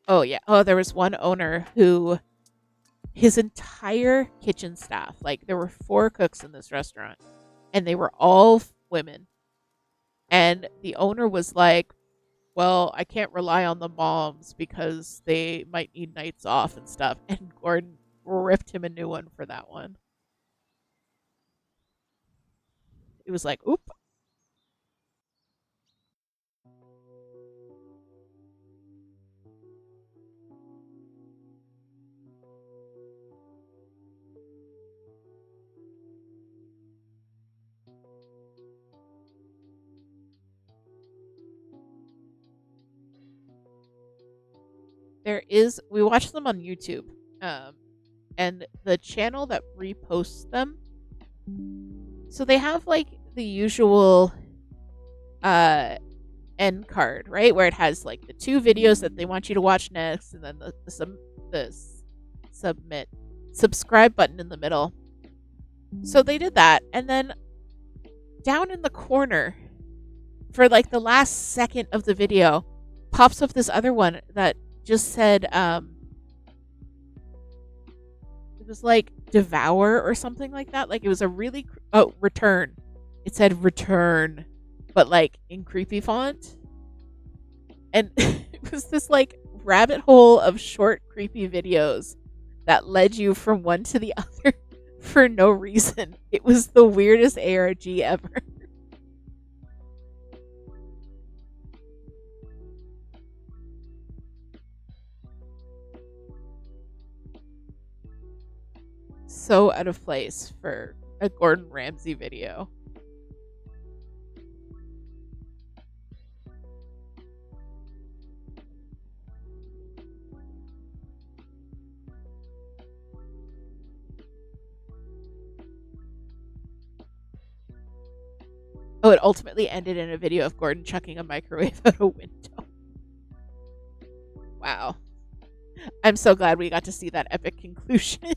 Oh, yeah. Oh, there was one owner who, his entire kitchen staff, like, there were 4 cooks in this restaurant, and they were all women. And the owner was like, well, I can't rely on the moms because they might need nights off and stuff. And Gordon ripped him a new one for that one. It was like, oop. We watch them on YouTube. And the channel that reposts them, so they have like the usual end card, right, where it has like the 2 videos that they want you to watch next, and then the subscribe button in the middle. So they did that, and then down in the corner, for like the last second of the video, pops up this other one that just said it was like devour or something like that. Like, it was a really return. It said return, but like in creepy font. And it was this like rabbit hole of short creepy videos that led you from one to the other for no reason. It was the weirdest ARG ever. So out of place for a Gordon Ramsay video. Oh, it ultimately ended in a video of Gordon chucking a microwave out a window. Wow. I'm so glad we got to see that epic conclusion.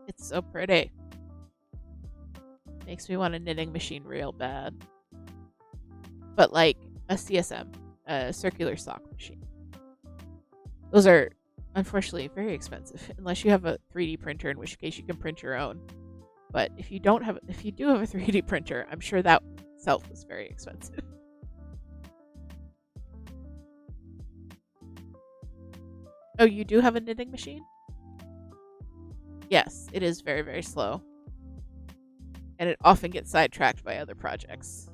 It's so pretty. Makes me want a knitting machine real bad. But like a CSM, a circular sock machine. Those are unfortunately very expensive unless you have a 3D printer, in which case you can print your own. But if you do have a 3D printer, I'm sure that itself is very expensive. Oh, you do have a knitting machine? Yes, it is very, very slow. And it often gets sidetracked by other projects.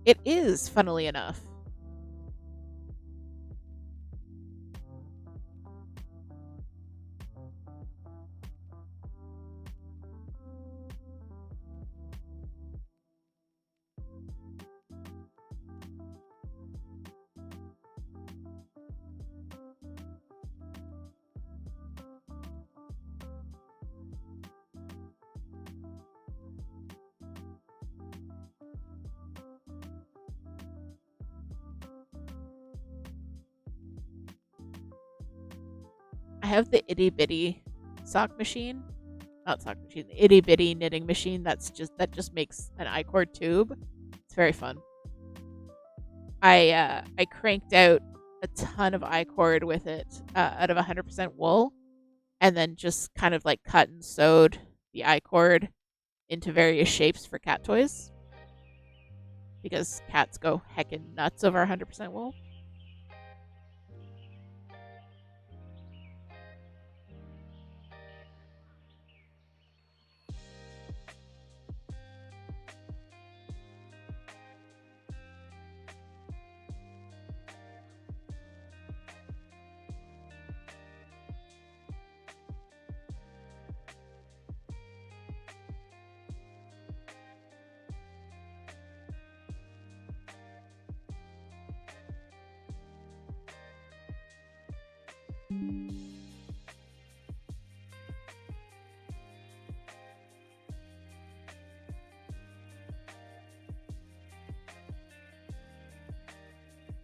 It is, funnily enough. I have the itty bitty sock machine. Not sock machine, the itty bitty knitting machine that just makes an I-cord tube. It's very fun. I cranked out a ton of I-cord with it out of 100% wool, and then just kind of like cut and sewed the I-cord into various shapes for cat toys, because cats go heckin' nuts over 100% wool.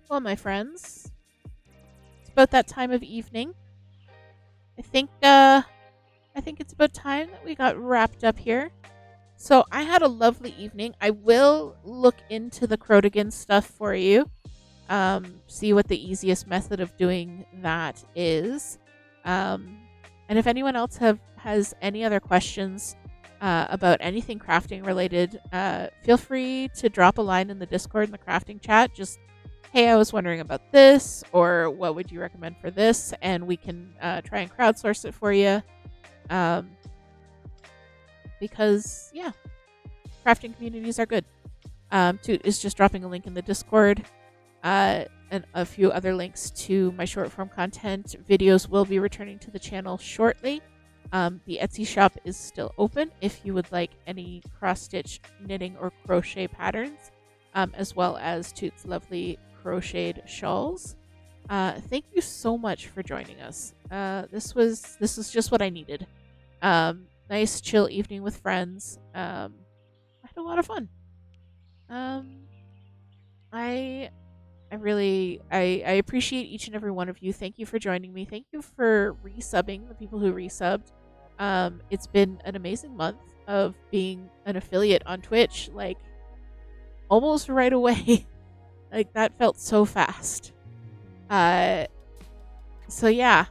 Well, my friends, it's about that time of evening. I think it's about time that we got wrapped up here. So I had a lovely evening. I will look into the Crotigan stuff for you. See what the easiest method of doing that is. And if anyone else has any other questions about anything crafting related, feel free to drop a line in the Discord in the crafting chat. Just, hey, I was wondering about this, or what would you recommend for this? And we can try and crowdsource it for you. Because, yeah, crafting communities are good. Toot is just dropping a link in the Discord. And a few other links to my short form content. Videos will be returning to the channel shortly. The Etsy shop is still open if you would like any cross-stitch knitting or crochet patterns, as well as Toot's lovely crocheted shawls. Thank you so much for joining us. This was just what I needed. Nice chill evening with friends. I had a lot of fun. I appreciate each and every one of you. Thank you for joining me. Thank you for resubbing, the people who resubbed. It's been an amazing month of being an affiliate on Twitch, like almost right away. Like that felt so fast. So yeah.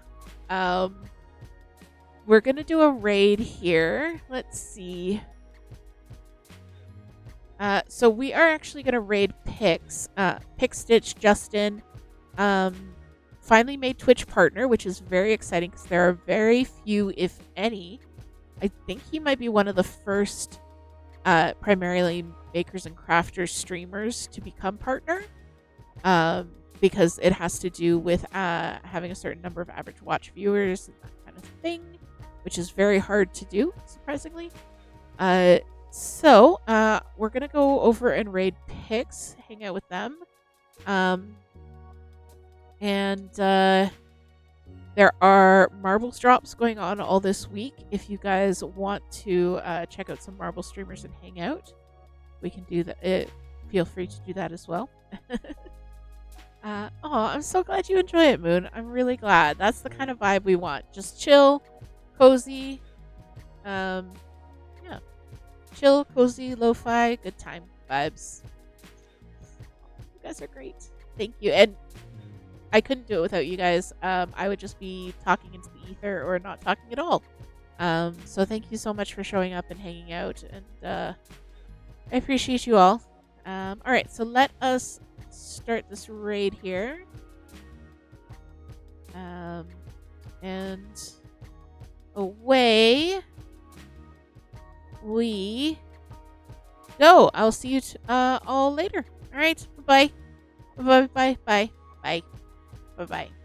We're gonna do a raid here. Let's see. So we are actually going to raid Pix. Stitch Justin finally made Twitch partner, which is very exciting because there are very few, if any. I think he might be one of the first primarily makers and crafters streamers to become partner, because it has to do with having a certain number of average watch viewers and that kind of thing, which is very hard to do, surprisingly. So, we're going to go over and raid Pix, hang out with them. And there are marbles drops going on all this week. If you guys want to check out some marble streamers and hang out, we can do that. Feel free to do that as well. I'm so glad you enjoy it, Moon. I'm really glad. That's the kind of vibe we want. Just chill, cozy. Chill, cozy, lo-fi, good time vibes. You guys are great. Thank you. And I couldn't do it without you guys. I would just be talking into the ether or not talking at all. So thank you so much for showing up and hanging out. And I appreciate you all. All right, so let us start this raid here. And away we go. I'll see you all later. All right. Bye-bye. Bye-bye. Bye. Bye. Bye-bye.